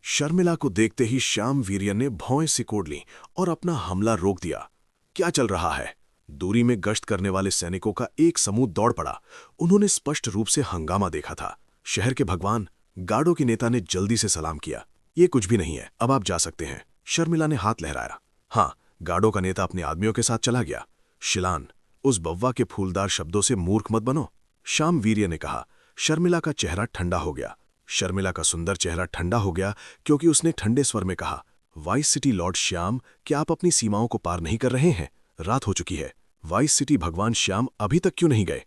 शर्मिला को देखते ही श्याम वीर्य ने भौं सिकोड़ ली और अपना हमला रोक दिया। क्या चल रहा है? दूरी में गश्त करने वाले सैनिकों का एक समूह दौड़ पड़ा। उन्होंने स्पष्ट रूप से हंगामा देखा था। शहर के भगवान, गार्डों के नेता ने जल्दी से सलाम किया। ये कुछ भी नहीं है, अब आप जा सकते हैं। शर्मिला ने हाथ लहराया। हाँ, गार्डों का नेता अपने आदमियों के साथ चला गया। शिलान, उस बव्वा के फूलदार शब्दों से मूर्ख मत बनो, श्याम वीर्य ने कहा। शर्मिला का चेहरा ठंडा हो गया। शर्मिला का सुंदर चेहरा ठंडा हो गया क्योंकि उसने ठंडे स्वर में कहा, वाइस सिटी लॉर्ड श्याम, क्या आप अपनी सीमाओं को पार नहीं कर रहे हैं? रात हो चुकी है। वाइस सिटी भगवान श्याम अभी तक क्यों नहीं गए?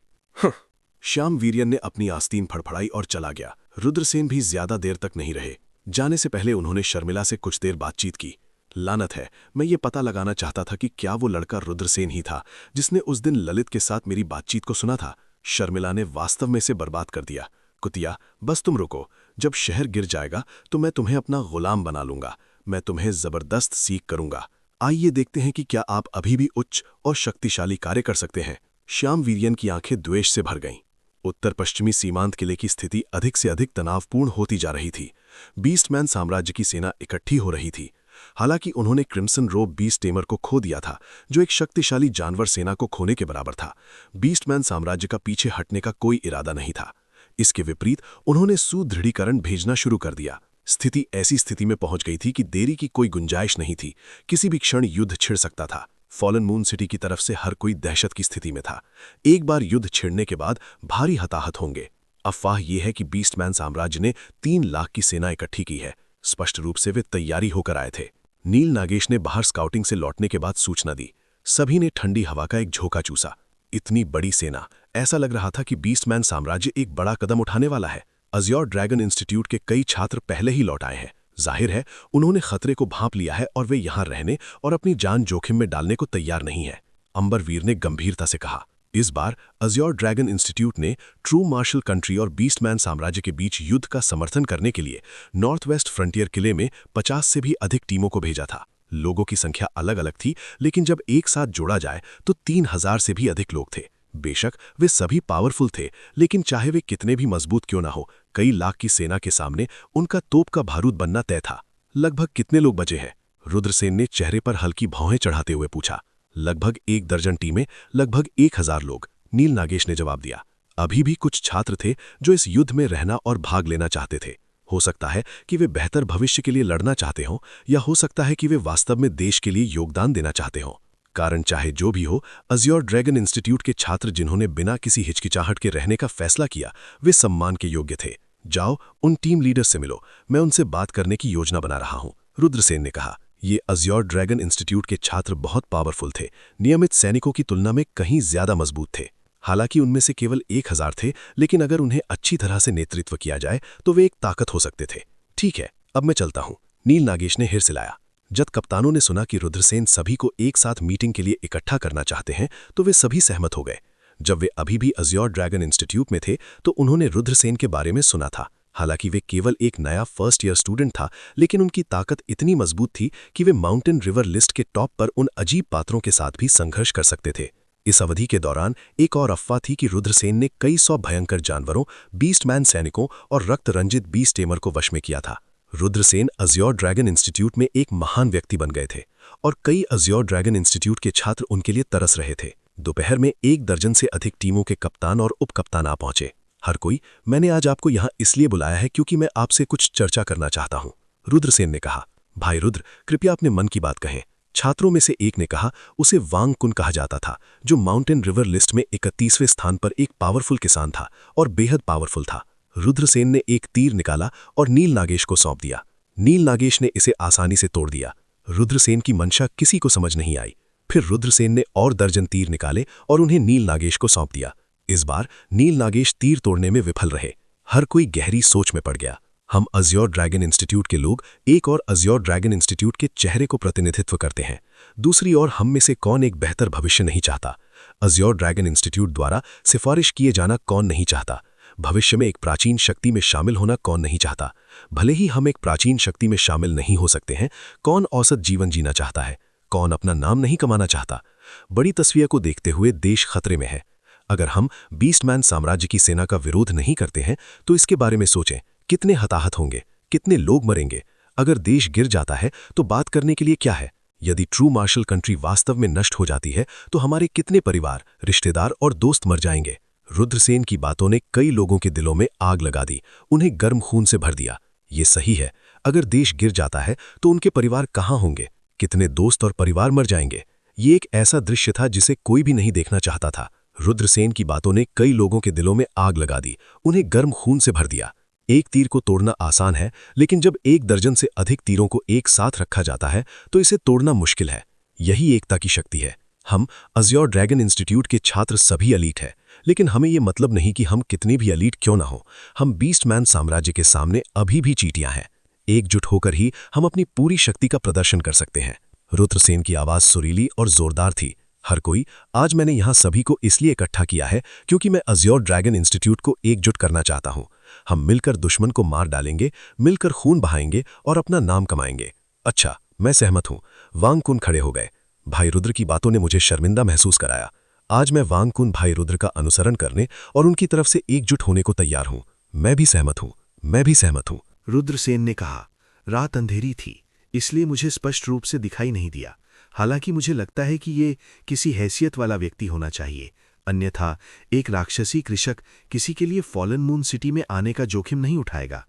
श्याम वीर्यन ने अपनी आस्तीन फड़फड़ाई और चला गया। रुद्रसेन भी ज्यादा देर तक नहीं रहे। जाने से पहले उन्होंने शर्मिला से कुछ देर बातचीत की। लानत है, मैं ये पता लगाना चाहता था कि क्या वो लड़का रुद्रसेन ही था जिसने उस दिन ललित के साथ मेरी बातचीत को सुना था। शर्मिला ने वास्तव में से बर्बाद कर दिया। कुतिया, बस तुम रुको। जब शहर गिर जाएगा तो मैं तुम्हें अपना गुलाम बना लूंगा। मैं तुम्हें जबरदस्त सीख करूंगा। आइए देखते हैं कि क्या आप अभी भी उच्च और शक्तिशाली कार्य कर सकते हैं। श्याम वीर्यन की आंखें द्वेष से भर गईं। उत्तर पश्चिमी सीमांत किले की स्थिति अधिक से अधिक तनावपूर्ण होती जा रही थी। बीस्टमैन साम्राज्य की सेना इकट्ठी हो रही थी। हालांकि उन्होंने क्रिम्सन रोब बीस्ट टेमर को खो दिया था, जो एक शक्तिशाली जानवर सेना को खोने के बराबर था। बीस्टमैन साम्राज्य का पीछे हटने का कोई इरादा नहीं था। इसके विपरीत उन्होंने सुदृढ़ीकरण भेजना शुरू कर दिया। स्थिति ऐसी स्थिति में पहुंच गई थी कि देरी की कोई गुंजाइश नहीं थी। किसी भी क्षण युद्ध छिड़ सकता था। फॉलन मून सिटी की तरफ से हर कोई दहशत की स्थिति में था। एक बार युद्ध छिड़ने के बाद भारी हताहत होंगे। अफवाह यह है कि बीस्टमैन साम्राज्य ने 3 लाख की सेना इकट्ठी की है। स्पष्ट रूप से वे तैयारी होकर आए थे। नील नागेश ने बाहर स्काउटिंग से लौटने के बाद सूचना दी। सभी ने ठंडी हवा का एक झोंका चूसा। इतनी बड़ी सेना, ऐसा लग रहा था कि बीस्टमैन साम्राज्य एक बड़ा कदम उठाने वाला है। अज़्योर ड्रैगन इंस्टीट्यूट के कई छात्र पहले ही लौट आए हैं। जाहिर है उन्होंने खतरे को भांप लिया है और वे यहां रहने और अपनी जान जोखिम में डालने को तैयार नहीं है, अंबरवीर ने गंभीरता से कहा। इस बार अज़्योर ड्रैगन इंस्टीट्यूट ने ट्रू मार्शल कंट्री और बीस्टमैन साम्राज्य के बीच युद्ध का समर्थन करने के लिए नॉर्थ वेस्ट फ्रंटियर किले में 50 से भी अधिक टीमों को भेजा था। लोगों की संख्या अलग अलग थी, लेकिन जब एक साथ जोड़ा जाए तो 3000 से भी अधिक लोग थे। बेशक वे सभी पावरफुल थे, लेकिन चाहे वे कितने भी मजबूत क्यों ना हो, कई लाख की सेना के सामने उनका तोप का बारूद बनना तय था। लगभग कितने लोग बचे हैं? रुद्रसेन ने चेहरे पर हल्की भौहें चढ़ाते हुए पूछा। लगभग 1 दर्जन टीमें, लगभग 1000 लोग, नील नागेश ने जवाब दिया। अभी भी कुछ छात्र थे जो इस युद्ध में रहना और भाग लेना चाहते थे। हो सकता है कि वे बेहतर भविष्य के लिए लड़ना चाहते हों, या हो सकता है कि वे वास्तव में देश के लिए योगदान देना चाहते हों। कारण चाहे जो भी हो, अज़्योर ड्रैगन इंस्टीट्यूट के छात्र जिन्होंने बिना किसी हिचकिचाहट के रहने का फैसला किया, वे सम्मान के योग्य थे। जाओ, उन टीम लीडर से मिलो, मैं उनसे बात करने की योजना बना रहा हूं, रुद्रसेन ने कहा। ये अज़्योर ड्रैगन इंस्टीट्यूट के छात्र बहुत पावरफुल थे, नियमित सैनिकों की तुलना में कहीं ज्यादा मजबूत थे। हालांकि उनमें से केवल 1000 थे, लेकिन अगर उन्हें अच्छी तरह से नेतृत्व किया जाए तो वे एक ताकत हो सकते थे। ठीक है, अब मैं चलता हूं, नील नागेश ने हिरसिलाया। जब कप्तानों ने सुना कि रुद्रसेन सभी को एक साथ मीटिंग के लिए इकट्ठा करना चाहते हैं, तो वे सभी सहमत हो गए। जब वे अभी भी अज़्योर ड्रैगन इंस्टीट्यूट में थे तो उन्होंने रुद्रसेन के बारे में सुना था। हालांकि वे केवल एक नया फर्स्ट ईयर स्टूडेंट था, लेकिन उनकी ताकत इतनी मजबूत थी कि वे माउंटेन रिवर लिस्ट के टॉप पर उन अजीब पात्रों के साथ भी संघर्ष कर सकते थे। इस अवधि के दौरान एक और अफवाह थी कि रुद्रसेन ने कई 100 भयंकर जानवरों, बीस्टमैन सैनिकों और रक्त रंजित बीस्ट टेमर को वश में किया था। रुद्रसेन अज़्योर ड्रैगन इंस्टीट्यूट में एक महान व्यक्ति बन गए थे और कई अज़्योर ड्रैगन इंस्टीट्यूट के छात्र उनके लिए तरस रहे थे। दोपहर में 1 दर्जन से अधिक टीमों के कप्तान और उपकप्तान आ पहुंचे। हर कोई, मैंने आज आपको यहां इसलिए बुलाया है क्योंकि मैं आपसे कुछ चर्चा करना चाहता हूं, रुद्रसेन ने कहा। भाई रुद्र, कृपया अपने मन की बात कहें। छात्रों में से एक ने कहा। उसे वांग कुन कहा जाता था, जो माउंटेन रिवर लिस्ट में 31वें स्थान पर एक पावरफुल किसान था और बेहद पावरफुल था। रुद्रसेन ने एक तीर निकाला और नील नागेश को सौंप दिया। नील नागेश ने इसे आसानी से तोड़ दिया। रुद्रसेन की मंशा किसी को समझ नहीं आई। फिर रुद्रसेन ने और दर्जन तीर निकाले और उन्हें नील नागेश को सौंप दिया। इस बार नील नागेश तीर तोड़ने में विफल रहे। हर कोई गहरी सोच में पड़ गया। हम अज़्योर ड्रैगन इंस्टीट्यूट के लोग एक और अज़्योर ड्रैगन इंस्टीट्यूट के चेहरे को प्रतिनिधित्व करते हैं। दूसरी ओर हम में से कौन एक बेहतर भविष्य नहीं चाहता? अज़्योर ड्रैगन इंस्टीट्यूट द्वारा सिफारिश किए जाना कौन नहीं चाहता? भविष्य में एक प्राचीन शक्ति में शामिल होना कौन नहीं चाहता? भले ही हम एक प्राचीन शक्ति में शामिल नहीं हो सकते हैं, कौन औसत जीवन जीना चाहता है? कौन अपना नाम नहीं कमाना चाहता? बड़ी तस्वीर को देखते हुए देश खतरे में है। अगर हम बीस्टमैन साम्राज्य की सेना का विरोध नहीं करते हैं तो इसके बारे में सोचें, कितने हताहत होंगे, कितने लोग मरेंगे। अगर देश गिर जाता है तो बात करने के लिए क्या है? यदि ट्रू मार्शल कंट्री वास्तव में नष्ट हो जाती है तो हमारे कितने परिवार, रिश्तेदार और दोस्त मर जाएंगे? रुद्रसेन की बातों ने कई लोगों के दिलों में आग लगा दी, उन्हें गर्म खून से भर दिया। ये सही है, अगर देश गिर जाता है तो उनके परिवार कहाँ होंगे, कितने दोस्त और परिवार मर जाएंगे? ये एक ऐसा दृश्य था जिसे कोई भी नहीं देखना चाहता था। रुद्रसेन की बातों ने कई लोगों के दिलों में आग लगा दी, उन्हें गर्म खून से भर दिया। एक तीर को तोड़ना आसान है, लेकिन जब एक दर्जन से अधिक तीरों को एक साथ रखा जाता है तो इसे तोड़ना मुश्किल है। यही एकता की शक्ति है। हम अज़्योर ड्रैगन इंस्टीट्यूट के छात्र सभी एलीट हैं, लेकिन हमें ये मतलब नहीं कि हम कितनी भी एलीट क्यों ना हो, हम बीस्टमैन साम्राज्य के सामने अभी भी चींटियां हैं। एकजुट होकर ही हम अपनी पूरी शक्ति का प्रदर्शन कर सकते हैं। रुद्रसेन की आवाज सुरीली और जोरदार थी। हर कोई, आज मैंने यहाँ सभी को इसलिए इकट्ठा किया है क्योंकि मैं अज़्योर ड्रैगन इंस्टीट्यूट को एकजुट करना चाहता हूँ। हम मिलकर दुश्मन को मार डालेंगे, मिलकर खून बहाएंगे और अपना नाम कमाएंगे। अच्छा, मैं सहमत हूँ। वांग कुन खड़े हो गए। भाई रुद्र की बातों ने मुझे शर्मिंदा महसूस कराया। आज मैं वांग कुन भाई रुद्र का अनुसरण करने और उनकी तरफ से एकजुट होने को तैयार हूँ। मैं भी सहमत हूँ, मैं भी सहमत हूँ। रुद्रसेन ने कहा, रात अंधेरी थी, इसलिए मुझे स्पष्ट रूप से दिखाई नहीं दिया। हालांकि मुझे लगता है कि ये किसी हैसियत वाला व्यक्ति होना चाहिए, अन्यथा एक राक्षसी कृषक किसी के लिए फॉलन मून सिटी में आने का जोखिम नहीं उठाएगा।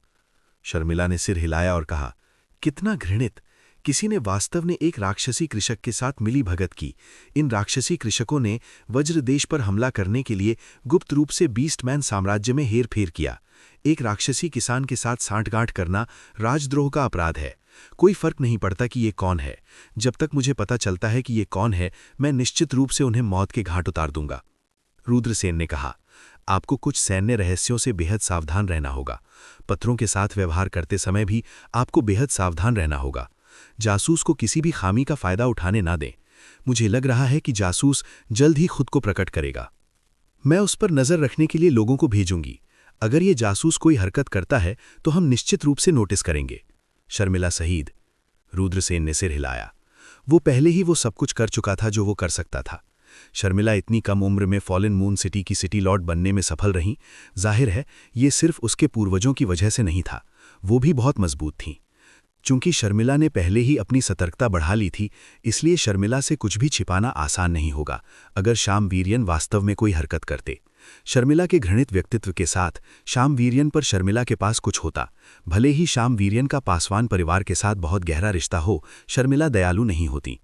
शर्मिला ने सिर हिलाया और कहा, कितना घृणित! किसी ने वास्तव में एक राक्षसी कृषक के साथ मिली भगत की। इन राक्षसी कृषकों ने वज्र देश पर हमला करने के लिए गुप्त रूप से बीस्टमैन साम्राज्य में हेरफेर किया। एक राक्षसी किसान के साथ सांठगांठ करना राजद्रोह का अपराध है। कोई फर्क नहीं पड़ता कि ये कौन है। जब तक मुझे पता चलता है कि ये कौन है, मैं निश्चित रूप से उन्हें मौत के घाट उतार दूंगा। रुद्रसेन ने कहा, आपको कुछ सैन्य रहस्यों से बेहद सावधान रहना होगा। पत्रों के साथ व्यवहार करते समय भी आपको बेहद सावधान रहना होगा। जासूस को किसी भी खामी का फायदा उठाने ना दें। मुझे लग रहा है कि जासूस जल्द ही खुद को प्रकट करेगा। मैं उस पर नजर रखने के लिए लोगों को भेजूंगी। अगर ये जासूस कोई हरकत करता है तो हम निश्चित रूप से नोटिस करेंगे। शर्मिला शहीद। रुद्रसेन ने सिर हिलाया। वो पहले ही वो सब कुछ कर चुका था जो वो कर सकता था। शर्मिला इतनी कम उम्र में फॉलन मून सिटी की सिटी लॉर्ड बनने में सफल रहीं। जाहिर है ये सिर्फ उसके पूर्वजों की वजह से नहीं था, वो भी बहुत मजबूत थीं। चूंकि शर्मिला ने पहले ही अपनी सतर्कता बढ़ा ली थी, इसलिए शर्मिला से कुछ भी छिपाना आसान नहीं होगा। अगर श्याम वीर्यन वास्तव में कोई हरकत करते, शर्मिला के घृणित व्यक्तित्व के साथ श्याम वीर्यन पर शर्मिला के पास कुछ होता। भले ही श्याम वीर्यन का पासवान परिवार के साथ बहुत गहरा रिश्ता हो, शर्मिला दयालु नहीं होती।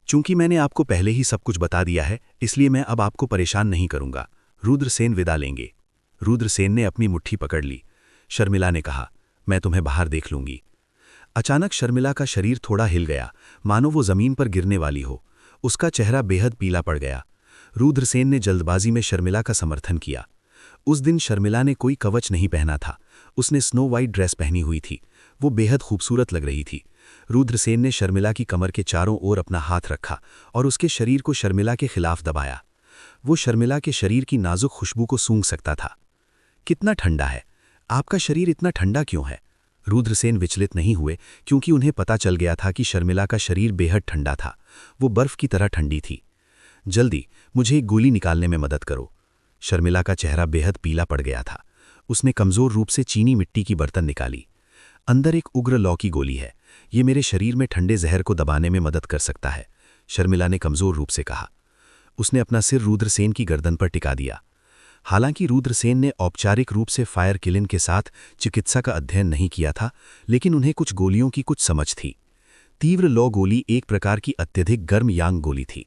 चूंकि मैंने आपको पहले ही सब कुछ बता दिया है, इसलिए मैं अब आपको परेशान नहीं करूंगा। रुद्रसेन विदा लेंगे। रुद्रसेन ने अपनी मुट्ठी पकड़ ली। शर्मिला ने कहा, मैं तुम्हें बाहर देख लूंगी। अचानक शर्मिला का शरीर थोड़ा हिल गया, मानो वो जमीन पर गिरने वाली हो। उसका चेहरा बेहद पीला पड़ गया। रुद्रसेन ने जल्दबाजी में शर्मिला का समर्थन किया। उस दिन शर्मिला ने कोई कवच नहीं पहना था। उसने स्नो वाइट ड्रेस पहनी हुई थी। वो बेहद खूबसूरत लग रही थी। रुद्रसेन ने शर्मिला की कमर के चारों ओर अपना हाथ रखा और उसके शरीर को शर्मिला के खिलाफ दबाया। वो शर्मिला के शरीर की नाजुक खुशबू को सूंघ सकता था। कितना ठंडा है! आपका शरीर इतना ठंडा क्यों है? रुद्रसेन विचलित नहीं हुए, क्योंकि उन्हें पता चल गया था कि शर्मिला का शरीर बेहद ठंडा था। वो बर्फ की तरह ठंडी थी। जल्दी मुझे एक गोली निकालने में मदद करो। शर्मिला का चेहरा बेहद पीला पड़ गया था। उसने कमजोर रूप से चीनी मिट्टी की बर्तन निकाली। अंदर एक उग्र लौ की गोली है। ये मेरे शरीर में ठंडे जहर को दबाने में मदद कर सकता है, शर्मिला ने कमजोर रूप से कहा। उसने अपना सिर रुद्रसेन की गर्दन पर टिका दिया। हालांकि रुद्रसेन ने औपचारिक रूप से फायर किलिन के साथ चिकित्सा का अध्ययन नहीं किया था, लेकिन उन्हें कुछ गोलियों की कुछ समझ थी। तीव्र लौ गोली एक प्रकार की अत्यधिक गर्म यांग गोली थी।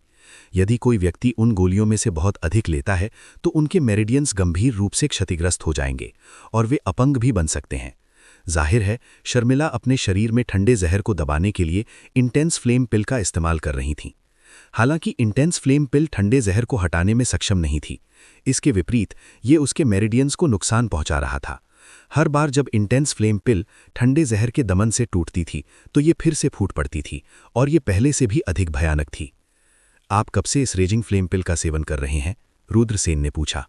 यदि कोई व्यक्ति उन गोलियों में से बहुत अधिक लेता है तो उनके मेरिडियंस गंभीर रूप से क्षतिग्रस्त हो जाएंगे और वे अपंग भी बन सकते हैं। जाहिर है शर्मिला अपने शरीर में ठंडे जहर को दबाने के लिए इंटेंस फ्लेम पिल का इस्तेमाल कर रही थीं। हालांकि इंटेंस फ्लेम पिल ठंडे जहर को हटाने में सक्षम नहीं थी। इसके विपरीत ये उसके मेरिडियंस को नुकसान पहुंचा रहा था। हर बार जब इंटेंस फ्लेम पिल ठंडे जहर के दमन से टूटती थी तो ये फिर से फूट पड़ती थी और ये पहले से भी अधिक भयानक थी। आप कब से इस रेजिंग फ्लेम पिल का सेवन कर रहे हैं? रुद्रसेन ने पूछा।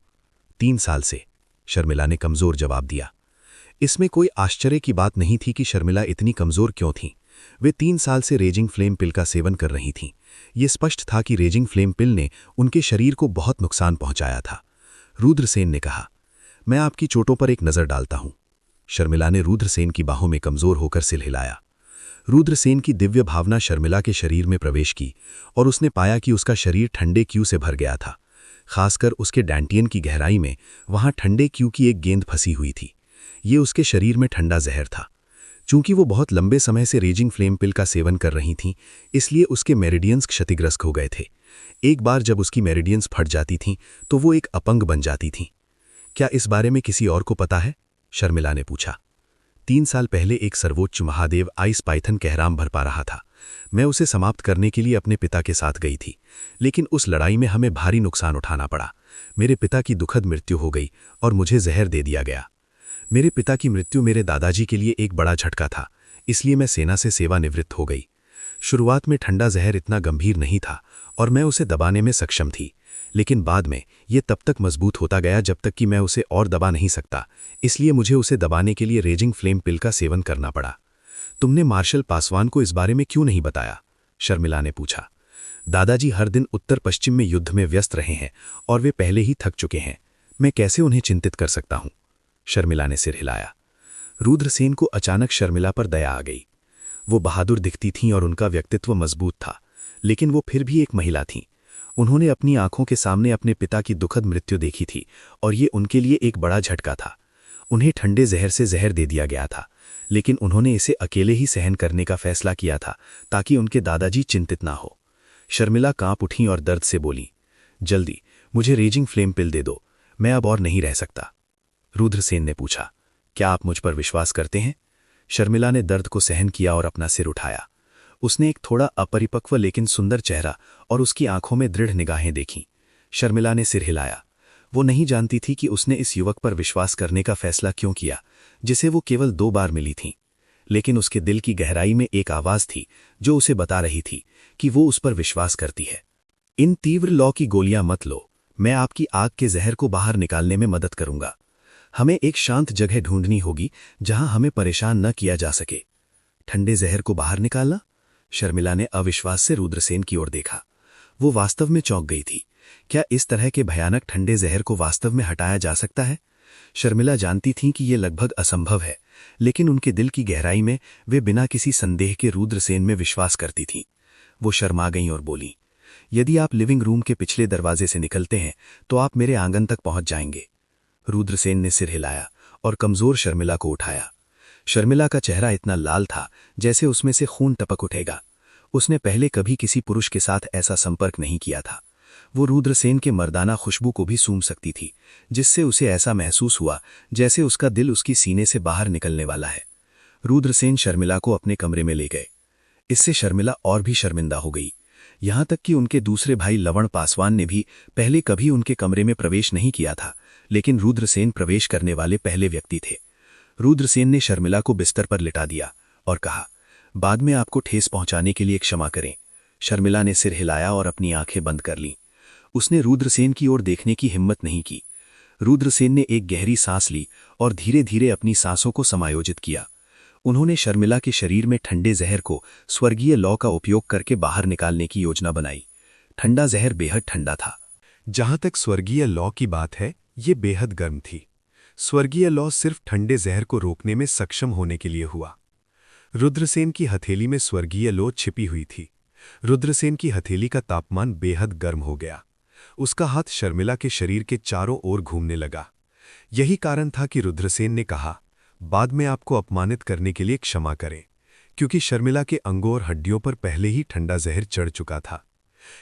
3 साल से, शर्मिला ने कमजोर जवाब दिया। इसमें कोई आश्चर्य की बात नहीं थी कि शर्मिला इतनी कमजोर क्यों थीं। वे 3 साल से रेजिंग फ्लेम पिल का सेवन कर रही थीं। ये स्पष्ट था कि रेजिंग फ्लेम पिल ने उनके शरीर को बहुत नुकसान पहुंचाया था। रुद्रसेन ने कहा, मैं आपकी चोटों पर एक नज़र डालता हूं। शर्मिला ने रुद्रसेन की बाहों में कमजोर होकर सिर हिलाया। रुद्रसेन की दिव्य भावना शर्मिला के शरीर में प्रवेश की और उसने पाया कि उसका शरीर ठंडे क्यू से भर गया था। खासकर उसके डैंटियन की गहराई में वहां ठंडे क्यू की एक गेंद फंसी हुई थी। ये उसके शरीर में ठंडा जहर था। चूंकि वो बहुत लंबे समय से रेजिंग फ्लेम पिल का सेवन कर रही थीं, इसलिए उसके मेरिडियंस क्षतिग्रस्त हो गए थे। एक बार जब उसकी मेरिडियंस फट जाती थीं तो वो एक अपंग बन जाती थीं। क्या इस बारे में किसी और को पता है? शर्मिला ने पूछा। 3 साल पहले एक सर्वोच्च महादेव आइस पाइथन कहराम भर पा रहा था। मैं उसे समाप्त करने के लिए अपने पिता के साथ गई थी, लेकिन उस लड़ाई में हमें भारी नुकसान उठाना पड़ा। मेरे पिता की दुखद मृत्यु हो गई और मुझे जहर दे दिया गया। मेरे पिता की मृत्यु मेरे दादाजी के लिए एक बड़ा झटका था, इसलिए मैं सेना से सेवानिवृत्त हो गई। शुरुआत में ठंडा जहर इतना गंभीर नहीं था और मैं उसे दबाने में सक्षम थी, लेकिन बाद में यह तब तक मजबूत होता गया जब तक कि मैं उसे और दबा नहीं सकता, इसलिए मुझे उसे दबाने के लिए रेजिंग फ्लेम पिल का सेवन करना पड़ा। तुमने मार्शल पासवान को इस बारे में क्यों नहीं बताया? शर्मिला ने पूछा। दादाजी हर दिन उत्तर पश्चिम में युद्ध में व्यस्त रहे हैं और वे पहले ही थक चुके हैं। मैं कैसे उन्हें चिंतित कर सकता हूं? शर्मिला ने सिर हिलाया। रुद्रसेन को अचानक शर्मिला पर दया आ गई। वो बहादुर दिखती थीं और उनका व्यक्तित्व मजबूत था, लेकिन वो फिर भी एक महिला थीं। उन्होंने अपनी आंखों के सामने अपने पिता की दुखद मृत्यु देखी थी और ये उनके लिए एक बड़ा झटका था। उन्हें ठंडे जहर से जहर दे दिया गया था, लेकिन उन्होंने इसे अकेले ही सहन करने का फैसला किया था ताकि उनके दादाजी चिंतित ना हो। शर्मिला कांप उठी और दर्द से बोली, जल्दी मुझे रेजिंग फ्लेम पिल दे दो, मैं अब और नहीं रह सकता। रुद्रसेन ने पूछा, क्या आप मुझ पर विश्वास करते हैं? शर्मिला ने दर्द को सहन किया और अपना सिर उठाया। उसने एक थोड़ा अपरिपक्व लेकिन सुंदर चेहरा और उसकी आंखों में दृढ़ निगाहें देखीं। शर्मिला ने सिर हिलाया। वो नहीं जानती थी कि उसने इस युवक पर विश्वास करने का फैसला क्यों किया, जिसे वो केवल 2 बार मिली थी, लेकिन उसके दिल की गहराई में एक आवाज थी जो उसे बता रही थी कि वो उस पर विश्वास करती है। इन तीव्र लौ की गोलियां मत लो, मैं आपकी आग के जहर को बाहर निकालने में मदद करूंगा। हमें एक शांत जगह ढूंढनी होगी जहां हमें परेशान न किया जा सके। ठंडे जहर को बाहर निकालना? शर्मिला ने अविश्वास से रुद्रसेन की ओर देखा। वो वास्तव में चौंक गई थी। क्या इस तरह के भयानक ठंडे जहर को वास्तव में हटाया जा सकता है? शर्मिला जानती थीं कि यह लगभग असंभव है, लेकिन उनके दिल की गहराई में वे बिना किसी संदेह के रुद्रसेन में विश्वास करती थीं। वो शर्मा गईं और बोली, यदि आप लिविंग रूम के पिछले दरवाजे से निकलते हैं तो आप मेरे आंगन तक पहुंच जाएंगे। रुद्रसेन ने सिर हिलाया और कमजोर शर्मिला को उठाया। शर्मिला का चेहरा इतना लाल था जैसे उसमें से खून टपक उठेगा। उसने पहले कभी किसी पुरुष के साथ ऐसा संपर्क नहीं किया था। वो रुद्रसेन के मर्दाना खुशबू को भी सूंघ सकती थी, जिससे उसे ऐसा महसूस हुआ जैसे उसका दिल उसकी सीने से बाहर निकलने वाला है। रुद्रसेन शर्मिला को अपने कमरे में ले गए। इससे शर्मिला और भी शर्मिंदा हो गई। यहां तक कि उनके दूसरे भाई लवण पासवान ने भी पहले कभी उनके कमरे में प्रवेश नहीं किया था, लेकिन रुद्रसेन प्रवेश करने वाले पहले व्यक्ति थे। रुद्रसेन ने शर्मिला को बिस्तर पर लिटा दिया और कहा, बाद में आपको ठेस पहुंचाने के लिए क्षमा करें। शर्मिला ने सिर हिलाया और अपनी आंखें बंद कर लीं। उसने रुद्रसेन की ओर देखने की हिम्मत नहीं की। रुद्रसेन ने एक गहरी सांस ली और धीरे धीरे अपनी सांसों को समायोजित किया। उन्होंने शर्मिला के शरीर में ठंडे जहर को स्वर्गीय लौ का उपयोग करके बाहर निकालने की योजना बनाई। ठंडा जहर बेहद ठंडा था। जहां तक स्वर्गीय लौ की बात है, ये बेहद गर्म थी। स्वर्गीय लौ सिर्फ ठंडे जहर को रोकने में सक्षम होने के लिए हुआ। रुद्रसेन की हथेली में स्वर्गीय लौ छिपी हुई थी। रुद्रसेन की हथेली का तापमान बेहद गर्म हो गया। उसका हाथ शर्मिला के शरीर के चारों ओर घूमने लगा। यही कारण था कि रुद्रसेन ने कहा, बाद में आपको अपमानित करने के लिए क्षमा करें, क्योंकि शर्मिला के अंगों और हड्डियों पर पहले ही ठंडा जहर चढ़ चुका था।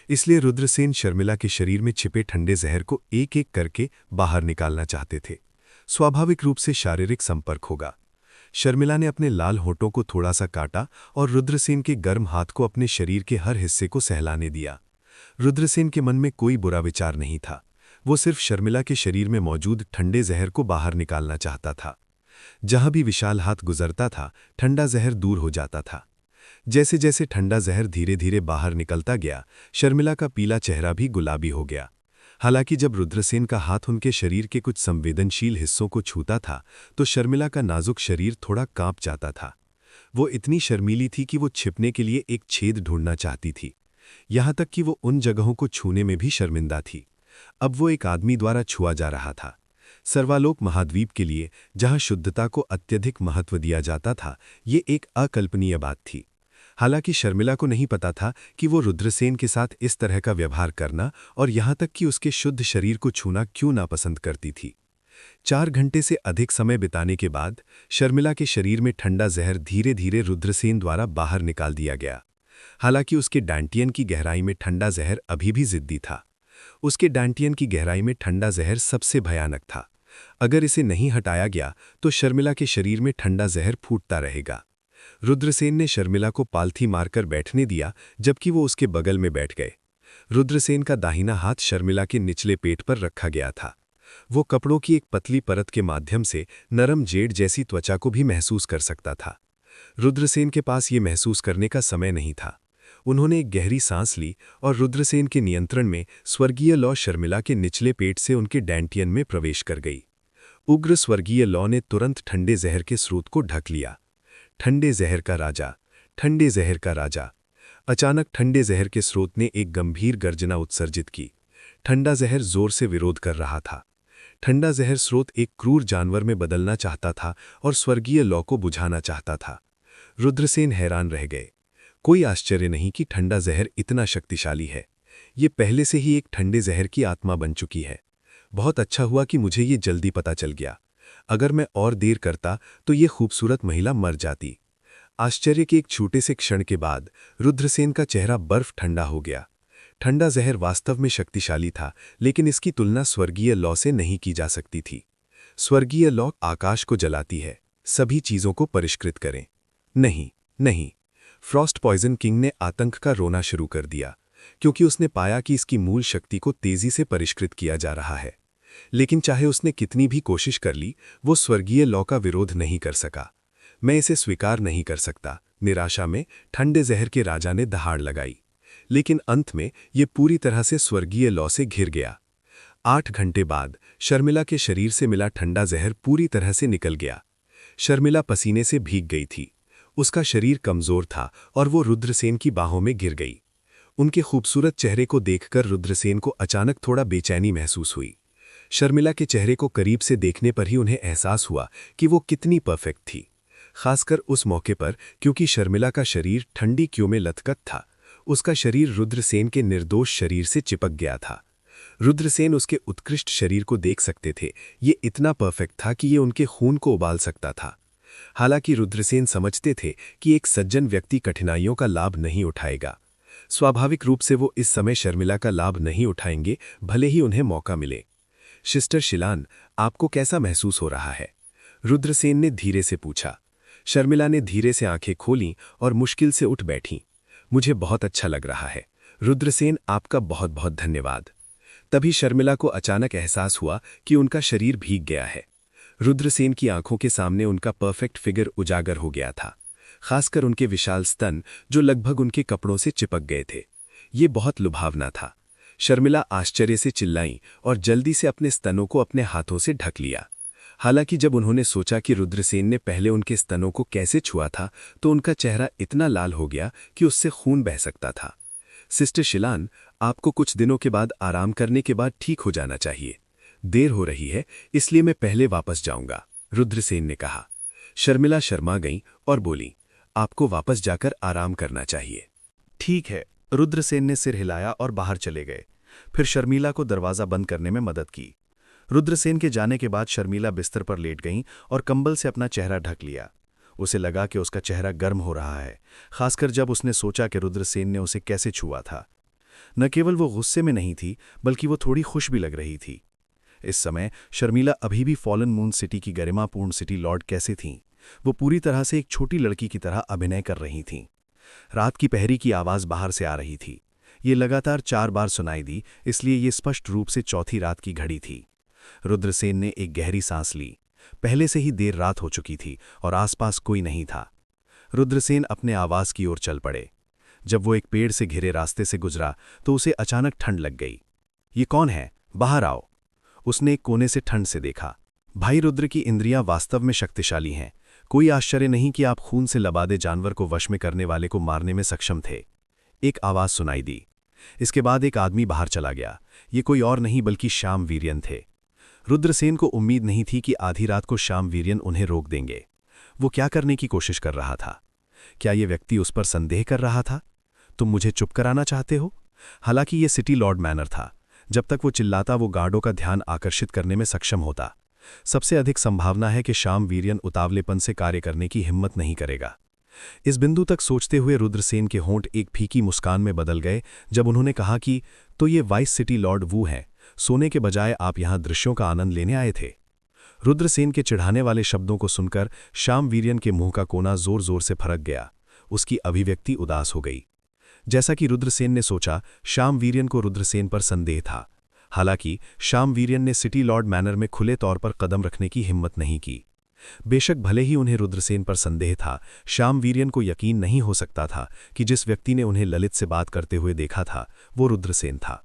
इसलिए रुद्रसेन शर्मिला के शरीर में छिपे ठंडे जहर को एक एक करके बाहर निकालना चाहते थे। स्वाभाविक रूप से शारीरिक संपर्क होगा। शर्मिला ने अपने लाल होठों को थोड़ा सा काटा और रुद्रसेन के गर्म हाथ को अपने शरीर के हर हिस्से को सहलाने दिया। रुद्रसेन के मन में कोई बुरा विचार नहीं था। वो सिर्फ शर्मिला के शरीर में मौजूद ठंडे जहर को बाहर निकालना चाहता था। जहां भी विशाल हाथ गुजरता था, ठंडा जहर दूर हो जाता था। जैसे जैसे ठंडा जहर धीरे धीरे बाहर निकलता गया, शर्मिला का पीला चेहरा भी गुलाबी हो गया। हालांकि जब रुद्रसेन का हाथ उनके शरीर के कुछ संवेदनशील हिस्सों को छूता था, तो शर्मिला का नाजुक शरीर थोड़ा कांप जाता था। वो इतनी शर्मीली थी कि वो छिपने के लिए एक छेद ढूंढना चाहती थी। यहां तक कि वो उन जगहों को छूने में भी शर्मिंदा थी। अब वो एक आदमी द्वारा छुआ जा रहा था। सर्वालोक महाद्वीप के लिए, जहां शुद्धता को अत्यधिक महत्व दिया जाता था, ये एक अकल्पनीय बात थी। हालांकि शर्मिला को नहीं पता था कि वो रुद्रसेन के साथ इस तरह का व्यवहार करना और यहाँ तक कि उसके शुद्ध शरीर को छूना क्यों नापसंद करती थी। 4 घंटे से अधिक समय बिताने के बाद शर्मिला के शरीर में ठंडा जहर धीरे धीरे रुद्रसेन द्वारा बाहर निकाल दिया गया। हालांकि उसके डांटियन की गहराई में ठंडा जहर अभी भी जिद्दी था। उसके डांटियन की गहराई में ठंडा जहर सबसे भयानक था। अगर इसे नहीं हटाया गया तो शर्मिला के शरीर में ठंडा जहर फूटता रहेगा। रुद्रसेन ने शर्मिला को पालथी मारकर बैठने दिया, जबकि वो उसके बगल में बैठ गए। रुद्रसेन का दाहिना हाथ शर्मिला के निचले पेट पर रखा गया था। वो कपड़ों की एक पतली परत के माध्यम से नरम जेड जैसी त्वचा को भी महसूस कर सकता था। रुद्रसेन के पास ये महसूस करने का समय नहीं था। उन्होंने एक गहरी सांस ली और रुद्रसेन के नियंत्रण में स्वर्गीय लौ शर्मिला के निचले पेट से उनके डैंटियन में प्रवेश कर गई। उग्र स्वर्गीय लौ ने तुरंत ठंडे जहर के स्रोत को ढक लिया। ठंडे जहर का राजा, ठंडे जहर का राजा। अचानक ठंडे जहर के स्रोत ने एक गंभीर गर्जना उत्सर्जित की। ठंडा जहर जोर से विरोध कर रहा था। ठंडा जहर स्रोत एक क्रूर जानवर में बदलना चाहता था और स्वर्गीय लौ को बुझाना चाहता था। रुद्रसेन हैरान रह गए। कोई आश्चर्य नहीं कि ठंडा जहर इतना शक्तिशाली है। ये पहले से ही एक ठंडे जहर की आत्मा बन चुकी है। बहुत अच्छा हुआ कि मुझे ये जल्दी पता चल गया। अगर मैं और देर करता तो ये खूबसूरत महिला मर जाती। आश्चर्य के एक छोटे से क्षण के बाद रुद्रसेन का चेहरा बर्फ ठंडा हो गया। ठंडा जहर वास्तव में शक्तिशाली था, लेकिन इसकी तुलना स्वर्गीय लौ से नहीं की जा सकती थी। स्वर्गीय लौ आकाश को जलाती है, सभी चीजों को परिष्कृत करें। नहीं, नहीं। फ्रॉस्ट पॉइजन किंग ने आतंक का रोना शुरू कर दिया, क्योंकि उसने पाया कि इसकी मूल शक्ति को तेजी से परिष्कृत किया जा रहा है। लेकिन चाहे उसने कितनी भी कोशिश कर ली, वो स्वर्गीय लौ का विरोध नहीं कर सका। मैं इसे स्वीकार नहीं कर सकता। निराशा में ठंडे जहर के राजा ने दहाड़ लगाई, लेकिन अंत में ये पूरी तरह से स्वर्गीय लौ से घिर गया। 8 घंटे बाद शर्मिला के शरीर से मिला ठंडा जहर पूरी तरह से निकल गया। शर्मिला पसीने से भीग गई थी। उसका शरीर कमजोर था और वो रुद्रसेन की बाहों में गिर गई। उनके खूबसूरत चेहरे को देखकर रुद्रसेन को अचानक थोड़ा बेचैनी महसूस हुई। शर्मिला के चेहरे को करीब से देखने पर ही उन्हें एहसास हुआ कि वो कितनी परफेक्ट थी, खासकर उस मौके पर क्योंकि शर्मिला का शरीर ठंडी क्यों में लथकत था। उसका शरीर रुद्रसेन के निर्दोष शरीर से चिपक गया था। रुद्रसेन उसके उत्कृष्ट शरीर को देख सकते थे। ये इतना परफेक्ट था कि ये उनके खून को उबाल सकता था। हालांकि रुद्रसेन समझते थे कि एक सज्जन व्यक्ति कठिनाइयों का लाभ नहीं उठाएगा। स्वाभाविक रूप से वो इस समय शर्मिला का लाभ नहीं उठाएंगे, भले ही उन्हें मौका मिले। सिस्टर शिलान, आपको कैसा महसूस हो रहा है? रुद्रसेन ने धीरे से पूछा। शर्मिला ने धीरे से आंखें खोलीं और मुश्किल से उठ बैठीं। मुझे बहुत अच्छा लग रहा है रुद्रसेन, आपका बहुत बहुत धन्यवाद। तभी शर्मिला को अचानक एहसास हुआ कि उनका शरीर भीग गया है। रुद्रसेन की आंखों के सामने उनका परफेक्ट फिगर उजागर हो गया था, खासकर उनके विशाल स्तन जो लगभग उनके कपड़ों से चिपक गए थे। ये बहुत लुभावना था। शर्मिला आश्चर्य से चिल्लाईं और जल्दी से अपने स्तनों को अपने हाथों से ढक लिया। हालांकि जब उन्होंने सोचा कि रुद्रसेन ने पहले उनके स्तनों को कैसे छुआ था, तो उनका चेहरा इतना लाल हो गया कि उससे खून बह सकता था। सिस्टर शिलान, आपको कुछ दिनों के बाद आराम करने के बाद ठीक हो जाना चाहिए। देर हो रही है, इसलिए मैं पहले वापस जाऊंगा, रुद्रसेन ने कहा। शर्मिला शर्मा गईं और बोली, आपको वापस जाकर आराम करना चाहिए। ठीक है, रुद्रसेन ने सिर हिलाया और बाहर चले गए। फिर शर्मिला को दरवाज़ा बंद करने में मदद की। रुद्रसेन के जाने के बाद शर्मिला बिस्तर पर लेट गईं और कंबल से अपना चेहरा ढक लिया। उसे लगा कि उसका चेहरा गर्म हो रहा है, खासकर जब उसने सोचा कि रुद्रसेन ने उसे कैसे छुआ था। न केवल वो गुस्से में नहीं थी, बल्कि वो थोड़ी खुश भी लग रही थी। इस समय शर्मिला अभी भी फॉलन मून सिटी की गरिमापूर्ण सिटी लॉर्ड कैसे थीं। वो पूरी तरह से एक छोटी लड़की की तरह अभिनय कर रही थीं। रात की पहरी की आवाज़ बाहर से आ रही थी। ये लगातार 4 बार सुनाई दी, इसलिए ये स्पष्ट रूप से चौथी रात की घड़ी थी। रुद्रसेन ने एक गहरी सांस ली। पहले से ही देर रात हो चुकी थी और आसपास कोई नहीं था। रुद्रसेन अपने आवास की ओर चल पड़े। जब वो एक पेड़ से घिरे रास्ते से गुजरा तो उसे अचानक ठंड लग गई। ये कौन है? बाहर आओ। उसने एक कोने से ठंड से देखा। भाई रुद्र की इंद्रियां वास्तव में शक्तिशाली हैं। कोई आश्चर्य नहीं कि आप खून से लबादे जानवर को वश में करने वाले को मारने में सक्षम थे। एक आवाज सुनाई दी। इसके बाद एक आदमी बाहर चला गया। ये कोई और नहीं बल्कि श्याम वीर्यन थे। रुद्रसेन को उम्मीद नहीं थी कि आधी रात को श्याम वीर्यन उन्हें रोक देंगे। वो क्या करने की कोशिश कर रहा था? क्या ये व्यक्ति उस पर संदेह कर रहा था? तुम मुझे चुप कराना चाहते हो? हालांकि ये सिटी लॉर्ड मैनर था। जब तक वो चिल्लाता वो गार्डों का ध्यान आकर्षित करने में सक्षम होता। सबसे अधिक संभावना है कि श्याम वीर्यन उतावलेपन से कार्य करने की हिम्मत नहीं करेगा। इस बिंदु तक सोचते हुए रुद्रसेन के होंठ एक फीकी मुस्कान में बदल गए जब उन्होंने कहा कि तो ये वाइस सिटी लॉर्ड वू हैं, सोने के बजाय आप यहां दृश्यों का आनंद लेने आए थे। रुद्रसेन के चिढ़ाने वाले शब्दों को सुनकर श्याम वीर्यन के मुंह का कोना जोर जोर से फरक गया। उसकी अभिव्यक्ति उदास हो गई। जैसा कि रुद्रसेन ने सोचा, श्याम वीर्यन को रुद्रसेन पर संदेह था। हालांकि श्याम वीर्यन ने सिटी लॉर्ड मैनर में खुले तौर पर कदम रखने की हिम्मत नहीं की। बेशक भले ही उन्हें रुद्रसेन पर संदेह था, श्याम वीर्यन को यकीन नहीं हो सकता था कि जिस व्यक्ति ने उन्हें ललित से बात करते हुए देखा था वो रुद्रसेन था।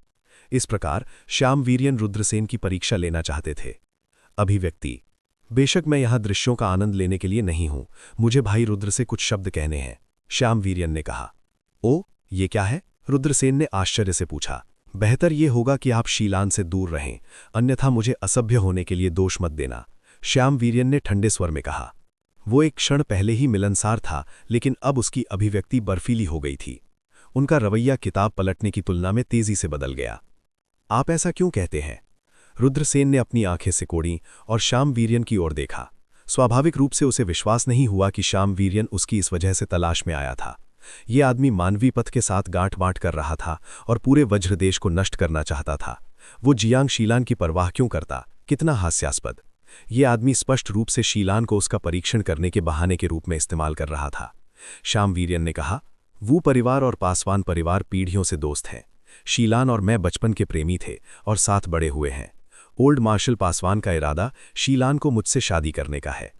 इस प्रकार श्याम वीर्यन रुद्रसेन की परीक्षा लेना चाहते थे। अभिव्यक्ति: बेशक मैं यहां दृश्यों का आनंद लेने के लिए नहीं हूं, मुझे भाई रुद्र से कुछ शब्द कहने हैं, श्याम वीर्यन ने कहा। ओ, ये क्या है? रुद्रसेन ने आश्चर्य से पूछा। बेहतर ये होगा कि आप शीलान से दूर रहें, अन्यथा मुझे असभ्य होने के लिए दोष मत देना, श्याम वीर्यन ने ठंडे स्वर में कहा। वो एक क्षण पहले ही मिलनसार था, लेकिन अब उसकी अभिव्यक्ति बर्फीली हो गई थी। उनका रवैया किताब पलटने की तुलना में तेजी से बदल गया। आप ऐसा क्यों कहते हैं? रुद्रसेन ने अपनी आंखें सिकोड़ी और श्याम वीर्यन की ओर देखा। स्वाभाविक रूप से उसे विश्वास नहीं हुआ कि श्याम वीर्यन उसकी इस वजह से तलाश में आया था। ये आदमी मानवी पथ के साथ गांठ बांट कर रहा था और पूरे वज्रदेश को नष्ट करना चाहता था। वो जियांग शीलान की परवाह क्यों करता? कितना हास्यास्पद! ये आदमी स्पष्ट रूप से शीलान को उसका परीक्षण करने के बहाने के रूप में इस्तेमाल कर रहा था। श्याम वीर्यन ने कहा, वो परिवार और पासवान परिवार पीढ़ियों से दोस्त हैं। शीलान और मैं बचपन के प्रेमी थे और साथ बड़े हुए हैं। ओल्ड मार्शल पासवान का इरादा शीलान को मुझसे शादी करने का है।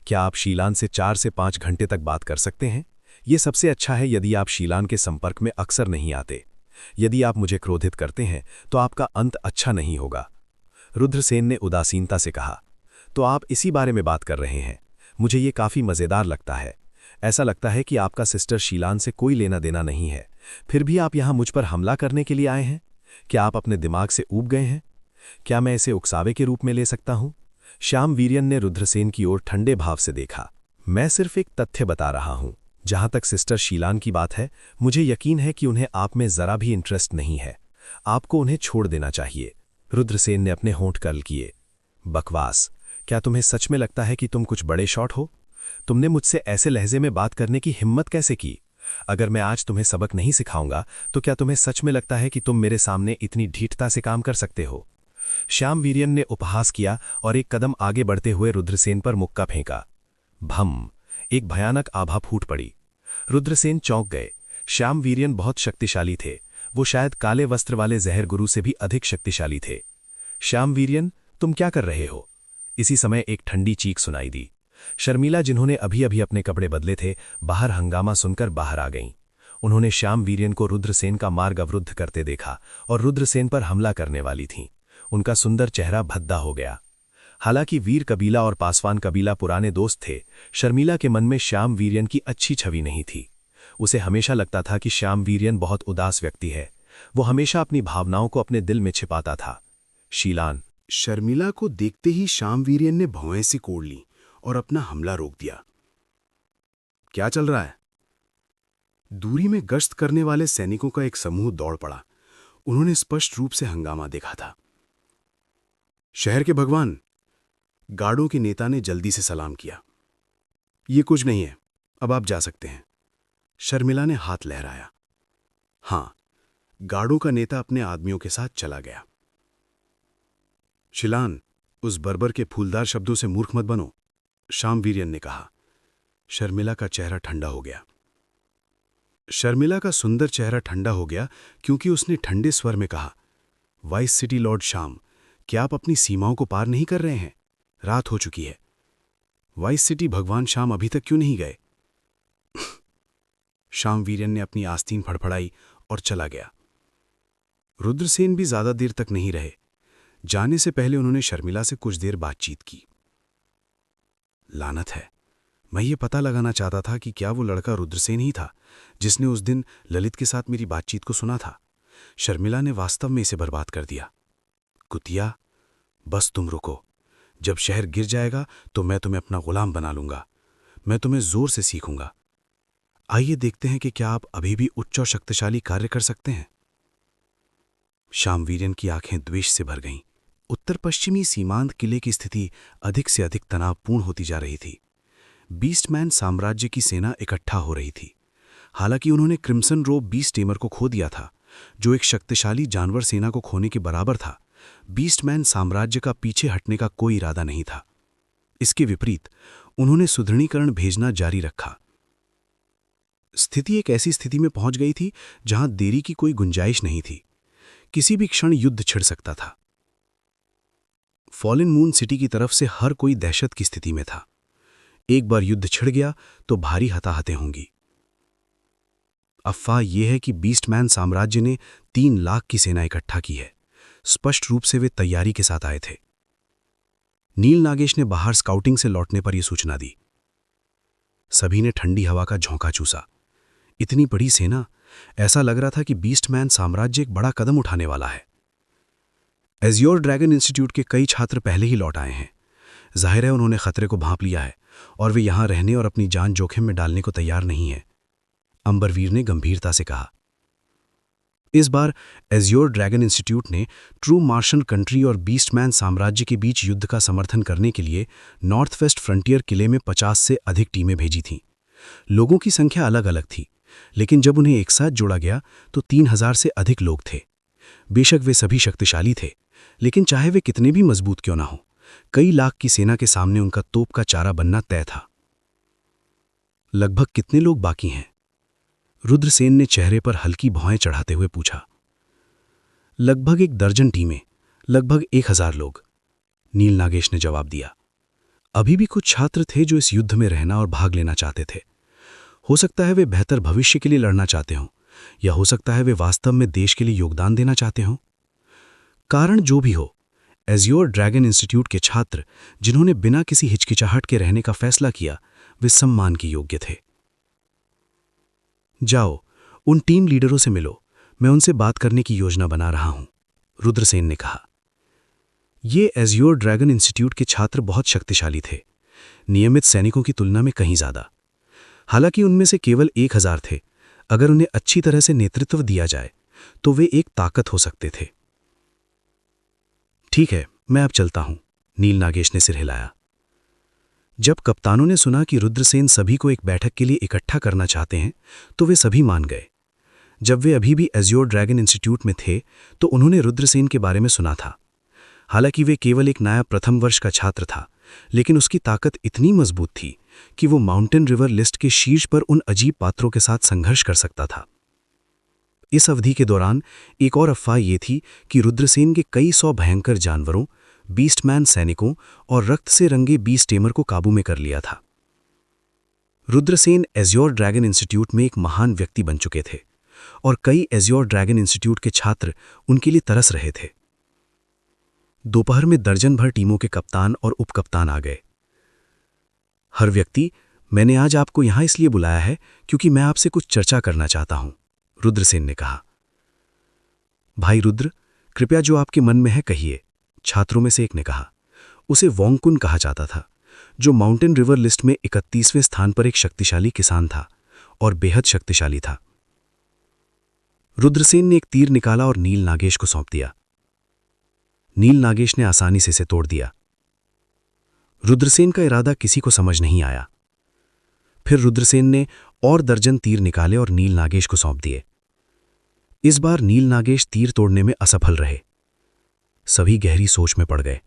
क्या आप शीलान से 4 से 5 घंटे तक बात कर सकते हैं? ये सबसे अच्छा है यदि आप शीलान के संपर्क में अक्सर नहीं आते। यदि आप मुझे क्रोधित करते हैं तो आपका अंत अच्छा नहीं होगा। रुद्रसेन ने उदासीनता से कहा, तो आप इसी बारे में बात कर रहे हैं? मुझे ये काफ़ी मज़ेदार लगता है। ऐसा लगता है कि आपका सिस्टर शीलान से कोई लेना देना नहीं है, फिर भी आप यहाँ मुझ पर हमला करने के लिए आए हैं। क्या आप अपने दिमाग से ऊब गए हैं? क्या मैं इसे उकसावे के रूप में ले सकता हूं? श्याम वीर्यन ने रुद्रसेन की ओर ठंडे भाव से देखा। मैं सिर्फ एक तथ्य बता रहा हूं। जहां तक सिस्टर शीलान की बात है, मुझे यकीन है कि उन्हें आप में जरा भी इंटरेस्ट नहीं है। आपको उन्हें छोड़ देना चाहिए। रुद्रसेन ने अपने होंठ कर्ल किए। बकवास! क्या तुम्हें सच में लगता है कि तुम कुछ बड़े शॉट हो? तुमने मुझसे ऐसे लहजे में बात करने की हिम्मत कैसे की? अगर मैं आज तुम्हें सबक नहीं सिखाऊंगा तो क्या तुम्हें सच में लगता है कि तुम मेरे सामने इतनी ढीठता से काम कर सकते हो? श्याम वीर्यन ने उपहास किया और एक कदम आगे बढ़ते हुए रुद्रसेन पर मुक्का फेंका। भम! एक भयानक आभा फूट पड़ी। रुद्रसेन चौंक गए। श्याम वीर्यन बहुत शक्तिशाली थे। वो शायद काले वस्त्र वाले जहर गुरु से भी अधिक शक्तिशाली थे। श्याम वीर्यन, तुम क्या कर रहे हो? इसी समय एक ठंडी चीख सुनाई दी। शर्मिला, जिन्होंने अभी अभी अपने कपड़े बदले थे, बाहर हंगामा सुनकर बाहर आ गईं। उन्होंने श्याम वीर्यन को रुद्रसेन का मार्ग अवरुद्ध करते देखा और रुद्रसेन पर हमला करने वाली थीं। उनका सुंदर चेहरा भद्दा हो गया। हालांकि वीर कबीला और पासवान कबीला पुराने दोस्त थे, शर्मिला के मन में श्याम वीर्यन की अच्छी छवि नहीं थी। उसे हमेशा लगता था कि श्याम वीर्यन बहुत उदास व्यक्ति है। वो हमेशा अपनी भावनाओं को अपने दिल में छिपाता था। शीलान! शर्मिला को देखते ही श्याम वीर्यन ने भौहें सिकोड़ ली और अपना हमला रोक दिया। क्या चल रहा है? दूरी में गश्त करने वाले सैनिकों का एक समूह दौड़ पड़ा। उन्होंने स्पष्ट रूप से हंगामा देखा था। शहर के भगवान! गार्डों के नेता ने जल्दी से सलाम किया। ये कुछ नहीं है, अब आप जा सकते हैं। शर्मिला ने हाथ लहराया। हां, गार्डों का नेता अपने आदमियों के साथ चला गया। शिलान, उस बर्बर के फूलदार शब्दों से मूर्ख मत बनो, श्याम वीर्यन ने कहा। शर्मिला का चेहरा ठंडा हो गया। शर्मिला का सुंदर चेहरा ठंडा हो गया क्योंकि उसने ठंडे स्वर में कहा, वाइस सिटी लॉर्ड श्याम, क्या आप अपनी सीमाओं को पार नहीं कर रहे हैं? रात हो चुकी है। वाइस सिटी भगवान श्याम अभी तक क्यों नहीं गए? श्याम वीर्यन ने अपनी आस्तीन फड़फड़ाई और चला गया। रुद्रसेन भी ज्यादा देर तक नहीं रहे। जाने से पहले उन्होंने शर्मिला से कुछ देर बातचीत की। लानत है, मैं ये पता लगाना चाहता था कि क्या वो लड़का रुद्रसेन ही था जिसने उस दिन ललित के साथ मेरी बातचीत को सुना था। शर्मिला ने वास्तव में इसे बर्बाद कर दिया। कुतिया, बस तुम रुको। जब शहर गिर जाएगा तो मैं तुम्हें अपना गुलाम बना लूंगा। मैं तुम्हें जोर से सीखूंगा। आइए देखते हैं कि क्या आप अभी भी उच्च और शक्तिशाली कार्य कर सकते हैं। शामवीरन की आंखें द्वेष से भर गईं। उत्तर पश्चिमी सीमांत किले की स्थिति अधिक से अधिक तनावपूर्ण होती जा रही थी। बीस्टमैन साम्राज्य की सेना इकट्ठा हो रही थी। हालांकि उन्होंने क्रिम्सन रोब बीस्ट टेमर को खो दिया था, जो एक शक्तिशाली जानवर सेना को खोने के बराबर था। बीस्टमैन साम्राज्य का पीछे हटने का कोई इरादा नहीं था। इसके विपरीत उन्होंने सुदृढ़ीकरण भेजना जारी रखा। स्थिति एक ऐसी स्थिति में पहुंच गई थी जहां देरी की कोई गुंजाइश नहीं थी। किसी भी क्षण युद्ध छिड़ सकता था। फॉलन मून सिटी की तरफ से हर कोई दहशत की स्थिति में था। एक बार युद्ध छिड़ गया तो भारी हताहतें होंगी। अफवाह यह है कि बीस्टमैन साम्राज्य ने 3 लाख की सेना इकट्ठा की है। स्पष्ट रूप से वे तैयारी के साथ आए थे। नील नागेश ने बाहर स्काउटिंग से लौटने पर यह सूचना दी। सभी ने ठंडी हवा का झोंका चूसा। इतनी बड़ी सेना, ऐसा लग रहा था कि बीस्टमैन साम्राज्य एक बड़ा कदम उठाने वाला है। एज़्योर ड्रैगन इंस्टीट्यूट के कई छात्र पहले ही लौट आए हैं। जाहिर है उन्होंने खतरे को भांप लिया है और वे यहां रहने और अपनी जान जोखिम में डालने को तैयार नहीं है, अंबरवीर ने गंभीरता से कहा। इस बार एज़्योर ड्रैगन इंस्टीट्यूट ने ट्रू मार्शन कंट्री और बीस्टमैन साम्राज्य के बीच युद्ध का समर्थन करने के लिए नॉर्थ वेस्ट फ्रंटियर किले में 50 से अधिक टीमें भेजी थीं। लोगों की संख्या अलग अलग थी, लेकिन जब उन्हें एक साथ जोड़ा गया तो 3000 से अधिक लोग थे। बेशक वे सभी शक्तिशाली थे, लेकिन चाहे वे कितने भी मजबूत क्यों ना हो, कई लाख की सेना के सामने उनका तोप का चारा बनना तय था। लगभग कितने लोग बाकी हैं? रुद्रसेन ने चेहरे पर हल्की भौएं चढ़ाते हुए पूछा। लगभग 1 दर्जन टीमें, लगभग 1000 लोग, नील नागेश ने जवाब दिया। अभी भी कुछ छात्र थे जो इस युद्ध में रहना और भाग लेना चाहते थे। हो सकता है वे बेहतर भविष्य के लिए लड़ना चाहते हों, या हो सकता है वे वास्तव में देश के लिए योगदान देना चाहते हों। कारण जो भी हो, एज़्योर ड्रैगन इंस्टीट्यूट के छात्र, जिन्होंने बिना किसी हिचकिचाहट के रहने का फैसला किया, वे सम्मान के योग्य थे। जाओ, उन टीम लीडरों से मिलो, मैं उनसे बात करने की योजना बना रहा हूं, रुद्रसेन ने कहा। ये एज़्योर ड्रैगन इंस्टीट्यूट के छात्र बहुत शक्तिशाली थे, नियमित सैनिकों की तुलना में कहीं ज्यादा। हालांकि उनमें से केवल 1000 थे। अगर उन्हें अच्छी तरह से नेतृत्व दिया जाए तो वे एक ताकत हो सकते थे। ठीक है, मैं अब चलता हूं, नील नागेश ने सिर हिलाया। जब कप्तानों ने सुना कि रुद्रसेन सभी को एक बैठक के लिए इकट्ठा करना चाहते हैं, तो वे सभी मान गए। जब वे अभी भी एज़्योर ड्रैगन इंस्टीट्यूट में थे तो उन्होंने रुद्रसेन के बारे में सुना था। हालांकि वे केवल एक नया प्रथम वर्ष का छात्र था, लेकिन उसकी ताकत इतनी मजबूत थी कि वो माउंटेन रिवर लिस्ट के शीर्ष पर उन अजीब पात्रों के साथ संघर्ष कर सकता था। इस अवधि के दौरान एक और अफवाह ये थी कि रुद्रसेन के कई 100 भयंकर जानवरों, बीस्टमैन सैनिकों और रक्त से रंगे बीस्ट टेमर को काबू में कर लिया था। रुद्रसेन एज़्योर ड्रैगन इंस्टीट्यूट में एक महान व्यक्ति बन चुके थे और कई एज़्योर ड्रैगन इंस्टीट्यूट के छात्र उनके लिए तरस रहे थे। दोपहर में दर्जन भर टीमों के कप्तान और उपकप्तान आ गए। हर व्यक्ति, मैंने आज आपको यहां इसलिए बुलाया है क्योंकि मैं आपसे कुछ चर्चा करना चाहता हूं, रुद्रसेन ने कहा। भाई रुद्र, कृपया जो आपके मन में है कहिए, छात्रों में से एक ने कहा। उसे वोंगकुन कहा जाता था, जो माउंटेन रिवर लिस्ट में 31वें स्थान पर एक शक्तिशाली किसान था और बेहद शक्तिशाली था। रुद्रसेन ने एक तीर निकाला और नील नागेश को सौंप दिया। नील नागेश ने आसानी से इसे तोड़ दिया। रुद्रसेन का इरादा किसी को समझ नहीं आया। फिर रुद्रसेन ने और दर्जन तीर निकाले और नील नागेश को सौंप दिए। इस बार नील नागेश तीर तोड़ने में असफल रहे। सभी गहरी सोच में पड़ गए।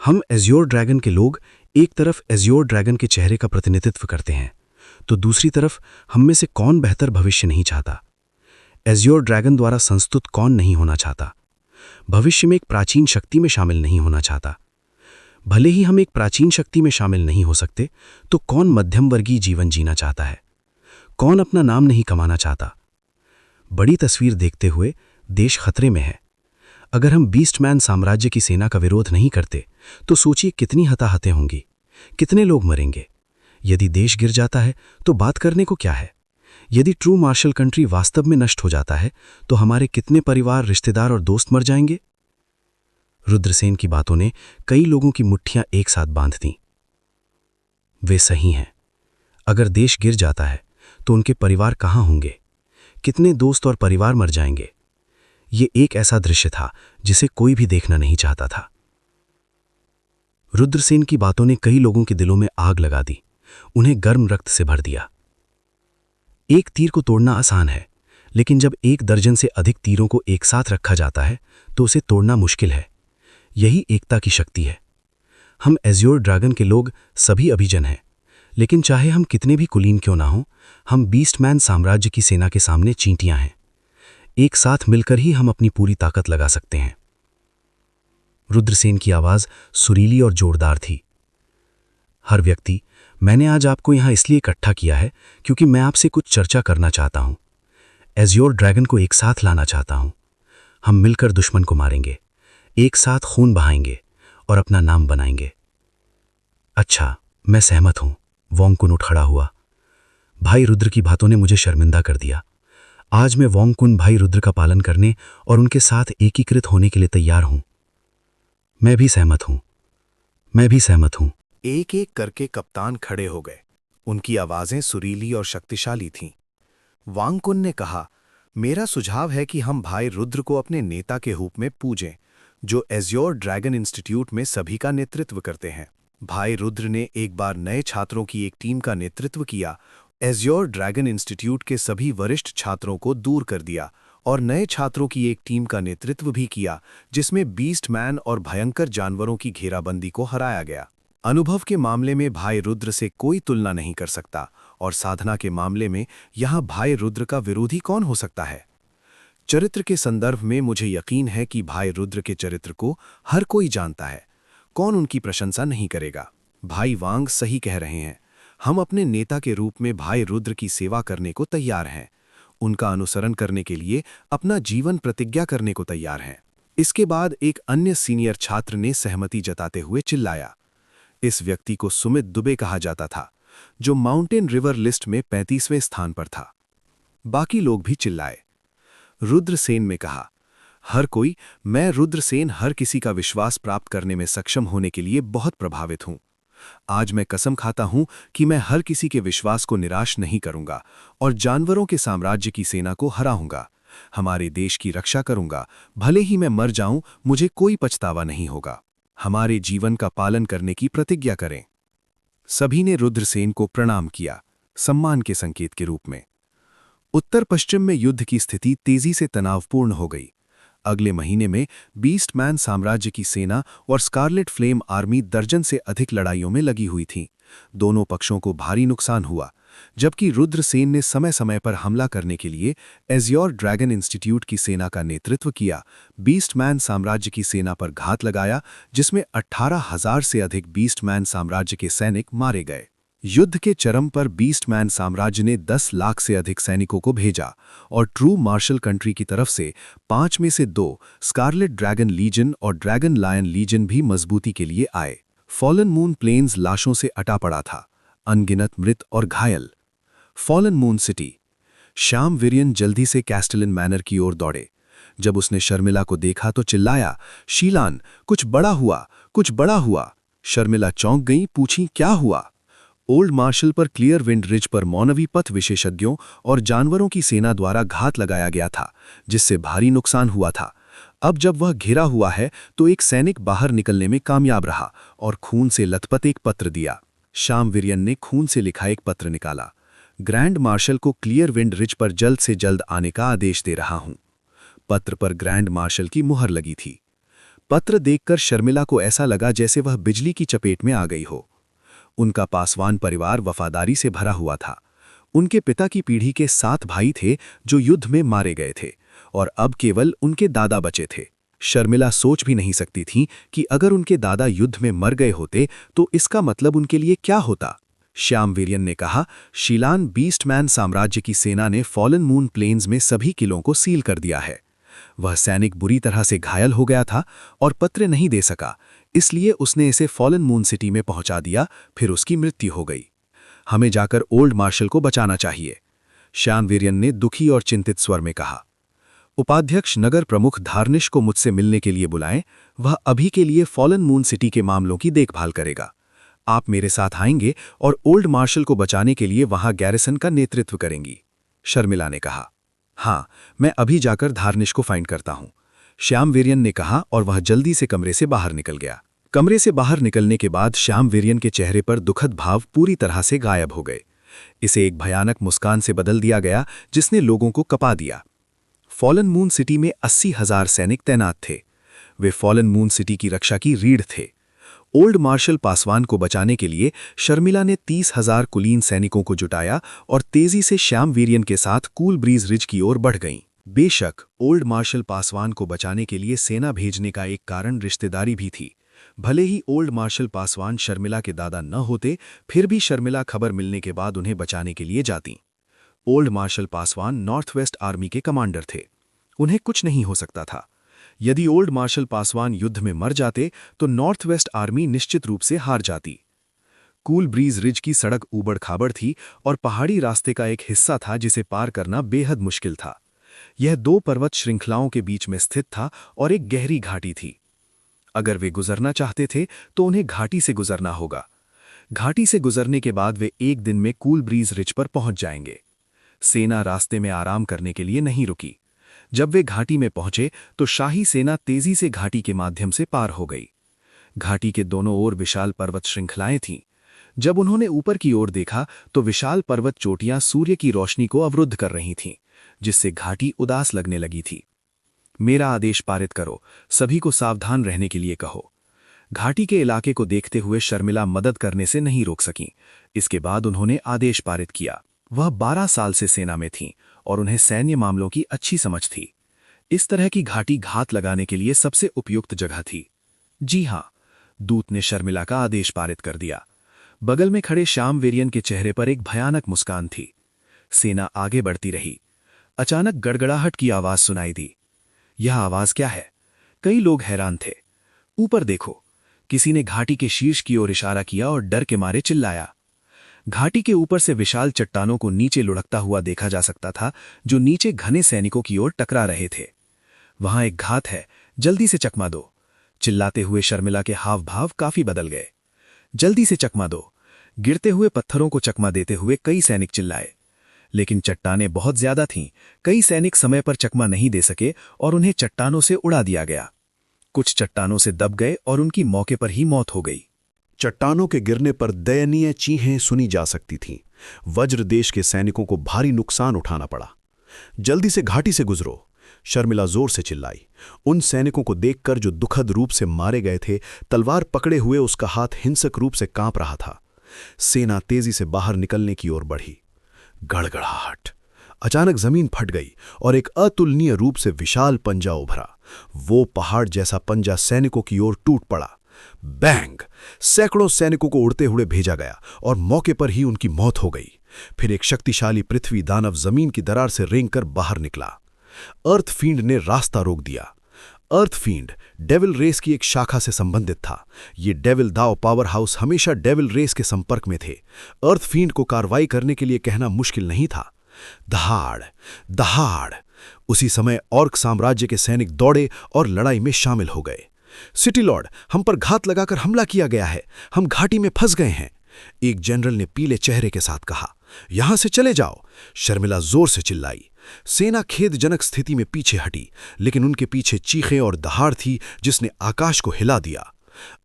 हम एज़्योर ड्रैगन के लोग एक तरफ एज़्योर ड्रैगन के चेहरे का प्रतिनिधित्व करते हैं, तो दूसरी तरफ हम में से कौन बेहतर भविष्य नहीं चाहता? एज़्योर ड्रैगन द्वारा संस्तुत कौन नहीं होना चाहता? भविष्य में एक प्राचीन शक्ति में शामिल नहीं होना चाहता? भले ही हम एक प्राचीन शक्ति में शामिल नहीं हो सकते, तो कौन मध्यम वर्गीय जीवन जीना चाहता है? कौन अपना नाम नहीं कमाना चाहता? बड़ी तस्वीर देखते हुए देश खतरे में है। अगर हम बीस्टमैन साम्राज्य की सेना का विरोध नहीं करते, तो सोचिए कितनी हताहतें होंगी, कितने लोग मरेंगे। यदि देश गिर जाता है तो बात करने को क्या है? यदि ट्रू मार्शल कंट्री वास्तव में नष्ट हो जाता है तो हमारे कितने परिवार, रिश्तेदार और दोस्त मर जाएंगे? रुद्रसेन की बातों ने कई लोगों की मुट्ठियां एक साथ बांध दीं। वे सही हैं। अगर देश गिर जाता है तो उनके परिवार कहाँ होंगे? कितने दोस्त और परिवार मर जाएंगे? ये एक ऐसा दृश्य था जिसे कोई भी देखना नहीं चाहता था। रुद्रसेन की बातों ने कई लोगों के दिलों में आग लगा दी, उन्हें गर्म रक्त से भर दिया। एक तीर को तोड़ना आसान है, लेकिन जब 1 दर्जन से अधिक तीरों को एक साथ रखा जाता है तो उसे तोड़ना मुश्किल है। यही एकता की शक्ति है। हम एज्योर ड्रैगन के लोग सभी अभिजन हैं, लेकिन चाहे हम कितने भी कुलीन क्यों ना हों, हम बीस्टमैन साम्राज्य की सेना के सामने चींटियां हैं। एक साथ मिलकर ही हम अपनी पूरी ताकत लगा सकते हैं। रुद्रसेन की आवाज सुरीली और जोरदार थी। हर व्यक्ति, मैंने आज आपको यहां इसलिए इकट्ठा किया है क्योंकि मैं आपसे कुछ चर्चा करना चाहता हूं। एज्योर ड्रैगन को एक साथ लाना चाहता हूं। हम मिलकर दुश्मन को मारेंगे, एक साथ खून बहाएंगे और अपना नाम बनाएंगे। अच्छा, मैं सहमत हूं। वोंगकुन उठ खड़ा हुआ। भाई रुद्र की बातों ने मुझे शर्मिंदा कर दिया। आज मैं वोंगकुन भाई रुद्र का पालन करने और उनके साथ एकीकृत होने के लिए तैयार हूं। मैं भी सहमत हूं। मैं भी सहमत हूं। एक एक करके कप्तान खड़े हो गए। उनकी आवाजें सुरीली और शक्तिशाली थीं। वांगकुन ने कहा, मेरा सुझाव है कि हम भाई रुद्र को अपने नेता के रूप में पूजें, जो एज्योर ड्रैगन इंस्टीट्यूट में सभी का नेतृत्व करते हैं। भाई रुद्र ने एक बार नए छात्रों की एक टीम का नेतृत्व किया, एज्योर ड्रैगन इंस्टीट्यूट के सभी वरिष्ठ छात्रों को दूर कर दिया और नए छात्रों की एक टीम का नेतृत्व भी किया, जिसमें बीस्टमैन और भयंकर जानवरों की घेराबंदी को हराया गया। अनुभव के मामले में भाई रुद्र से कोई तुलना नहीं कर सकता, और साधना के मामले में यहाँ भाई रुद्र का विरोधी कौन हो सकता है? चरित्र के संदर्भ में मुझे यकीन है कि भाई रुद्र के चरित्र को हर कोई जानता है। कौन उनकी प्रशंसा नहीं करेगा? भाई वांग सही कह रहे हैं। हम अपने नेता के रूप में भाई रुद्र की सेवा करने को तैयार हैं। उनका अनुसरण करने के लिए अपना जीवन प्रतिज्ञा करने को तैयार हैं। इसके बाद एक अन्य सीनियर छात्र ने सहमति जताते हुए चिल्लाया। इस व्यक्ति को सुमित दुबे कहा जाता था, जो माउंटेन रिवर लिस्ट में 35वें स्थान पर था। बाकी लोग भी चिल्लाए। रुद्रसेन में कहा, हर कोई, मैं रुद्रसेन हर किसी का विश्वास प्राप्त करने में सक्षम होने के लिए बहुत प्रभावित हूं। आज मैं कसम खाता हूं कि मैं हर किसी के विश्वास को निराश नहीं करूंगा और जानवरों के साम्राज्य की सेना को हराऊंगा। हमारे देश की रक्षा करूंगा। भले ही मैं मर जाऊं, मुझे कोई पछतावा नहीं होगा। हमारे जीवन का पालन करने की प्रतिज्ञा करें। सभी ने रुद्रसेन को प्रणाम किया, सम्मान के संकेत के रूप में। उत्तर पश्चिम में युद्ध की स्थिति तेजी से तनावपूर्ण हो गई। अगले महीने में बीस्टमैन साम्राज्य की सेना और स्कारलेट फ्लेम आर्मी दर्जन से अधिक लड़ाइयों में लगी हुई थी। दोनों पक्षों को भारी नुकसान हुआ, जबकि रुद्रसेन ने समय समय पर हमला करने के लिए एज्योर ड्रैगन इंस्टीट्यूट की सेना का नेतृत्व किया। बीस्टमैन साम्राज्य की सेना पर घात लगाया, जिसमें 18,000 से अधिक बीस्टमैन साम्राज्य के सैनिक मारे गए। युद्ध के चरम पर बीस्टमैन साम्राज्य ने 10 लाख से अधिक सैनिकों को भेजा और ट्रू मार्शल कंट्री की तरफ से 5 में से 2 स्कारलेट ड्रैगन लीजन और ड्रैगन लायन लीजन भी मजबूती के लिए आए। फॉलन मून प्लेन्स लाशों से अटा पड़ा था, अनगिनत मृत और घायल। Fallen moon city. श्याम वीरियन जल्दी से कैस्टलन मैनर की ओर दौड़े। जब उसने शर्मिला को देखा तो चिल्लाया, शीलान, कुछ बड़ा हुआ, कुछ बड़ा हुआ। शर्मिला चौंक गई, पूछी, क्या हुआ? ओल्ड मार्शल पर क्लियर विंड रिज पर मानवी पथ विशेषज्ञों और जानवरों की सेना द्वारा घात लगाया गया था, जिससे भारी नुकसान हुआ था। अब जब वह घिरा हुआ है तो एक सैनिक बाहर निकलने में कामयाब रहा और खून से लथपथ एक पत्र दिया। श्याम वीरियन ने खून से लिखा एक पत्र निकाला। ग्रैंड मार्शल को क्लियर विंड रिज पर जल्द से जल्द आने का आदेश दे रहा हूं। पत्र पर ग्रैंड मार्शल की मुहर लगी थी। पत्र देखकर शर्मिला को ऐसा लगा जैसे वह बिजली की चपेट में आ गई हो। उनका पासवान परिवार वफादारी से भरा हुआ था। उनके पिता की पीढ़ी के 7 भाई थे जो युद्ध में मारे गए थे, और अब केवल उनके दादा बचे थे। शर्मिला सोच भी नहीं सकती थी कि अगर उनके दादा युद्ध में मर गए होते तो इसका मतलब उनके लिए क्या होता। श्याम वीरियन ने कहा, शीलान, बीस्टमैन साम्राज्य की सेना ने फॉलन मून प्लेन्स में सभी किलों को सील कर दिया है। वह सैनिक बुरी तरह से घायल हो गया था और पत्र नहीं दे सका, इसलिए उसने इसे फॉलन मून सिटी में पहुंचा दिया, फिर उसकी मृत्यु हो गई। हमें जाकर ओल्ड मार्शल को बचाना चाहिए, श्याम वीरियन ने दुखी और चिंतित स्वर में कहा। उपाध्यक्ष नगर प्रमुख धार्निश को मुझसे मिलने के लिए बुलाएं, वह अभी के लिए फॉलन मून सिटी के मामलों की देखभाल करेगा। आप मेरे साथ आएंगे और ओल्ड मार्शल को बचाने के लिए वहां गैरिसन का नेतृत्व करेंगी। शर्मिला ने कहा। हाँ, मैं अभी जाकर धार्निश को फाइंड करता हूं, श्याम वीर्यन ने कहा और वह जल्दी से कमरे से बाहर निकल गया। कमरे से बाहर निकलने के बाद श्याम वीर्यन के चेहरे पर दुखद भाव पूरी तरह से गायब हो गए। इसे एक भयानक मुस्कान से बदल दिया गया जिसने लोगों को कपा दिया। फॉलन मून सिटी में 80,000 सैनिक तैनात थे। वे फॉलन मून सिटी की रक्षा की रीढ़ थे। ओल्ड मार्शल पासवान को बचाने के लिए शर्मिला ने 30,000 कुलीन सैनिकों को जुटाया और तेजी से श्याम वीर्यन के साथ कूल ब्रीज रिज की ओर बढ़ गईं। बेशक ओल्ड मार्शल पासवान को बचाने के लिए सेना भेजने का एक कारण रिश्तेदारी भी थी। भले ही ओल्ड मार्शल पासवान शर्मिला के दादा न होते, फिर भी शर्मिला खबर मिलने के बाद उन्हें बचाने के लिए जाती। Old marshal Paswan north west army के कमांडर थे। उन्हें कुछ नहीं हो सकता था। यदि ओल्ड मार्शल पासवान युद्ध में मर जाते तो नॉर्थ वेस्ट आर्मी निश्चित रूप से हार जाती। कूल ब्रीज रिज की सड़क ऊबड़ खाबड़ थी और पहाड़ी रास्ते का एक हिस्सा था जिसे पार करना बेहद मुश्किल था। यह 2 पर्वत श्रृंखलाओं के बीच में स्थित था और एक गहरी घाटी थी। अगर वे गुजरना चाहते थे तो उन्हें घाटी से गुजरना होगा। घाटी से गुजरने के बाद वे एक दिन में कूल ब्रीज रिज पर पहुंच जाएंगे। सेना रास्ते में आराम करने के लिए नहीं रुकी। जब वे घाटी में पहुंचे तो शाही सेना तेजी से घाटी के माध्यम से पार हो गई। घाटी के दोनों ओर विशाल पर्वत श्रृंखलाएं थीं। जब उन्होंने ऊपर की ओर देखा तो विशाल पर्वत चोटियां सूर्य की रोशनी को अवरुद्ध कर रही थीं, जिससे घाटी उदास लगने लगी थी। मेरा आदेश पारित करो, सभी को सावधान रहने के लिए कहो। घाटी के इलाके को देखते हुए शर्मिला मदद करने से नहीं रोक सकीं। इसके बाद उन्होंने आदेश पारित किया। वह 12 साल से सेना में थीं और उन्हें सैन्य मामलों की अच्छी समझ थी। इस तरह की घाटी घात लगाने के लिए सबसे उपयुक्त जगह थी। जी हां, दूत ने शर्मिला का आदेश पारित कर दिया। बगल में खड़े श्याम वीर्यन के चेहरे पर एक भयानक मुस्कान थी। सेना आगे बढ़ती रही। अचानक गड़गड़ाहट की आवाज सुनाई दी। यह आवाज क्या है? कई लोग हैरान थे। ऊपर देखो, किसी ने घाटी के शीर्ष की ओर इशारा किया और डर के मारे चिल्लाया। घाटी के ऊपर से विशाल चट्टानों को नीचे लुढ़कता हुआ देखा जा सकता था, जो नीचे घने सैनिकों की ओर टकरा रहे थे। वहां एक घात है, जल्दी से चकमा दो। चिल्लाते हुए शर्मिला के हाव भाव काफी बदल गए। जल्दी से चकमा दो। गिरते हुए पत्थरों को चकमा देते हुए कई सैनिक चिल्लाए। लेकिन चट्टानें बहुत ज्यादा थीं। कई सैनिक समय पर चकमा नहीं दे सके और उन्हें चट्टानों से उड़ा दिया गया। कुछ चट्टानों से दब गए और उनकी मौके पर ही मौत हो गई। चट्टानों के गिरने पर दयनीय चीखें सुनी जा सकती थीं। वज्र देश के सैनिकों को भारी नुकसान उठाना पड़ा। जल्दी से घाटी से गुजरो, शर्मिला जोर से चिल्लाई। उन सैनिकों को देखकर जो दुखद रूप से मारे गए थे, तलवार पकड़े हुए उसका हाथ हिंसक रूप से कांप रहा था। सेना तेजी से बाहर निकलने की ओर बढ़ी। गड़गड़ाहट। अचानक जमीन फट गई और एक अतुलनीय रूप से विशाल पंजा उभरा। वो पहाड़ जैसा पंजा सैनिकों की ओर टूट पड़ा। बैंग! सैकड़ों सैनिकों को उड़ते हुए भेजा गया और मौके पर ही उनकी मौत हो गई। फिर एक शक्तिशाली पृथ्वी दानव जमीन की दरार से रेंगकर बाहर निकला। अर्थफींड ने रास्ता रोक दिया। अर्थफींड डेविल रेस की एक शाखा से संबंधित था। ये डेविल दाव पावर हाउस हमेशा डेविल रेस के संपर्क में थे। अर्थफींड को कार्रवाई करने के लिए कहना मुश्किल नहीं था। दहाड़ दहाड़! उसी समय ऑर्क साम्राज्य के सैनिक दौड़े और लड़ाई में शामिल हो गए। सिटी लॉर्ड, हम पर घात लगाकर हमला किया गया है। हम घाटी में फंस गए हैं, एक जनरल ने पीले चेहरे के साथ कहा। यहां से चले जाओ, शर्मिला जोर से चिल्लाई। सेना खेदजनक स्थिति में पीछे हटी, लेकिन उनके पीछे चीखें और दहाड़ थी जिसने आकाश को हिला दिया।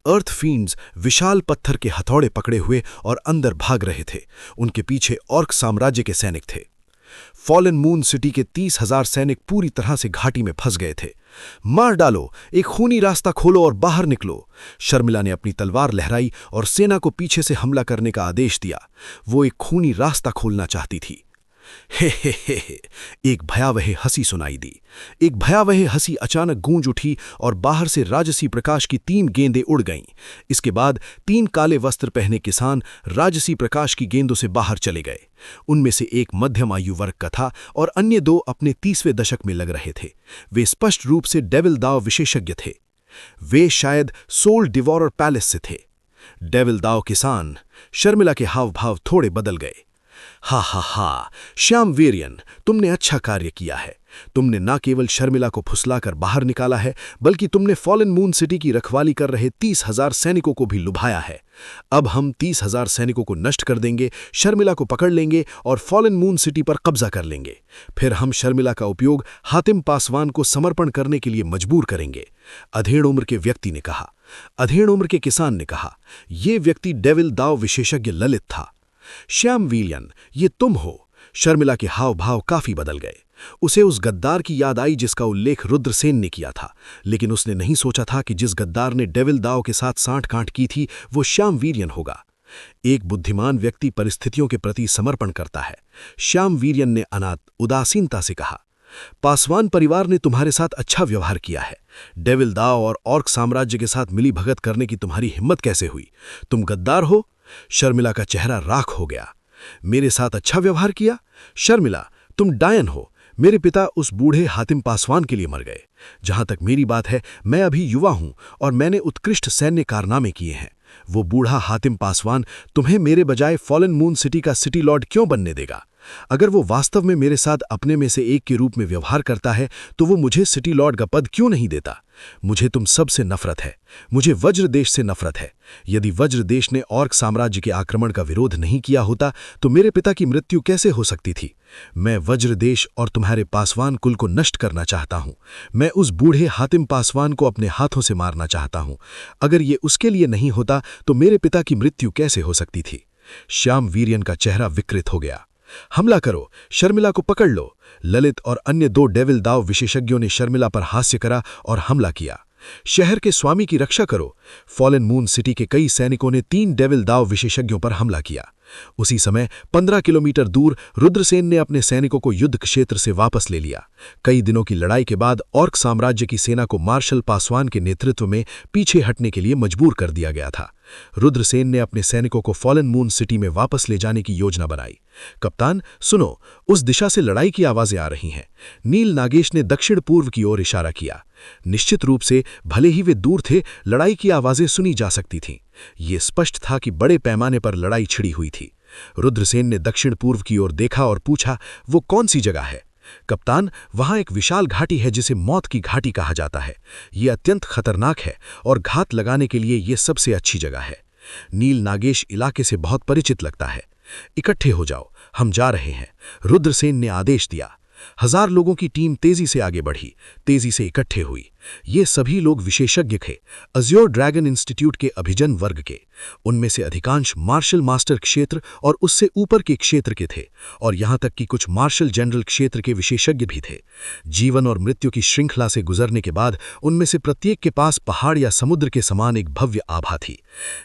अर्थ फींड्स विशाल पत्थर के हथौड़े पकड़े हुए और अंदर भाग रहे थे। उनके पीछे ऑर्क साम्राज्य के सैनिक थे। फॉलन मून सिटी के 30,000 सैनिक पूरी तरह से घाटी में फंस गए थे। मार डालो, एक खूनी रास्ता खोलो और बाहर निकलो। शर्मिला ने अपनी तलवार लहराई और सेना को पीछे से हमला करने का आदेश दिया। वो एक खूनी रास्ता खोलना चाहती थी। हे, एक भयावह हंसी सुनाई दी। एक भयावह हंसी अचानक गूंज उठी और बाहर से राजसी प्रकाश की 3 गेंदें उड़ गईं। इसके बाद 3 काले वस्त्र पहने किसान राजसी प्रकाश की गेंदों से बाहर चले गए। उनमें से एक मध्यम आयु वर्ग का था और अन्य 2 अपने 30वें दशक में लग रहे थे। वे स्पष्ट रूप से डेविल दाव विशेषज्ञ थे। वे शायद सोल डिवॉरर पैलेस से थे। डेविल दाव किसान। शर्मिला के हाव भाव थोड़े बदल गए। हा हा हा, श्याम वीरियन, तुमने अच्छा कार्य किया है। तुमने न केवल शर्मिला को फुसलाकर बाहर निकाला है, बल्कि तुमने फॉलन मून सिटी की रखवाली कर रहे 30,000 सैनिकों को भी लुभाया है। अब हम 30,000 सैनिकों को नष्ट कर देंगे, शर्मिला को पकड़ लेंगे और फॉलन मून सिटी पर कब्जा कर लेंगे। फिर हम शर्मिला का उपयोग हातिम पासवान को समर्पण करने के लिए मजबूर करेंगे। अधेड़ उम्र के व्यक्ति ने कहा। अधेड़ उम्र के किसान ने कहा, यह व्यक्ति डेविल दाव विशेषज्ञ ललित था। श्याम वीरियन, ये तुम हो। शर्मिला के हाव भाव काफी बदल गए। उसे उस गद्दार की याद आई जिसका उल्लेख रुद्रसेन ने किया था, लेकिन उसने नहीं सोचा था कि जिस गद्दार ने डेविल दाव के साथ सांठ-गांठ की थी वो श्याम वीरियन होगा। एक बुद्धिमान व्यक्ति परिस्थितियों के प्रति समर्पण करता है। श्याम वीरियन ने अनाथ उदासीनता से कहा, पासवान परिवार ने तुम्हारे साथ अच्छा व्यवहार किया है। डेविल दाव और ऑर्क साम्राज्य के साथ मिली भगत करने की तुम्हारी हिम्मत कैसे हुई? तुम गद्दार हो। शर्मिला का चेहरा राख हो गया। मेरे साथ अच्छा व्यवहार किया? शर्मिला, तुम डायन हो। मेरे पिता उस बूढ़े हातिम पासवान के लिए मर गए। जहां तक मेरी बात है, मैं अभी युवा हूं और मैंने उत्कृष्ट सैन्य कारनामे किए हैं। वो बूढ़ा हातिम पासवान तुम्हें मेरे बजाय फॉलन मून सिटी का सिटी लॉर्ड क्यों बनने देगा? अगर वो वास्तव में मेरे साथ अपने में से एक के रूप में व्यवहार करता है तो वो मुझे सिटी लॉर्ड का पद क्यों नहीं देता? मुझे तुम सब से नफरत है। मुझे वज्र देश से नफरत है। यदि वज्र देश ने ऑर्क साम्राज्य के आक्रमण का विरोध नहीं किया होता तो मेरे पिता की मृत्यु कैसे हो सकती थी? मैं वज्र देश और तुम्हारे पासवान कुल को नष्ट करना चाहता हूं। मैं उस बूढ़े हातिम पासवान को अपने हाथों से मारना चाहता हूं। अगर ये उसके लिए नहीं होता तो मेरे पिता की मृत्यु कैसे हो सकती थी? श्याम वीरियन का चेहरा विकृत हो गया। हमला करो, शर्मिला को पकड़ लो। ललित और अन्य 2 डेविल दाव विशेषज्ञों ने शर्मिला पर हास्य करा और हमला किया। शहर के स्वामी की रक्षा करो। फॉलन मून सिटी के कई सैनिकों ने 3 डेविल दाव विशेषज्ञों पर हमला किया। उसी समय 15 किलोमीटर दूर रुद्रसेन ने अपने सैनिकों को युद्ध क्षेत्र से वापस ले लिया। कई दिनों की लड़ाई के बाद ऑर्क साम्राज्य की सेना को मार्शल पासवान के नेतृत्व में पीछे हटने के लिए मजबूर कर दिया गया था। रुद्रसेन ने अपने सैनिकों को फॉलन मून सिटी में वापस ले जाने की योजना बनाई। कप्तान सुनो, उस दिशा से लड़ाई की आवाजें आ रही हैं। नील नागेश ने दक्षिण पूर्व की ओर इशारा किया। निश्चित रूप से भले ही वे दूर थे, लड़ाई की आवाजें सुनी जा सकती थीं। ये स्पष्ट था कि बड़े पैमाने पर लड़ाई छिड़ी हुई थी। रुद्रसेन ने दक्षिण पूर्व की ओर देखा और पूछा, वो कौन सी जगह है? कप्तान, वहां एक विशाल घाटी है जिसे मौत की घाटी कहा जाता है। ये अत्यंत खतरनाक है और घात लगाने के लिए ये सबसे अच्छी जगह है। नील नागेश इलाके से बहुत परिचित लगता है। इकट्ठे हो जाओ, हम जा रहे हैं। रुद्रसेन ने आदेश दिया। 1000 लोगों की टीम तेजी से आगे बढ़ी, तेजी से इकट्ठे हुई। ये सभी लोग विशेषज्ञ थे, अज्योर ड्रैगन इंस्टीट्यूट के अभिजन वर्ग के। उनमें से अधिकांश मार्शल मास्टर क्षेत्र और उससे ऊपर के क्षेत्र के थे, और यहां तक कि कुछ मार्शल जनरल क्षेत्र के विशेषज्ञ भी थे। जीवन और मृत्यु की श्रृंखला से गुजरने के बाद उनमें से प्रत्येक के पास पहाड़ या समुद्र के समान एक भव्य आभा थी।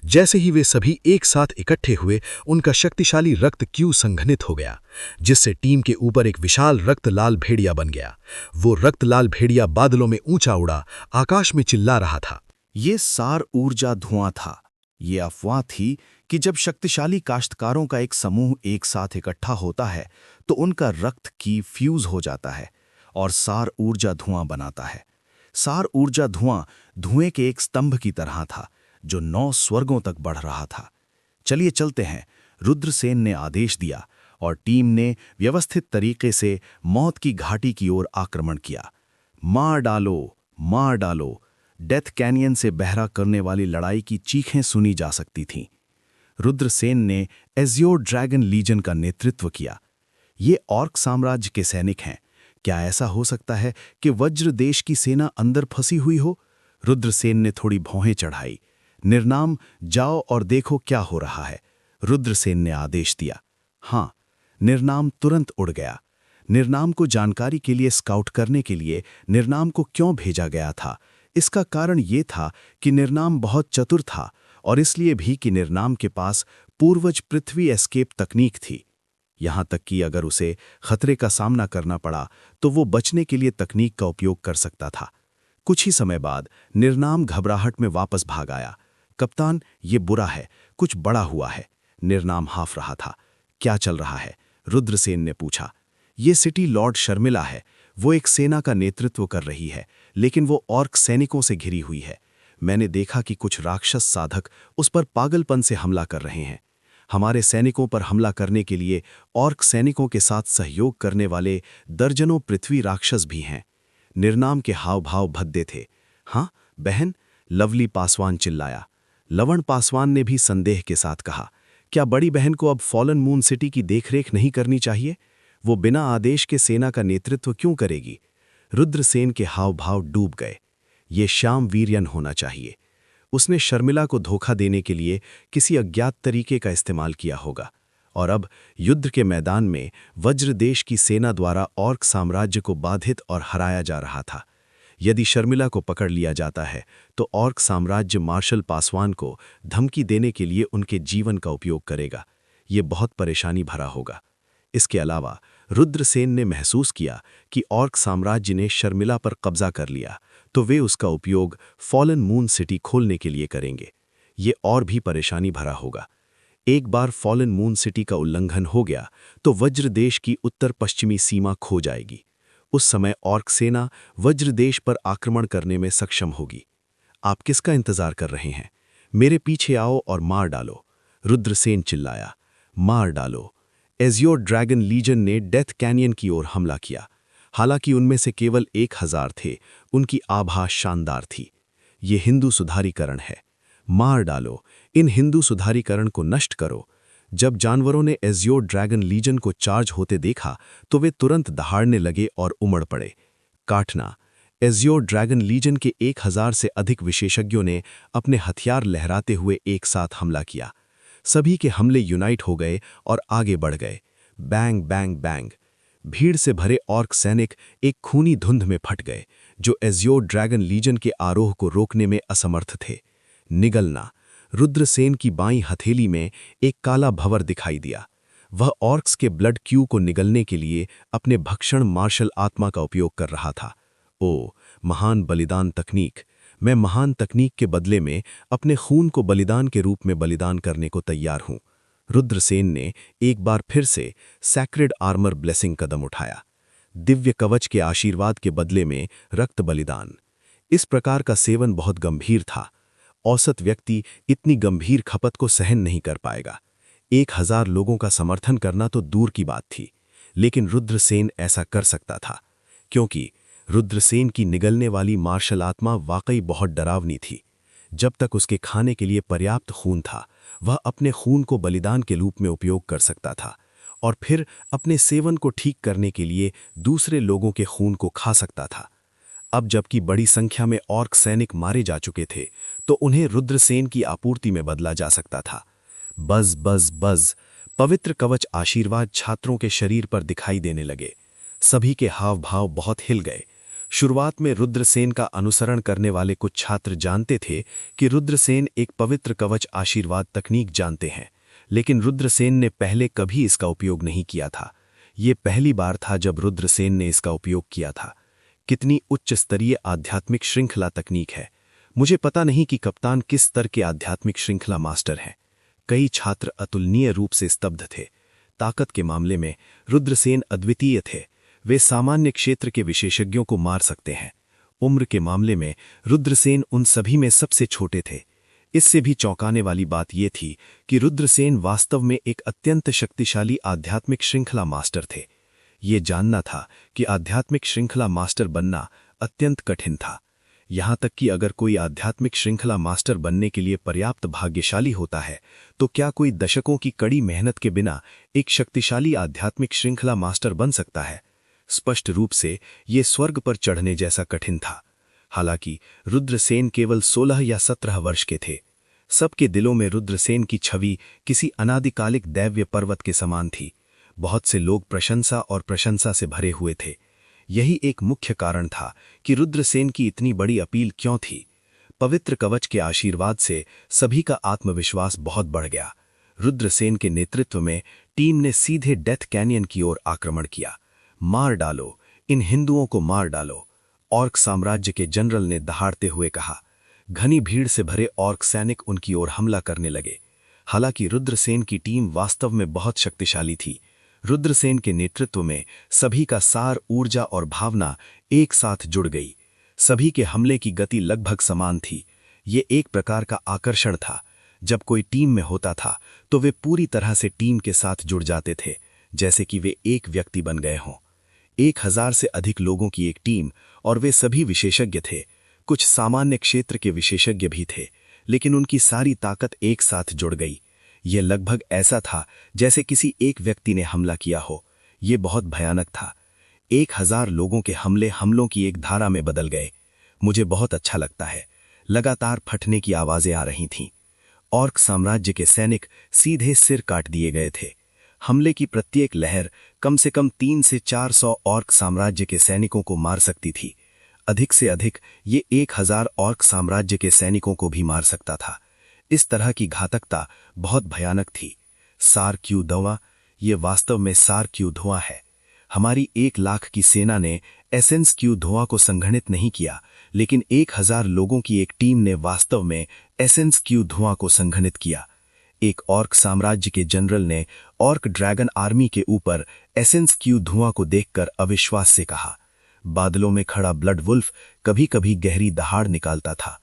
जैसे ही वे सभी एक साथ इकट्ठे हुए, उनका शक्तिशाली रक्त क्यू संघनित हो गया, जिससे टीम के ऊपर एक विशाल रक्त लाल भेड़िया बन गया। वो रक्त लाल भेड़िया बादलों में ऊंचा उड़ा, आकाश में चिल्ला रहा था। ये सार ऊर्जा धुआं था। ये अफवाह थी कि जब शक्तिशाली काश्तकारों का एक समूह एक साथ इकट्ठा होता है तो उनका रक्त की फ्यूज हो जाता है और सार ऊर्जा धुआं बनाता है। सार ऊर्जा धुआं धुएं के एक स्तंभ की तरह था जो 9 स्वर्गों तक बढ़ रहा था। चलिए चलते हैं, रुद्रसेन ने आदेश दिया और टीम ने व्यवस्थित तरीके से मौत की घाटी की ओर आक्रमण किया। मार डालो, मार डालो। डेथ कैनियन से बहरा करने वाली लड़ाई की चीखें सुनी जा सकती थीं। रुद्रसेन ने एज्योर ड्रैगन लीजन का नेतृत्व किया। ये ऑर्क साम्राज्य के सैनिक हैं। क्या ऐसा हो सकता है कि वज्र देश की सेना अंदर फंसी हुई हो? रुद्रसेन ने थोड़ी भौहें चढ़ाई। निर्नाम, जाओ और देखो क्या हो रहा है। रुद्रसेन ने आदेश दिया। हाँ, निर्नाम तुरंत उड़ गया। निर्नाम को जानकारी के लिए स्काउट करने के लिए निर्नाम को क्यों भेजा गया था? इसका कारण ये था कि निर्नाम बहुत चतुर था और इसलिए भी कि निर्नाम के पास पूर्वज पृथ्वी एस्केप तकनीक थी। यहां तक कि अगर उसे खतरे का सामना करना पड़ा तो वो बचने के लिए तकनीक का उपयोग कर सकता था। कुछ ही समय बाद निर्नाम घबराहट में वापस भाग आया। कप्तान, ये बुरा है, कुछ बड़ा हुआ है। निर्नाम हाफ रहा था। क्या चल रहा है? रुद्रसेन ने पूछा। ये सिटी लॉर्ड शर्मिला है। वो एक सेना का नेतृत्व कर रही है, लेकिन वो ऑर्क सैनिकों से घिरी हुई है। मैंने देखा कि कुछ राक्षस साधक उस पर पागलपन से हमला कर रहे हैं। हमारे सैनिकों पर हमला करने के लिए ऑर्क सैनिकों के साथ सहयोग करने वाले दर्जनों पृथ्वी राक्षस भी हैं। निर्नाम के हाव भाव भद्दे थे। हाँ बहन, लवली पासवान चिल्लाया। लवण पासवान ने भी संदेह के साथ कहा, क्या बड़ी बहन को अब फॉलन मून सिटी की देखरेख नहीं करनी चाहिए? वो बिना आदेश के सेना का नेतृत्व क्यों करेगी? रुद्रसेन के हाव भाव डूब गए। ये श्याम वीर्यन होना चाहिए। उसने शर्मिला को धोखा देने के लिए किसी अज्ञात तरीके का इस्तेमाल किया होगा, और अब युद्ध के मैदान में वज्र देश की सेना द्वारा ऑर्क साम्राज्य को बाधित और हराया जा रहा था। यदि शर्मिला को पकड़ लिया जाता है तो ऑर्क साम्राज्य मार्शल पासवान को धमकी देने के लिए उनके जीवन का उपयोग करेगा। ये बहुत परेशानी भरा होगा। इसके अलावा रुद्रसेन ने महसूस किया कि ऑर्क साम्राज्य ने शर्मिला पर कब्जा कर लिया तो वे उसका उपयोग फॉलन मून सिटी खोलने के लिए करेंगे। ये और भी परेशानी भरा होगा। एक बार फॉलन मून सिटी का उल्लंघन हो गया तो वज्र देश की उत्तर पश्चिमी सीमा खो जाएगी। उस समय ऑर्क सेना वज्र देश पर आक्रमण करने में सक्षम होगी। आप किसका इंतजार कर रहे हैं? मेरे पीछे आओ और मार डालो, रुद्रसेन चिल्लाया। मार डालो। एज़्योर ड्रैगन लीजन ने डेथ कैनियन की ओर हमला किया। हालांकि उनमें से केवल 1000 थे, उनकी आभास शानदार थी। ये हिंदू सुधारीकरण है। मार डालो, इन हिंदू सुधारीकरण को नष्ट करो। जब जानवरों ने एज़्योर ड्रैगन लीजन को चार्ज होते देखा तो वे तुरंत दहाड़ने लगे और उमड़ पड़े। काटना। एज़्योर ड्रैगन लीजन के 1000 से अधिक विशेषज्ञों ने अपने हथियार लहराते हुए एक साथ हमला किया। सभी के हमले यूनाइट हो गए और आगे बढ़ गए। Bang bang bang. भीड़ से भरे ऑर्क सैनिक एक खूनी धुंध में फट गए, जो एज़्योर ड्रैगन लीजन के आरोह को रोकने में असमर्थ थे। निगलना। रुद्रसेन की बाईं हथेली में एक काला भंवर दिखाई दिया। वह ऑर्क्स के ब्लड क्यू को निगलने के लिए अपने भक्षण मार्शल आत्मा का उपयोग कर रहा था। ओ महान बलिदान तकनीक! मैं महान तकनीक के बदले में अपने खून को बलिदान के रूप में बलिदान करने को तैयार हूं। रुद्रसेन ने एक बार फिर से सैक्रेड आर्मर ब्लेसिंग कदम उठाया। दिव्य कवच के आशीर्वाद के बदले में रक्त बलिदान। इस प्रकार का सेवन बहुत गंभीर था। औसत व्यक्ति इतनी गंभीर खपत को सहन नहीं कर पाएगा। 1000 लोगों का समर्थन करना तो दूर की बात थी, लेकिन रुद्रसेन ऐसा कर सकता था, क्योंकि रुद्रसेन की निगलने वाली मार्शल आत्मा वाकई बहुत डरावनी थी। जब तक उसके खाने के लिए पर्याप्त खून था, वह अपने खून को बलिदान के रूप में उपयोग कर सकता था और फिर अपने सेवन को ठीक करने के लिए दूसरे लोगों के खून को खा सकता था। अब जबकि बड़ी संख्या में ऑर्क सैनिक मारे जा चुके थे, तो उन्हें रुद्रसेन की आपूर्ति में बदला जा सकता था। बज बज बज। पवित्र कवच आशीर्वाद छात्रों के शरीर पर दिखाई देने लगे। सभी के हाव भाव बहुत हिल गए। शुरुआत में रुद्रसेन का अनुसरण करने वाले कुछ छात्र जानते थे कि रुद्रसेन एक पवित्र कवच आशीर्वाद तकनीक जानते हैं, लेकिन रुद्रसेन ने पहले कभी इसका उपयोग नहीं किया था। ये पहली बार था जब रुद्रसेन ने इसका उपयोग किया था। कितनी उच्च स्तरीय आध्यात्मिक श्रृंखला तकनीक है! मुझे पता नहीं कि कप्तान किस स्तर के आध्यात्मिक श्रृंखला मास्टर हैं। कई छात्र अतुलनीय रूप से स्तब्ध थे। ताकत के मामले में रुद्रसेन अद्वितीय थे। वे सामान्य क्षेत्र के विशेषज्ञों को मार सकते हैं। उम्र के मामले में रुद्रसेन उन सभी में सबसे छोटे थे। इससे भी चौंकाने वाली बात यह थी कि रुद्रसेन वास्तव में एक अत्यंत शक्तिशाली आध्यात्मिक श्रृंखला मास्टर थे। ये जानना था कि आध्यात्मिक श्रृंखला मास्टर बनना अत्यंत कठिन था। यहाँ तक कि अगर कोई आध्यात्मिक श्रृंखला मास्टर बनने के लिए पर्याप्त भाग्यशाली होता है, तो क्या कोई दशकों की कड़ी मेहनत के बिना एक शक्तिशाली आध्यात्मिक श्रृंखला मास्टर बन सकता है? स्पष्ट रूप से ये स्वर्ग पर चढ़ने जैसा कठिन था। हालांकि रुद्रसेन केवल 16 या 17 वर्ष के थे। सबके दिलों में रुद्रसेन की छवि किसी अनादिकालिक दैव्य पर्वत के समान थी। बहुत से लोग प्रशंसा और प्रशंसा से भरे हुए थे। यही एक मुख्य कारण था कि रुद्रसेन की इतनी बड़ी अपील क्यों थी। पवित्र कवच के आशीर्वाद से सभी का आत्मविश्वास बहुत बढ़ गया। रुद्रसेन के नेतृत्व में टीम ने सीधे डेथ कैनियन की ओर आक्रमण किया। मार डालो, इन हिंदुओं को मार डालो, ऑर्क साम्राज्य के जनरल ने दहाड़ते हुए कहा। घनी भीड़ से भरे ऑर्क सैनिक उनकी ओर हमला करने लगे। हालांकि रुद्रसेन की टीम वास्तव में बहुत शक्तिशाली थी। रुद्रसेन के नेतृत्व में सभी का सार, ऊर्जा और भावना एक साथ जुड़ गई। सभी के हमले की गति लगभग समान थी। ये एक प्रकार का आकर्षण था, जब कोई टीम में होता था तो वे पूरी तरह से टीम के साथ जुड़ जाते थे, जैसे कि वे एक व्यक्ति बन गए हों। 1000 से अधिक लोगों की एक टीम, और वे सभी विशेषज्ञ थे। कुछ सामान्य क्षेत्र के विशेषज्ञ भी थे, लेकिन उनकी सारी ताकत एक साथ जुड़ गई। यह लगभग ऐसा था जैसे किसी एक व्यक्ति ने हमला किया हो। यह बहुत भयानक था। 1000 लोगों के हमलों की एक धारा में बदल गए। मुझे बहुत अच्छा लगता है। लगातार फटने की आवाजें आ रही थीं। ऑर्क साम्राज्य के सैनिक सीधे सिर काट दिए गए थे। हमले की प्रत्येक लहर कम से कम 300 से 400 ऑर्क साम्राज्य के सैनिकों को मार सकती थी। अधिक से अधिक ये 1000 ऑर्क साम्राज्य के सैनिकों को भी मार सकता था। इस तरह की घातकता बहुत भयानक थी। सार क्यू धुआं, ये वास्तव में सार क्यू धुआं है। हमारी 1 लाख की सेना ने एसेंस क्यू धुआं को संघटित नहीं किया, लेकिन 1000 लोगों की एक टीम ने वास्तव में एसेंस क्यू धुआं को संघटित किया। एक ऑर्क साम्राज्य के जनरल ने ऑर्क ड्रैगन आर्मी के ऊपर एसेंस क्यू धुआं को देखकर अविश्वास से कहा। बादलों में खड़ा ब्लड वुल्फ कभी कभी गहरी दहाड़ निकालता था।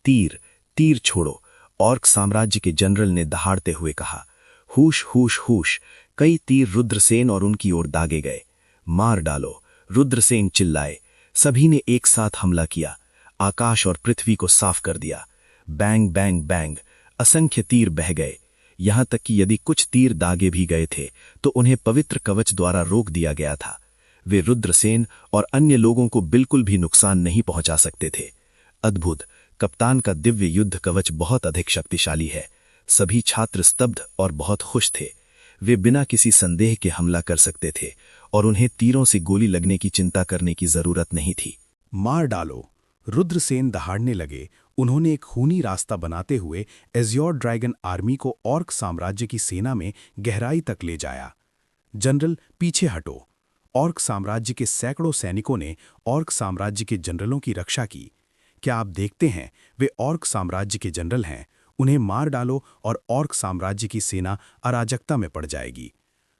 तीर, तीर छोड़ो, ऑर्क साम्राज्य के जनरल ने दहाड़ते हुए कहा। हुश हुश हुश, कई तीर रुद्रसेन और उनकी ओर दागे गए। मार डालो, रुद्रसेन चिल्लाए। सभी ने एक साथ हमला किया, आकाश और पृथ्वी को साफ कर दिया। बैंग बैंग बैंग, असंख्य तीर बह गए। यहां तक कि यदि कुछ तीर दागे भी गए थे तो उन्हें पवित्र कवच द्वारा रोक दिया गया था। वे रुद्रसेन और अन्य लोगों को बिल्कुल भी नुकसान नहीं पहुंचा सकते थे। अद्भुत, कप्तान का दिव्य युद्ध कवच बहुत अधिक शक्तिशाली है। सभी छात्र स्तब्ध और बहुत खुश थे। वे बिना किसी संदेह के हमला कर सकते थे और उन्हें तीरों से गोली लगने की चिंता करने की जरूरत नहीं थी। मार डालो, रुद्रसेन दहाड़ने लगे। उन्होंने एक खूनी रास्ता बनाते हुए एज़्योर ड्रैगन आर्मी को ऑर्क साम्राज्य की सेना में गहराई तक ले जाया। जनरल, पीछे हटो। ऑर्क साम्राज्य के सैकड़ों सैनिकों ने ऑर्क साम्राज्य के जनरलों की रक्षा की। क्या आप देखते हैं, वे ऑर्क साम्राज्य के जनरल हैं। उन्हें मार डालो और ऑर्क साम्राज्य की सेना अराजकता में पड़ जाएगी।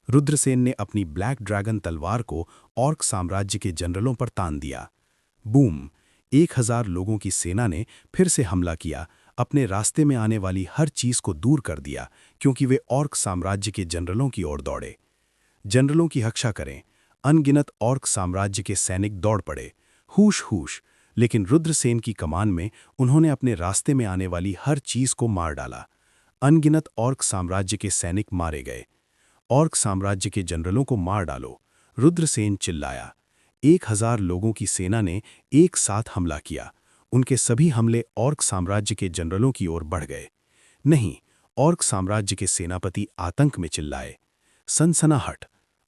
रुद्रसेन ने अपनी ब्लैक ड्रैगन तलवार को ऑर्क साम्राज्य के जनरलों पर तान दिया। बूम! 1000 लोगों की सेना ने फिर से हमला किया, अपने रास्ते में आने वाली हर चीज को दूर कर दिया, क्योंकि वे ऑर्क साम्राज्य के जनरलों की ओर दौड़े। जनरलों की रक्षा करें। अनगिनत ऑर्क साम्राज्य के सैनिक दौड़ पड़े। हुश हुश, लेकिन रुद्रसेन की कमान में उन्होंने अपने रास्ते में आने वाली हर चीज को मार डाला। अनगिनत ऑर्क साम्राज्य के सैनिक मारे गए। ऑर्क साम्राज्य के जनरलों को मार डालो, रुद्रसेन चिल्लाया। 1000 लोगों की सेना ने एक साथ हमला किया। उनके सभी हमले ऑर्क साम्राज्य के जनरलों की ओर बढ़ गए। नहीं, ऑर्क साम्राज्य के सेनापति आतंक में चिल्लाए। सनसनाहट!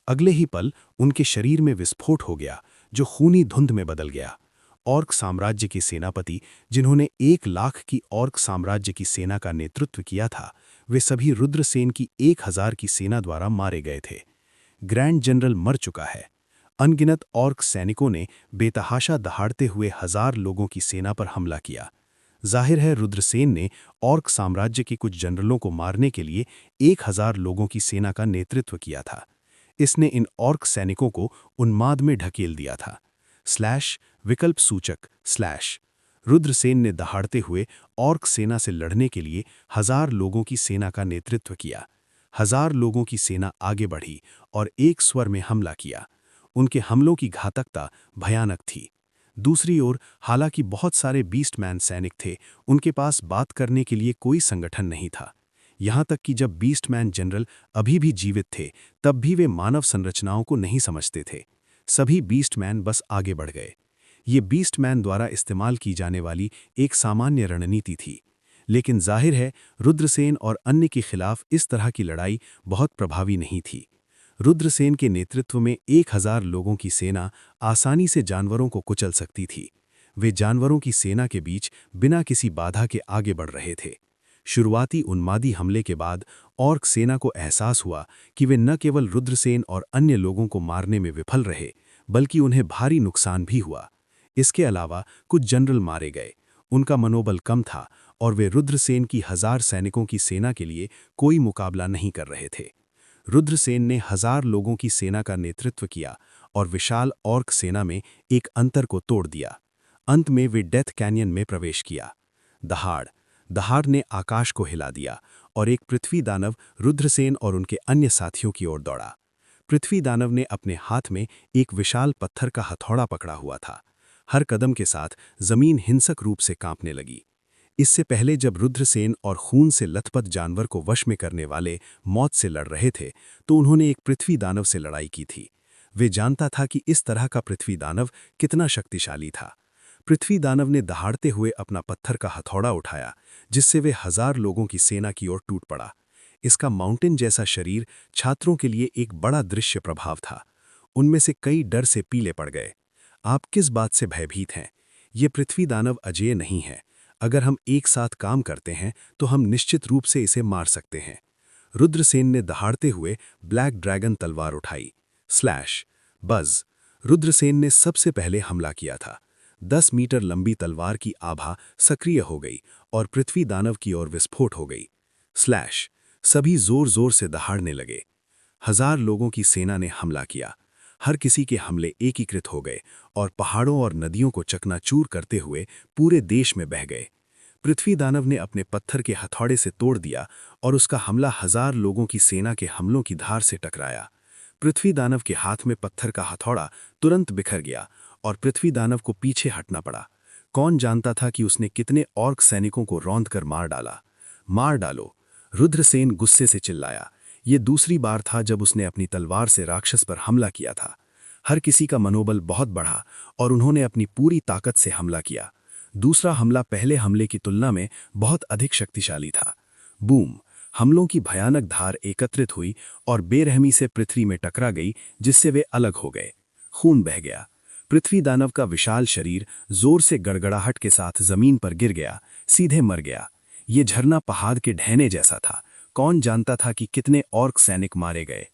अगले ही पल उनके शरीर में विस्फोट हो गया, जो खूनी धुंध में बदल गया। ऑर्क साम्राज्य के सेनापति, जिन्होंने 1 लाख की ऑर्क साम्राज्य की सेना का नेतृत्व किया था, वे सभी रुद्रसेन की 1000 की सेना द्वारा मारे गए थे। ग्रैंड जनरल मर चुका है। अनगिनत ऑर्क सैनिकों ने बेतहाशा दहाड़ते हुए 1000 लोगों की सेना पर हमला किया। जाहिर है, रुद्रसेन ने ऑर्क साम्राज्य के कुछ जनरलों को मारने के लिए 1000 लोगों की सेना का नेतृत्व किया था। इसने इन ऑर्क सैनिकों को उन्माद में ढकेल दिया था। विकल्प सूचक रुद्रसेन ने दहाड़ते हुए ऑर्क सेना से लड़ने के लिए 1000 लोगों की सेना का नेतृत्व किया। 1000 लोगों की सेना आगे बढ़ी और एक स्वर में हमला किया। उनके हमलों की घातकता भयानक थी। दूसरी ओर, हालांकि बहुत सारे बीस्टमैन सैनिक थे, उनके पास बात करने के लिए कोई संगठन नहीं था। यहां तक कि जब बीस्टमैन जनरल अभी भी जीवित थे, तब भी वे मानव संरचनाओं को नहीं समझते थे। सभी बीस्टमैन बस आगे बढ़ गए। ये बीस्टमैन द्वारा इस्तेमाल की जाने वाली एक सामान्य रणनीति थी, लेकिन जाहिर है, रुद्रसेन और अन्य के खिलाफ इस तरह की लड़ाई बहुत प्रभावी नहीं थी। रुद्रसेन के नेतृत्व में 1000 लोगों की सेना आसानी से जानवरों को कुचल सकती थी। वे जानवरों की सेना के बीच बिना किसी बाधा के आगे बढ़ रहे थे। शुरुआती उन्मादी हमले के बाद ऑर्क सेना को एहसास हुआ कि वे न केवल रुद्रसेन और अन्य लोगों को मारने में विफल रहे, बल्कि उन्हें भारी नुकसान भी हुआ। इसके अलावा कुछ जनरल मारे गए। उनका मनोबल कम था और वे रुद्रसेन की 1000 सैनिकों की सेना के लिए कोई मुकाबला नहीं कर रहे थे। रुद्रसेन ने 1000 लोगों की सेना का नेतृत्व किया और विशाल ऑर्क सेना में एक अंतर को तोड़ दिया। अंत में वे डेथ कैनियन में प्रवेश किया। दहाड़! दहाड़ ने आकाश को हिला दिया और एक पृथ्वी दानव रुद्रसेन और उनके अन्य साथियों की ओर दौड़ा। पृथ्वी दानव ने अपने हाथ में एक विशाल पत्थर का हथौड़ा पकड़ा हुआ था। हर कदम के साथ जमीन हिंसक रूप से कांपने लगी। इससे पहले जब रुद्रसेन और खून से लथपथ जानवर को वश में करने वाले मौत से लड़ रहे थे, तो उन्होंने एक पृथ्वी दानव से लड़ाई की थी। वे जानता था कि इस तरह का पृथ्वी दानव कितना शक्तिशाली था। पृथ्वी दानव ने दहाड़ते हुए अपना पत्थर का हथौड़ा उठाया, जिससे वे 1000 लोगों की सेना की ओर टूट पड़ा। इसका माउंटेन जैसा शरीर छात्रों के लिए एक बड़ा दृश्य प्रभाव था। उनमें से कई डर से पीले पड़ गए। आप किस बात से भयभीत हैं? ये पृथ्वी दानव अजेय नहीं है। अगर हम एक साथ काम करते हैं तो हम निश्चित रूप से इसे मार सकते हैं। रुद्रसेन ने दहाड़ते हुए ब्लैक ड्रैगन तलवार उठाई। स्लैश बज। रुद्रसेन ने सबसे पहले हमला किया था। 10 मीटर लंबी तलवार की आभा सक्रिय हो गई और पृथ्वी दानव की ओर विस्फोट हो गई। स्लैश। सभी जोर जोर से दहाड़ने लगे। 1000 लोगों की सेना ने हमला किया। हर किसी के हमले एकीकृत हो गए और पहाड़ों और नदियों को चकनाचूर करते हुए पूरे देश में बह गए। पृथ्वी दानव ने अपने पत्थर के हथौड़े से तोड़ दिया और उसका हमला 1000 लोगों की सेना के हमलों की धार से टकराया। पृथ्वी दानव के हाथ में पत्थर का हथौड़ा तुरंत बिखर गया और पृथ्वी दानव को पीछे हटना पड़ा। कौन जानता था कि उसने कितने ऑर्क सैनिकों को रौंद कर मार डाला। मार डालो, रुद्रसेन गुस्से से चिल्लाया। ये दूसरी बार था जब उसने अपनी तलवार से राक्षस पर हमला किया था। हर किसी का मनोबल बहुत बढ़ा और उन्होंने अपनी पूरी ताकत से हमला किया। दूसरा हमला पहले हमले की तुलना में बहुत अधिक शक्तिशाली था। बूम! हमलों की भयानक धार एकत्रित हुई और बेरहमी से पृथ्वी में टकरा गई, जिससे वे अलग हो गए। खून बह गया। पृथ्वी दानव का विशाल शरीर जोर से गड़गड़ाहट के साथ जमीन पर गिर गया, सीधे मर गया। ये झरना पहाड़ के ढहने जैसा था। कौन जानता था कि कितने ऑर्क सैनिक मारे गए।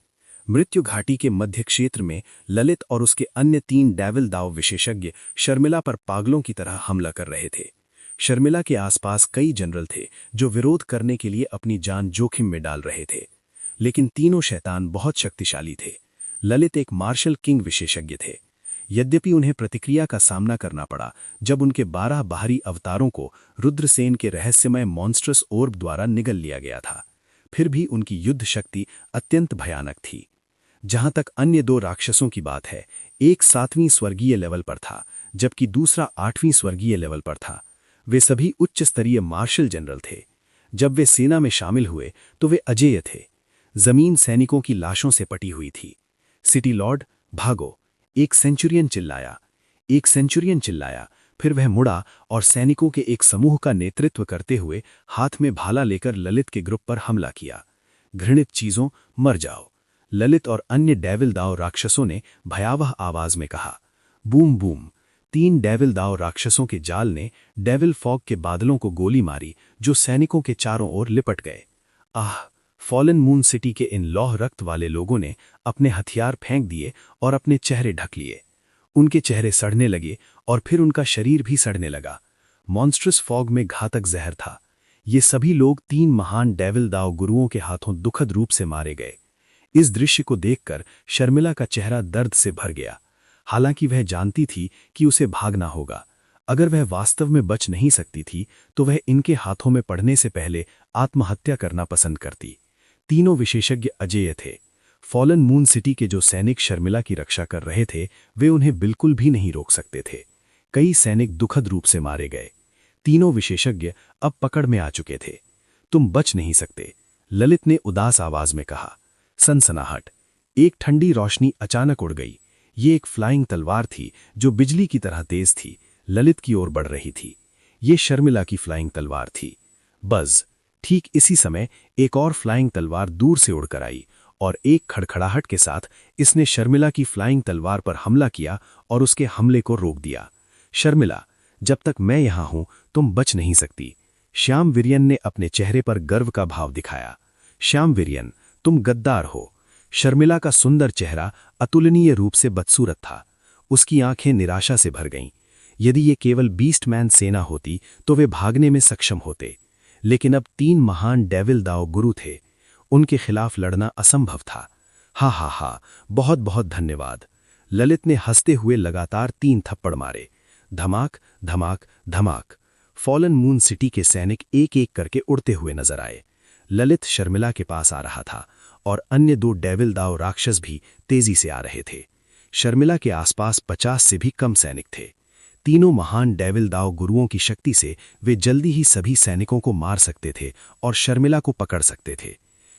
मृत्यु घाटी के मध्य क्षेत्र में ललित और उसके अन्य 3 डेविल दाव विशेषज्ञ शर्मिला पर पागलों की तरह हमला कर रहे थे। शर्मिला के आसपास कई जनरल थे जो विरोध करने के लिए अपनी जान जोखिम में डाल रहे थे, लेकिन तीनों शैतान बहुत शक्तिशाली थे। ललित एक मार्शल किंग विशेषज्ञ थे। यद्यपि उन्हें प्रतिक्रिया का सामना करना पड़ा जब उनके 12 बाहरी अवतारों को रुद्रसेन के रहस्यमय मॉन्स्ट्रस ओर्ब द्वारा निगल लिया गया था, फिर भी उनकी युद्ध शक्ति अत्यंत भयानक थी। जहां तक अन्य 2 राक्षसों की बात है, एक 7वीं स्वर्गीय लेवल पर था जबकि दूसरा 8वीं स्वर्गीय लेवल पर था। वे सभी उच्च स्तरीय मार्शल जनरल थे। जब वे सेना में शामिल हुए तो वे अजेय थे। जमीन सैनिकों की लाशों से पटी हुई थी। सिटी लॉर्ड, भागो! एक सेंचुरियन चिल्लाया। एक सेंचुरियन चिल्लाया। फिर वह मुड़ा और सैनिकों के एक समूह का नेतृत्व करते हुए हाथ में भाला लेकर ललित के ग्रुप पर हमला किया। घृणित चीजों, मर जाओ! ललित और अन्य डेविल दाव राक्षसों ने भयावह आवाज में कहा। Boom boom! 3 डेविल दाव राक्षसों के जाल ने डेविल फॉग के बादलों को गोली मारी जो सैनिकों के चारों ओर लिपट गए। आह! फॉलन मून सिटी के इन लौह रक्त वाले लोगों ने अपने हथियार फेंक दिए और अपने चेहरे ढक लिए। उनके चेहरे सड़ने लगे और फिर उनका शरीर भी सड़ने लगा। मॉन्स्ट्रस फॉग में घातक जहर था। ये सभी लोग 3 महान डेविल दाव गुरुओं के हाथों दुखद रूप से मारे गए। इस दृश्य को देखकर शर्मिला का चेहरा दर्द से भर गया। हालांकि वह जानती थी कि उसे भागना होगा। अगर वह वास्तव में बच नहीं सकती थी तो वह इनके हाथों में पड़ने से पहले आत्महत्या करना पसंद करती। तीनों विशेषज्ञ अजेय थे। फॉलन मून सिटी के जो सैनिक शर्मिला की रक्षा कर रहे थे वे उन्हें बिल्कुल भी नहीं रोक सकते थे। कई सैनिक दुखद रूप से मारे गए। तीनों विशेषज्ञ अब पकड़ में आ चुके थे। तुम बच नहीं सकते, ललित ने उदास आवाज में कहा। सनसनाहट! एक ठंडी रोशनी अचानक उड़ गई। ये एक फ्लाइंग तलवार थी जो बिजली की तरह तेज थी, ललित की ओर बढ़ रही थी। ये शर्मिला की फ्लाइंग तलवार थी। बज! ठीक इसी समय एक और फ्लाइंग तलवार दूर से उड़कर आई और एक खड़खड़ाहट के साथ इसने शर्मिला की फ्लाइंग तलवार पर हमला किया और उसके हमले को रोक दिया। शर्मिला, जब तक मैं यहां हूं तुम बच नहीं सकती। श्याम वीर्यन ने अपने चेहरे पर गर्व का भाव दिखाया। श्याम वीर्यन, तुम गद्दार हो। शर्मिला का सुंदर चेहरा अतुलनीय रूप से बदसूरत था। उसकी आंखें निराशा से भर गईं। यदि ये केवल बीस्टमैन सेना होती तो वे भागने में सक्षम होते, लेकिन अब 3 महान डेविल दाव गुरु थे। उनके खिलाफ लड़ना असंभव था। हा हा हा, बहुत बहुत धन्यवाद। ललित ने हंसते हुए लगातार 3 थप्पड़ मारे। धमाक धमाक धमाक। फॉलन मून सिटी के सैनिक एक एक करके उड़ते हुए नजर आए। ललित शर्मिला के पास आ रहा था और अन्य 2 डेविल दाव राक्षस भी तेजी से आ रहे थे। शर्मिला के आसपास 50 से भी कम सैनिक थे। तीनों महान डेविल दाव गुरुओं की शक्ति से वे जल्दी ही सभी सैनिकों को मार सकते थे और शर्मिला को पकड़ सकते थे।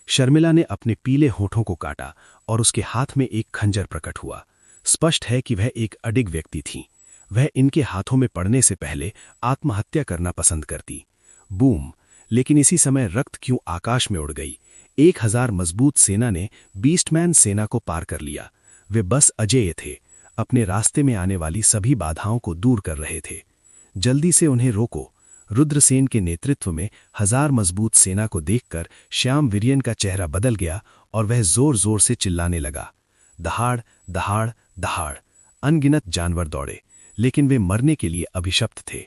शर्मिला ने अपने पीले होठों को काटा और उसके हाथ में एक खंजर प्रकट हुआ। स्पष्ट है कि वह एक अडिग व्यक्ति थी। वह इनके हाथों में पड़ने से पहले आत्महत्या करना पसंद करती। बूम! लेकिन इसी समय रक्त क्यों आकाश में उड़ गई। 1000 मजबूत सेना ने बीस्टमैन सेना को पार कर लिया। वे बस अजेय थे, अपने रास्ते में आने वाली सभी बाधाओं को दूर कर रहे थे। जल्दी से उन्हें रोको। रुद्रसेन के नेतृत्व में 1000 मजबूत सेना को देखकर श्याम वीर्यन का चेहरा बदल गया और वह जोर जोर से चिल्लाने लगा। दहाड़, दहाड़, दहाड़। अनगिनत जानवर दौड़े, लेकिन वे मरने के लिए अभिशप्त थे।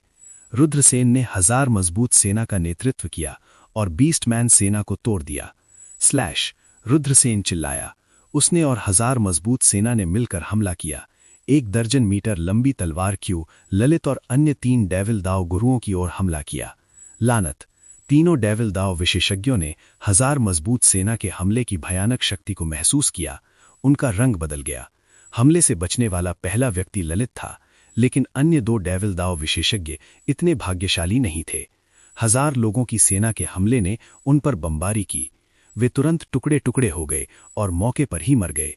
रुद्रसेन ने 1000 मजबूत सेना का नेतृत्व किया और बीस्टमैन सेना को तोड़ दिया। स्लैश! रुद्रसेन चिल्लाया। उसने और 1000 मजबूत सेना ने मिलकर हमला किया। 1 दर्जन मीटर लंबी तलवार क्यू ललित और अन्य 3 डेविल दाव गुरुओं की ओर हमला किया। लानत! तीनों डेविल दाव विशेषज्ञों ने 1000 मजबूत सेना के हमले की भयानक शक्ति को महसूस किया। उनका रंग बदल गया। हमले से बचने वाला पहला व्यक्ति ललित था, लेकिन अन्य 2 डेविल दाव विशेषज्ञ इतने भाग्यशाली नहीं थे। 1000 लोगों की सेना के हमले ने उन पर बमबारी की। वे तुरंत टुकड़े टुकड़े हो गए और मौके पर ही मर गए।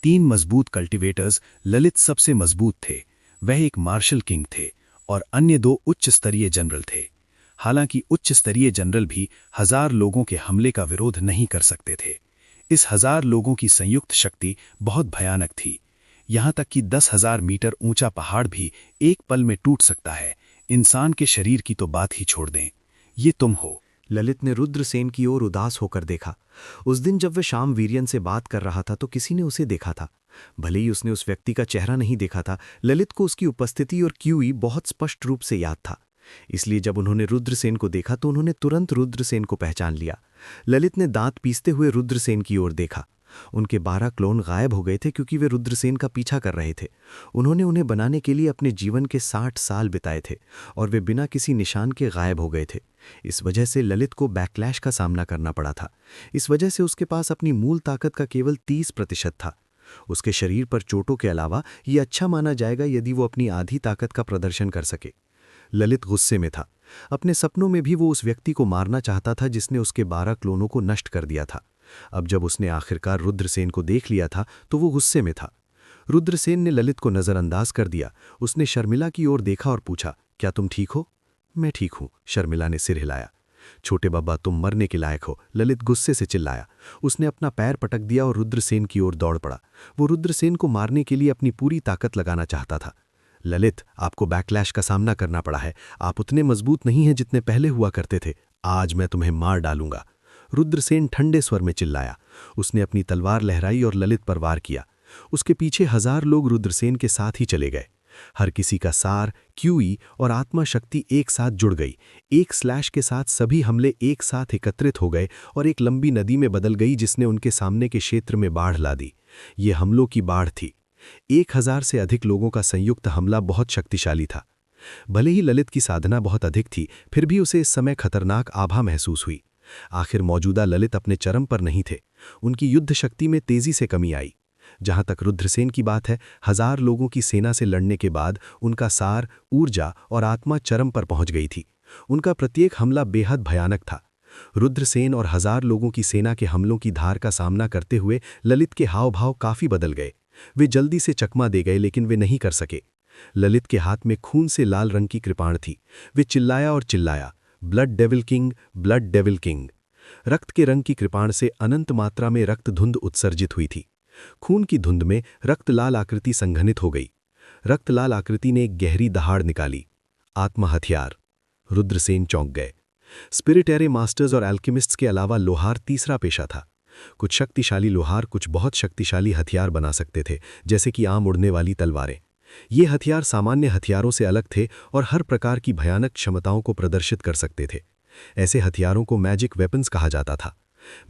3 मजबूत कल्टिवेटर्स, ललित सबसे मजबूत थे। वह एक मार्शल किंग थे और अन्य 2 उच्च स्तरीय जनरल थे। हालांकि उच्च स्तरीय जनरल भी 1000 लोगों के हमले का विरोध नहीं कर सकते थे। इस 1000 लोगों की संयुक्त शक्ति बहुत भयानक थी। यहां तक कि 10,000 मीटर ऊंचा पहाड़ भी एक पल में टूट सकता है। इंसान के शरीर की तो बात ही छोड़ दें। ये तुम हो। ललित ने रुद्रसेन की ओर उदास होकर देखा। उस दिन जब वह श्याम वीर्यन से बात कर रहा था तो किसी ने उसे देखा था। भले ही उसने उस व्यक्ति का चेहरा नहीं देखा था, ललित को उसकी उपस्थिति और क्यूई बहुत स्पष्ट रूप से याद था। इसलिए जब उन्होंने रुद्रसेन को देखा तो उन्होंने तुरंत रुद्रसेन को पहचान लिया। ललित ने दांत पीसते हुए रुद्रसेन की ओर देखा। उनके 12 क्लोन गायब हो गए थे क्योंकि वे रुद्रसेन का पीछा कर रहे थे। उन्होंने उन्हें बनाने के लिए अपने जीवन के 60 साल बिताए थे और वे बिना किसी निशान के गायब हो गए थे। इस वजह से ललित को बैकलैश का सामना करना पड़ा था। इस वजह से उसके पास अपनी मूल ताकत का केवल 30% था। उसके शरीर पर चोटों के अलावा ये अच्छा माना जाएगा यदि वो अपनी आधी ताकत का प्रदर्शन कर सके। ललित गुस्से में था। अपने सपनों में भी वो उस व्यक्ति को मारना चाहता था जिसने उसके 12 क्लोनों को नष्ट कर दिया था। अब जब उसने आखिरकार रुद्रसेन को देख लिया था तो वो गुस्से में था। रुद्रसेन ने ललित को नजरअंदाज कर दिया। उसने शर्मिला की ओर देखा और पूछा, क्या तुम ठीक हो? मैं ठीक हूं, शर्मिला ने सिर हिलाया। छोटे बाबा, तुम मरने के लायक हो, ललित गुस्से से चिल्लाया। उसने अपना पैर पटक दिया और रुद्रसेन की ओर दौड़ पड़ा। वो रुद्रसेन को मारने के लिए अपनी पूरी ताकत लगाना चाहता था। ललित, आपको बैकलैश का सामना करना पड़ा है। आप उतने मजबूत नहीं हैं जितने पहले हुआ करते थे। आज मैं तुम्हें मार डालूंगा, रुद्रसेन ठंडे स्वर में चिल्लाया। उसने अपनी तलवार लहराई और ललित पर वार किया। उसके पीछे 1000 लोग रुद्रसेन के साथ ही चले गए। हर किसी का सार, क्यूई और आत्मा शक्ति एक साथ जुड़ गई। एक स्लैश के साथ सभी हमले एक साथ एकत्रित हो गए और एक लंबी नदी में बदल गई जिसने उनके सामने के क्षेत्र में बाढ़ ला दी। ये हमलों की बाढ़ थी। 1000 से अधिक लोगों का संयुक्त हमला बहुत शक्तिशाली था। भले ही ललित की साधना बहुत अधिक थी, फिर भी उसे इस समय खतरनाक आभा महसूस हुई। आखिर मौजूदा ललित अपने चरम पर नहीं थे। उनकी युद्ध शक्ति में तेजी से कमी आई। जहां तक रुद्रसेन की बात है, 1000 लोगों की सेना से लड़ने के बाद उनका सार, ऊर्जा और आत्मा चरम पर पहुंच गई थी। उनका प्रत्येक हमला बेहद भयानक था। रुद्रसेन और 1000 लोगों की सेना के हमलों की धार का सामना करते हुए ललित के हाव भाव काफी बदल गए। वे जल्दी से चकमा दे गए, लेकिन वे नहीं कर सके। ललित के हाथ में खून से लाल रंग की कृपाण थी। वे चिल्लाया और चिल्लाया, blood devil king, blood devil king. रक्त के रंग की कृपाण से अनंत मात्रा में रक्त धुंध उत्सर्जित हुई थी। खून की धुंध में रक्त लाल आकृति संघनित हो गई। रक्त लाल आकृति ने एक गहरी दहाड़ निकाली। आत्मा हथियार। रुद्रसेन चौंक गए। स्पिरिटेरे मास्टर्स और एल्केमिस्ट्स के अलावा लोहार तीसरा पेशा था। कुछ शक्तिशाली लोहार कुछ बहुत शक्तिशाली हथियार बना सकते थे, जैसे कि आम उड़ने वाली तलवारें। ये हथियार सामान्य हथियारों से अलग थे और हर प्रकार की भयानक क्षमताओं को प्रदर्शित कर सकते थे। ऐसे हथियारों को मैजिक वेपन्स कहा जाता था।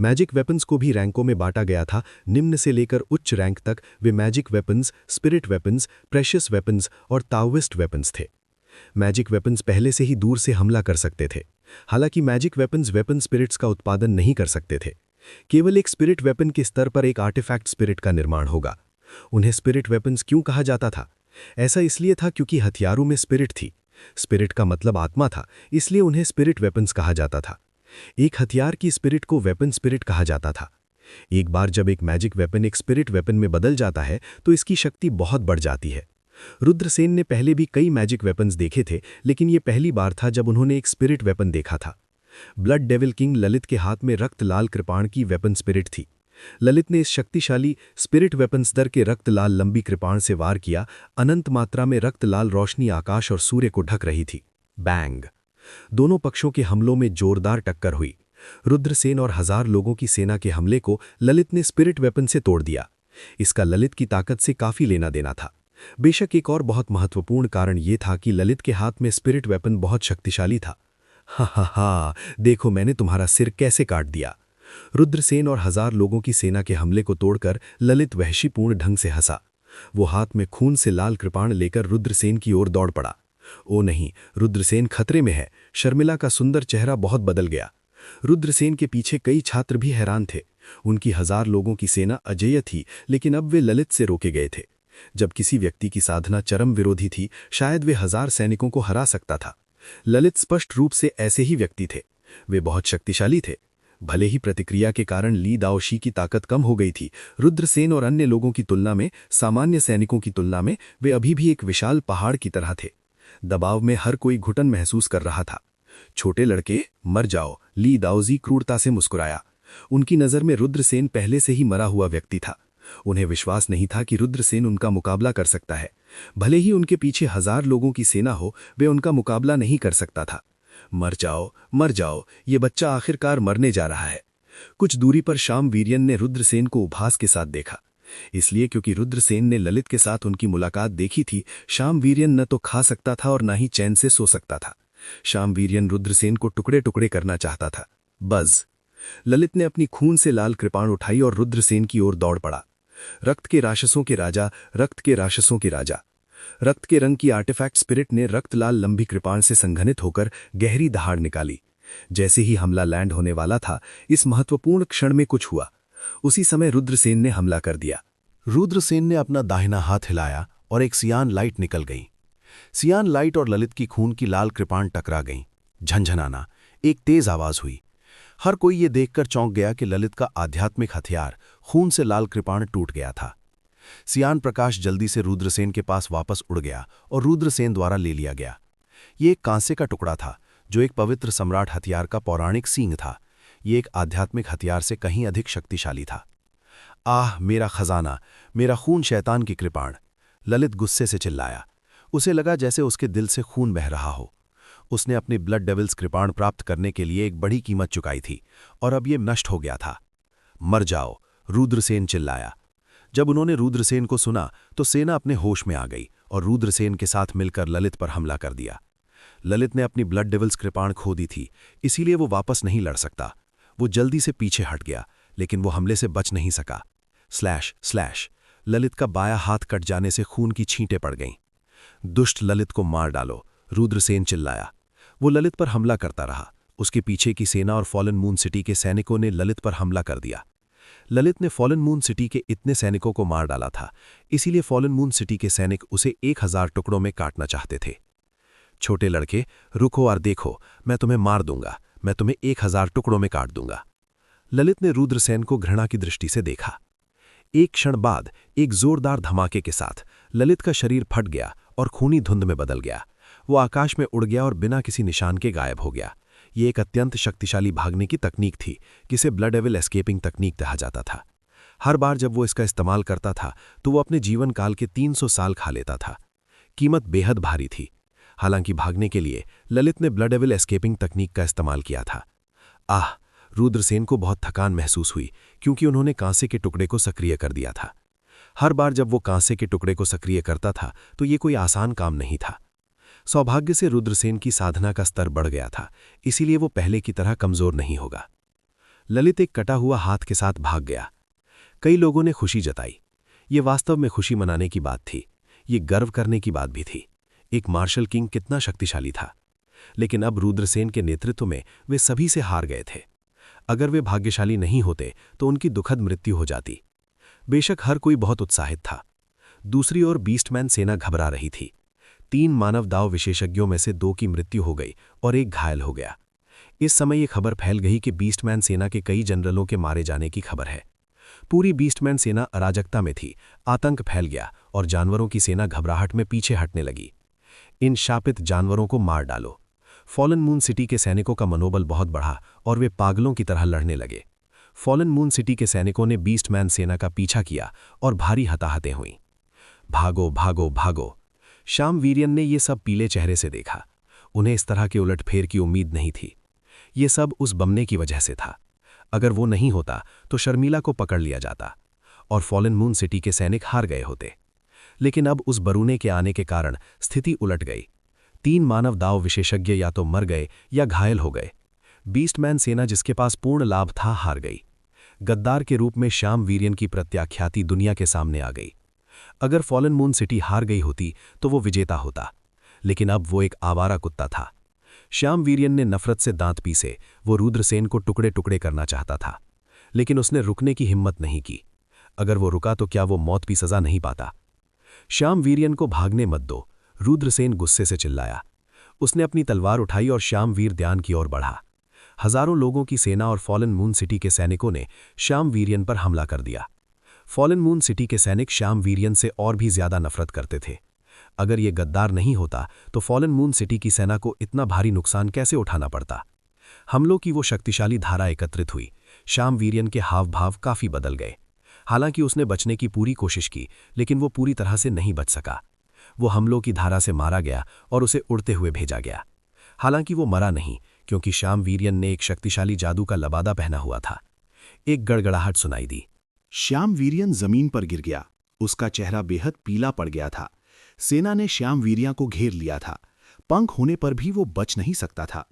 मैजिक वेपन्स को भी रैंकों में बांटा गया था। निम्न से लेकर उच्च रैंक तक वे magic weapons, spirit weapons, precious weapons और ताओइस्ट वेपन्स थे। मैजिक वेपन्स पहले से ही दूर से हमला कर सकते थे। हालांकि मैजिक वेपन्स वेपन स्पिरिट्स का उत्पादन नहीं कर सकते थे। केवल एक स्पिरिट वेपन के स्तर पर एक आर्टिफैक्ट स्पिरिट का निर्माण होगा। उन्हें स्पिरिट वेपन्स क्यों कहा जाता था? ऐसा इसलिए था क्योंकि हथियारों में स्पिरिट थी। स्पिरिट का मतलब आत्मा था, इसलिए उन्हें स्पिरिट वेपन्स कहा जाता था। एक हथियार की स्पिरिट को वेपन स्पिरिट कहा जाता था। एक बार जब एक मैजिक वेपन एक स्पिरिट वेपन में बदल जाता है तो इसकी शक्ति बहुत बढ़ जाती है। रुद्रसेन ने पहले भी कई मैजिक वेपन्स देखे थे, लेकिन ये पहली बार था जब उन्होंने एक स्पिरिट वेपन देखा था। ब्लड डेविल किंग ललित के हाथ में रक्त लाल कृपाण की वेपन स्पिरिट थी। ललित ने इस शक्तिशाली स्पिरिट वेपन स्तर के रक्त लाल लंबी कृपाण से वार किया। अनंत मात्रा में रक्त लाल रोशनी आकाश और सूर्य को ढक रही थी। बैंग! दोनों पक्षों के हमलों में जोरदार टक्कर हुई। रुद्रसेन और 1000 लोगों की सेना के हमले को ललित ने स्पिरिट वेपन से तोड़ दिया। इसका ललित की ताकत से काफी लेना देना था। बेशक एक और बहुत महत्वपूर्ण कारण यह था कि ललित के हाथ में स्पिरिट वेपन बहुत शक्तिशाली था। हा, देखो मैंने तुम्हारा सिर कैसे काट दिया। रुद्रसेन और 1000 लोगों की सेना के हमले को तोड़कर ललित वहशीपूर्ण ढंग से हंसा। वो हाथ में खून से लाल कृपाण लेकर रुद्रसेन की ओर दौड़ पड़ा। ओ नहीं, रुद्रसेन खतरे में है। शर्मिला का सुंदर चेहरा बहुत बदल गया। रुद्रसेन के पीछे कई छात्र भी हैरान थे। उनकी 1000 लोगों की सेना अजेय थी, लेकिन अब वे ललित से रोके गए थे। जब किसी व्यक्ति की साधना चरम विरोधी थी, शायद वे 1000 सैनिकों को हरा सकता था। ललित स्पष्ट रूप से ऐसे ही व्यक्ति थे। वे बहुत शक्तिशाली थे। भले ही प्रतिक्रिया के कारण ली दाओशी की ताकत कम हो गई थी, रुद्रसेन और अन्य लोगों की तुलना में, सामान्य सैनिकों की तुलना में वे अभी भी एक विशाल पहाड़ की तरह थे। दबाव में हर कोई घुटन महसूस कर रहा था। छोटे लड़के, मर जाओ, ली दाओजी क्रूरता से मुस्कुराया। उनकी नज़र में रुद्रसेन पहले से ही मरा हुआ व्यक्ति था। उन्हें विश्वास नहीं था कि रुद्रसेन उनका मुकाबला कर सकता है। भले ही उनके पीछे 1000 लोगों की सेना हो, वे उनका मुकाबला नहीं कर सकता था। मर जाओ, ये बच्चा आखिरकार मरने जा रहा है। कुछ दूरी पर शाम वीर्यन ने रुद्रसेन को उपहास के साथ देखा। इसलिए क्योंकि रुद्रसेन ने ललित के साथ उनकी मुलाकात देखी थी, शाम वीर्यन न तो खा सकता था और न ही चैन से सो सकता था। शाम वीर्यन रुद्रसेन को टुकड़े टुकड़े करना चाहता था। बज़! ललित ने अपनी खून से लाल कृपाण उठाई और रुद्रसेन की ओर दौड़ पड़ा। रक्त के राक्षसों के राजा, रक्त के राक्षसों के राजा। रक्त के रंग की आर्टिफैक्ट स्पिरिट ने रक्त लाल लंबी कृपाण से संघनित होकर गहरी दहाड़ निकाली। जैसे ही हमला लैंड होने वाला था, इस महत्वपूर्ण क्षण में कुछ हुआ। उसी समय रुद्रसेन ने हमला कर दिया। रुद्रसेन ने अपना दाहिना हाथ हिलाया और एक सियान लाइट निकल गई। सियान लाइट और ललित की खून की लाल कृपाण टकरा गईं। झंझनाना, एक तेज आवाज हुई। हर कोई ये देखकर चौंक गया कि ललित का आध्यात्मिक हथियार खून से लाल कृपाण टूट गया था। सियान प्रकाश जल्दी से रुद्रसेन के पास वापस उड़ गया और रुद्रसेन द्वारा ले लिया गया। ये एक कांसे का टुकड़ा था, जो एक पवित्र सम्राट हथियार का पौराणिक सींग था। ये एक आध्यात्मिक हथियार से कहीं अधिक शक्तिशाली था। आह, मेरा खजाना, मेरा खून, शैतान की कृपाण! ललित गुस्से से चिल्लाया। उसे लगा जैसे उसके दिल से खून बह रहा हो। उसने अपनी ब्लड डेविल्स कृपाण प्राप्त करने के लिए एक बड़ी कीमत चुकाई थी और अब ये नष्ट हो गया था। मर जाओ! रुद्रसेन चिल्लाया। जब उन्होंने रुद्रसेन को सुना तो सेना अपने होश में आ गई और रुद्रसेन के साथ मिलकर ललित पर हमला कर दिया। ललित ने अपनी ब्लड डेविल्स कृपाण खो दी थी, इसीलिए वो वापस नहीं लड़ सकता। वो जल्दी से पीछे हट गया, लेकिन वो हमले से बच नहीं सका। Slash slash! ललित का बायां हाथ कट जाने से खून की छींटें पड़ गईं। दुष्ट, ललित को मार डालो! रुद्रसेन चिल्लाया। वो ललित पर हमला करता रहा। उसके पीछे की सेना और फॉलन मून सिटी के सैनिकों ने ललित पर हमला कर दिया। ललित ने फॉलन मून सिटी के इतने सैनिकों को मार डाला था, इसीलिए फॉलन मून सिटी के सैनिक उसे 1000 टुकड़ों में काटना चाहते थे। छोटे लड़के, रुको और देखो, मैं तुम्हें मार दूंगा, मैं तुम्हें 1000 टुकड़ों में काट दूंगा। ललित ने रुद्रसेन को घृणा की दृष्टि से देखा। एक क्षण बाद एक जोरदार धमाके के साथ ललित का शरीर फट गया और खूनी धुंध में बदल गया। वो आकाश में उड़ गया और बिना किसी निशान के गायब हो गया। ये एक अत्यंत शक्तिशाली भागने की तकनीक थी, जिसे ब्लड डेविल एस्केपिंग तकनीक कहा जाता था। हर बार जब वो इसका इस्तेमाल करता था तो वो अपने जीवन काल के 300 साल खा लेता था। कीमत बेहद भारी थी। हालांकि भागने के लिए ललित ने ब्लड डेविल एस्केपिंग तकनीक का इस्तेमाल किया था। आह! रुद्रसेन को बहुत थकान महसूस हुई, क्योंकि उन्होंने कांसे के टुकड़े को सक्रिय कर दिया था। हर बार जब वो कांसे के टुकड़े को सक्रिय करता था तो ये कोई आसान काम नहीं था। सौभाग्य से रुद्रसेन की साधना का स्तर बढ़ गया था, इसीलिए वो पहले की तरह कमजोर नहीं होगा। ललित एक कटा हुआ हाथ के साथ भाग गया। कई लोगों ने खुशी जताई। ये वास्तव में खुशी मनाने की बात थी, ये गर्व करने की बात भी थी। एक मार्शल किंग कितना शक्तिशाली था। लेकिन अब रुद्रसेन के नेतृत्व में वे सभी से हार गए थे। अगर वे भाग्यशाली नहीं होते तो उनकी दुखद मृत्यु हो जाती। बेशक हर कोई बहुत उत्साहित था। दूसरी ओर बीस्टमैन सेना घबरा रही थी। 3 मानव दाव विशेषज्ञों में से 2 की मृत्यु हो गई और एक घायल हो गया। इस समय ये खबर फैल गई कि बीस्टमैन सेना के कई जनरलों के मारे जाने की खबर है। पूरी बीस्टमैन सेना अराजकता में थी। आतंक फैल गया और जानवरों की सेना घबराहट में पीछे हटने लगी। इन शापित जानवरों को मार डालो। फॉलन मून सिटी के सैनिकों का मनोबल बहुत बढ़ा और वे पागलों की तरह लड़ने लगे। फॉलन मून सिटी के सैनिकों ने बीस्टमैन सेना का पीछा किया और भारी हताहतें हुईं। भागो भागो भागो। श्याम वीर्यन ने ये सब पीले चेहरे से देखा। उन्हें इस तरह के उलटफेर की उम्मीद नहीं थी। ये सब उस बमने की वजह से था। अगर वो नहीं होता तो शर्मिला को पकड़ लिया जाता और फॉलन मून सिटी के सैनिक हार गए होते। लेकिन अब उस बरूने के आने के कारण स्थिति उलट गई। 3 मानव दाव विशेषज्ञ या तो मर गए या घायल हो गए। बीस्टमैन सेना जिसके पास पूर्ण लाभ था हार गई। गद्दार के रूप में श्याम वीर्यन की प्रत्याख्याति दुनिया के सामने आ गई। अगर फॉलन मून सिटी हार गई होती तो वो विजेता होता, लेकिन अब वो एक आवारा कुत्ता था। श्याम वीर्यन ने नफरत से दांत पीसे। वो रुद्रसेन को टुकड़े टुकड़े करना चाहता था, लेकिन उसने रुकने की हिम्मत नहीं की। अगर वो रुका तो क्या वो मौत की सजा नहीं पाता? श्याम वीर्यन को भागने मत दो, रुद्रसेन गुस्से से चिल्लाया। उसने अपनी तलवार उठाई और श्याम वीर ध्यान की ओर बढ़ा। हजारों लोगों की सेना और फॉलन मून सिटी के सैनिकों ने श्याम वीर्यन पर हमला कर दिया। फॉलन मून सिटी के सैनिक श्याम वीर्यन से और भी ज्यादा नफरत करते थे। अगर ये गद्दार नहीं होता तो फॉलन मून सिटी की सेना को इतना भारी नुकसान कैसे उठाना पड़ता? हमलों की वो शक्तिशाली धारा एकत्रित हुई। श्याम वीर्यन के हाव भाव काफी बदल गए। हालांकि उसने बचने की पूरी कोशिश की, लेकिन वो पूरी तरह से नहीं बच सका। वो हमलों की धारा से मारा गया और उसे उड़ते हुए भेजा गया। हालांकि वो मरा नहीं, क्योंकि श्याम वीर्यन ने एक शक्तिशाली जादू का लबादा पहना हुआ था। एक गड़गड़ाहट सुनाई दी। श्याम वीर्यन जमीन पर गिर गया। उसका चेहरा बेहद पीला पड़ गया था। सेना ने श्याम वीर्यन को घेर लिया था। पंख होने पर भी वो बच नहीं सकता था।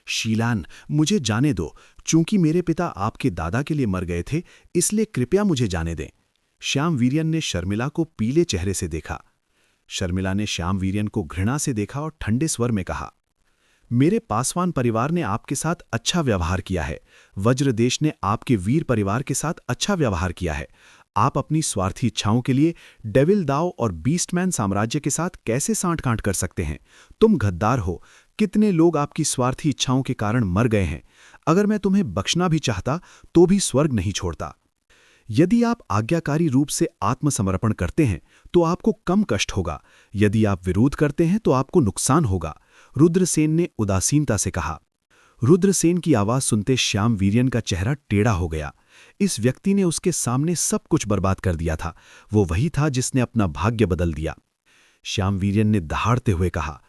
शीलान, मुझे जाने दो। चूंकि मेरे पिता आपके दादा के लिए मर गए थे, इसलिए कृपया मुझे जाने दें। श्याम वीर्यन ने शर्मिला को पीले चेहरे से देखा। शर्मिला ने श्याम वीर्यन को घृणा से देखा और ठंडे स्वर में कहा, मेरे पासवान परिवार ने आपके साथ अच्छा व्यवहार किया है। वज्रदेश ने आपके वीर परिवार के साथ अच्छा व्यवहार किया है। आप अपनी स्वार्थी इच्छाओं के लिए डेविल दाव और बीस्टमैन साम्राज्य के साथ कैसे सांठ-गांठ कर सकते हैं? तुम गद्दार हो। कितने लोग आपकी स्वार्थी इच्छाओं के कारण मर गए हैं। अगर मैं तुम्हें बख्शना भी चाहता तो भी स्वर्ग नहीं छोड़ता। यदि आप आज्ञाकारी रूप से आत्मसमर्पण करते हैं तो आपको कम कष्ट होगा। यदि आप विरोध करते हैं तो आपको नुकसान होगा, रुद्रसेन ने उदासीनता से कहा। रुद्रसेन की आवाज सुनते श्याम वीर्यन का चेहरा टेढ़ा हो गया। इस व्यक्ति ने उसके सामने सब कुछ बर्बाद कर दिया था। वो वही था जिसने अपना भाग्य बदल दिया। श्याम वीर्यन ने दहाड़ते हुए कहा,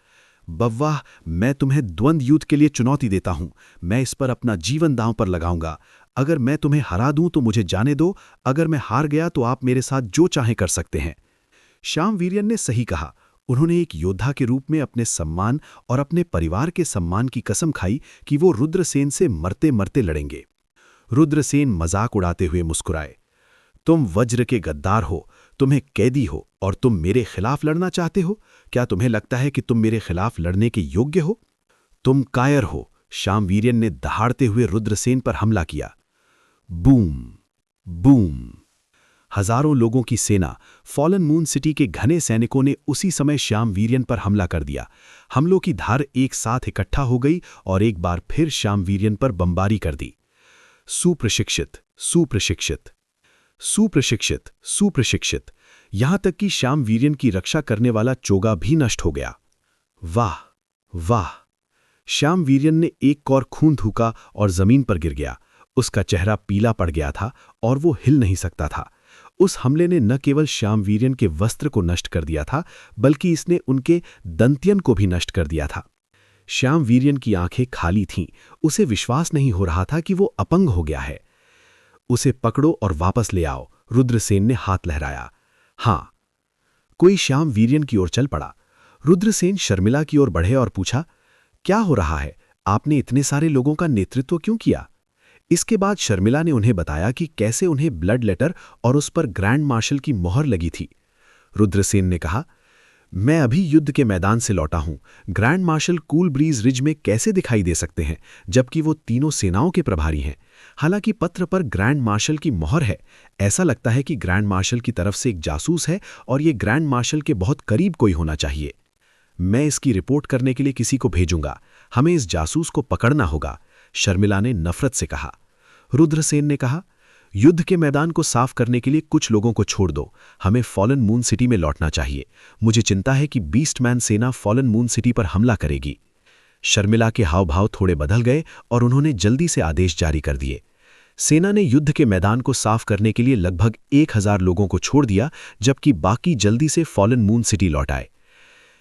बव्वाह, मैं तुम्हें द्वंद्व युद्ध के लिए चुनौती देता हूं। मैं इस पर अपना जीवन दांव पर लगाऊंगा। अगर मैं तुम्हें हरा दूं तो मुझे जाने दो। अगर मैं हार गया तो आप मेरे साथ जो चाहें कर सकते हैं। श्याम वीर्यन ने सही कहा। उन्होंने एक योद्धा के रूप में अपने सम्मान और अपने परिवार के सम्मान की कसम खाई कि वो रुद्रसेन से मरते मरते लड़ेंगे। रुद्रसेन मजाक उड़ाते हुए मुस्कुराए, तुम वज्र के गद्दार हो, तुम्हें कैदी हो और तुम मेरे खिलाफ लड़ना चाहते हो? क्या तुम्हें लगता है कि तुम मेरे खिलाफ लड़ने के योग्य हो? तुम कायर हो। श्याम वीर्यन ने दहाड़ते हुए रुद्रसेन पर हमला किया। Boom boom. हजारों लोगों की सेना, फॉलन मून सिटी के घने सैनिकों ने उसी समय श्याम वीर्यन पर हमला कर दिया। हमलों की धार एक साथ इकट्ठा हो गई और एक बार फिर श्याम वीर्यन पर बमबारी कर दी। सुप्रशिक्षित, सुप्रशिक्षित, सुप्रशिक्षित, सुप्रशिक्षित, यहां तक कि श्याम वीर्यन की रक्षा करने वाला चोगा भी नष्ट हो गया। वाह वाह। श्याम वीर्यन ने एक कौर खून थूका और जमीन पर गिर गया। उसका चेहरा पीला पड़ गया था और वो हिल नहीं सकता था। उस हमले ने न केवल श्याम वीर्यन के वस्त्र को नष्ट कर दिया था, बल्कि इसने उनके दंत्यन को भी नष्ट कर दिया था। श्याम वीर्यन की आंखें खाली थीं। उसे विश्वास नहीं हो रहा था कि वो अपंग हो गया है। उसे पकड़ो और वापस ले आओ, रुद्रसेन ने हाथ लहराया। हां। कोई श्याम वीर्यन की ओर चल पड़ा। रुद्रसेन शर्मिला की ओर बढ़े और पूछा, क्या हो रहा है? आपने इतने सारे लोगों का नेतृत्व क्यों किया? इसके बाद शर्मिला ने उन्हें बताया कि कैसे उन्हें ब्लड लेटर और उस पर ग्रैंड मार्शल की मोहर लगी थी। रुद्रसेन ने कहा, मैं अभी युद्ध के मैदान से लौटा हूं। Grand marshal cool breeze ridge में कैसे दिखाई दे सकते हैं जबकि वो तीनों सेनाओं के प्रभारी हैं? हालांकि पत्र पर ग्रैंड मार्शल की मोहर है। ऐसा लगता है कि ग्रैंड मार्शल की तरफ से एक जासूस है और ये ग्रैंड मार्शल के बहुत करीब कोई होना चाहिए। मैं इसकी रिपोर्ट करने के लिए किसी को भेजूंगा। हमें इस जासूस को पकड़ना होगा, शर्मिला ने नफरत से कहा। रुद्रसेन ने कहा, युद्ध के मैदान को साफ करने के लिए कुछ लोगों को छोड़ दो। हमें फॉलन मून सिटी में लौटना चाहिए। मुझे चिंता है कि बीस्टमैन सेना फॉलन मून सिटी पर हमला करेगी। शर्मिला के हाव भाव थोड़े बदल गए और उन्होंने जल्दी से आदेश जारी कर दिए। सेना ने युद्ध के मैदान को साफ करने के लिए लगभग 1000 लोगों को छोड़ दिया, जबकि बाकी जल्दी से फॉलन मून सिटी लौट आए।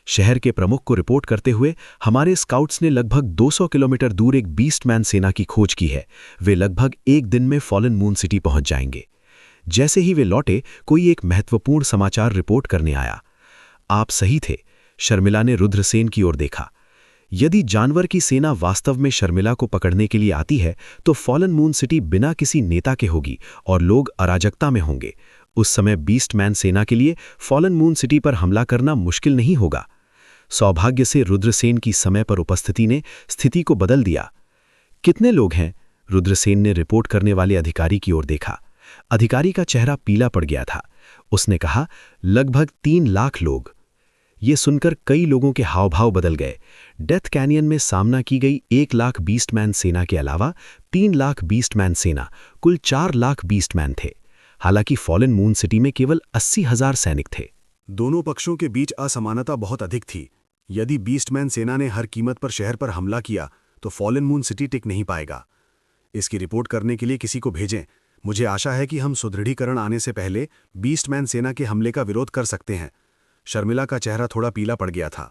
शहर के प्रमुख को रिपोर्ट करते हुए हमारे स्काउट्स ने लगभग 200 किलोमीटर दूर एक बीस्टमैन सेना की खोज की है। वे लगभग 1 दिन में फॉलन मून सिटी पहुंच जाएंगे। जैसे ही वे लौटे, कोई एक महत्वपूर्ण समाचार रिपोर्ट करने आया। आप सही थे, शर्मिला ने रुद्रसेन की ओर देखा। यदि जानवर की सेना वास्तव में शर्मिला को पकड़ने के लिए आती है तो फॉलन मून सिटी बिना किसी नेता के होगी और लोग अराजकता में होंगे। उस समय बीस्टमैन सेना के लिए फॉलन मून सिटी पर हमला करना मुश्किल नहीं होगा। सौभाग्य से रुद्रसेन की समय पर उपस्थिति ने स्थिति को बदल दिया। कितने लोग हैं? रुद्रसेन ने रिपोर्ट करने वाले अधिकारी की ओर देखा। अधिकारी का चेहरा पीला पड़ गया था। उसने कहा, लगभग 3 लाख लोग। ये सुनकर कई लोगों के हाव भाव बदल गए। डेथ कैनियन में सामना की गई 1 लाख बीस्टमैन सेना के अलावा 3 लाख बीस्टमैन सेना, कुल 4 लाख बीस्टमैन थे। हालांकि फॉलन मून सिटी में केवल 80,000 सैनिक थे। दोनों पक्षों के बीच असमानता बहुत अधिक थी। यदि बीस्टमैन सेना ने हर कीमत पर शहर पर हमला किया तो फॉलन मून सिटी टिक नहीं पाएगा। इसकी रिपोर्ट करने के लिए किसी को भेजें। मुझे आशा है कि हम सुदृढ़ीकरण आने से पहले बीस्टमैन सेना के हमले का विरोध कर सकते हैं। शर्मिला का चेहरा थोड़ा पीला पड़ गया था।